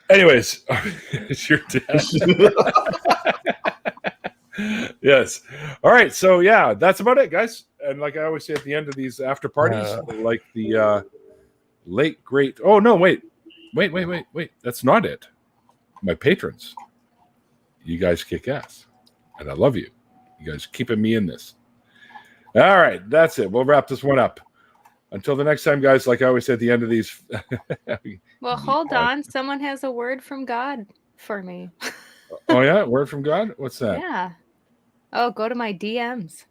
Anyways, it's your dad. Yes. All right. So, yeah, that's about it, guys. And like I always say at the end of these after parties, the late, great. Oh, no, wait. That's not it. My patrons. You guys kick ass. And I love you. You guys keeping me in this. All right. That's it. We'll wrap this one up. Until the next time, guys, like I always say at the end of these.
Well, hold on. Someone has a word from God for me.
Oh, yeah? Word from God? What's that?
Yeah. Oh, go to my DMs.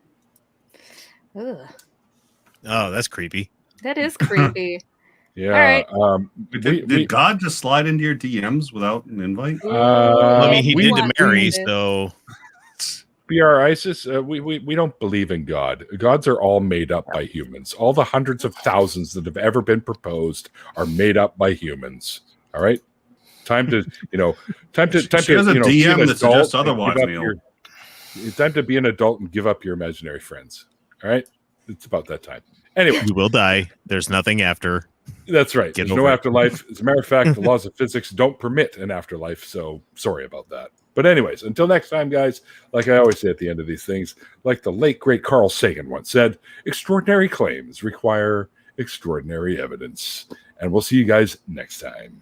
Ugh.
Oh, that's creepy.
That is creepy.
Yeah.
All right.
Did God just slide into your DMs without an invite?
I mean, he did to Mary, so.
BR ISIS, we don't believe in God. Gods are all made up by humans. All the hundreds of thousands that have ever been proposed are made up by humans. All right, time to
She has a DM that suggests otherwise, Neil.
It's time to be an adult and give up your imaginary friends. All right, it's about that time. Anyway,
you will die. There's nothing after.
That's right.
Get
There's no afterlife. As a matter of fact, the laws of physics don't permit an afterlife. So sorry about that. But anyways, until next time, guys, like I always say at the end of these things, like the late, great Carl Sagan once said, extraordinary claims require extraordinary evidence. And we'll see you guys next time.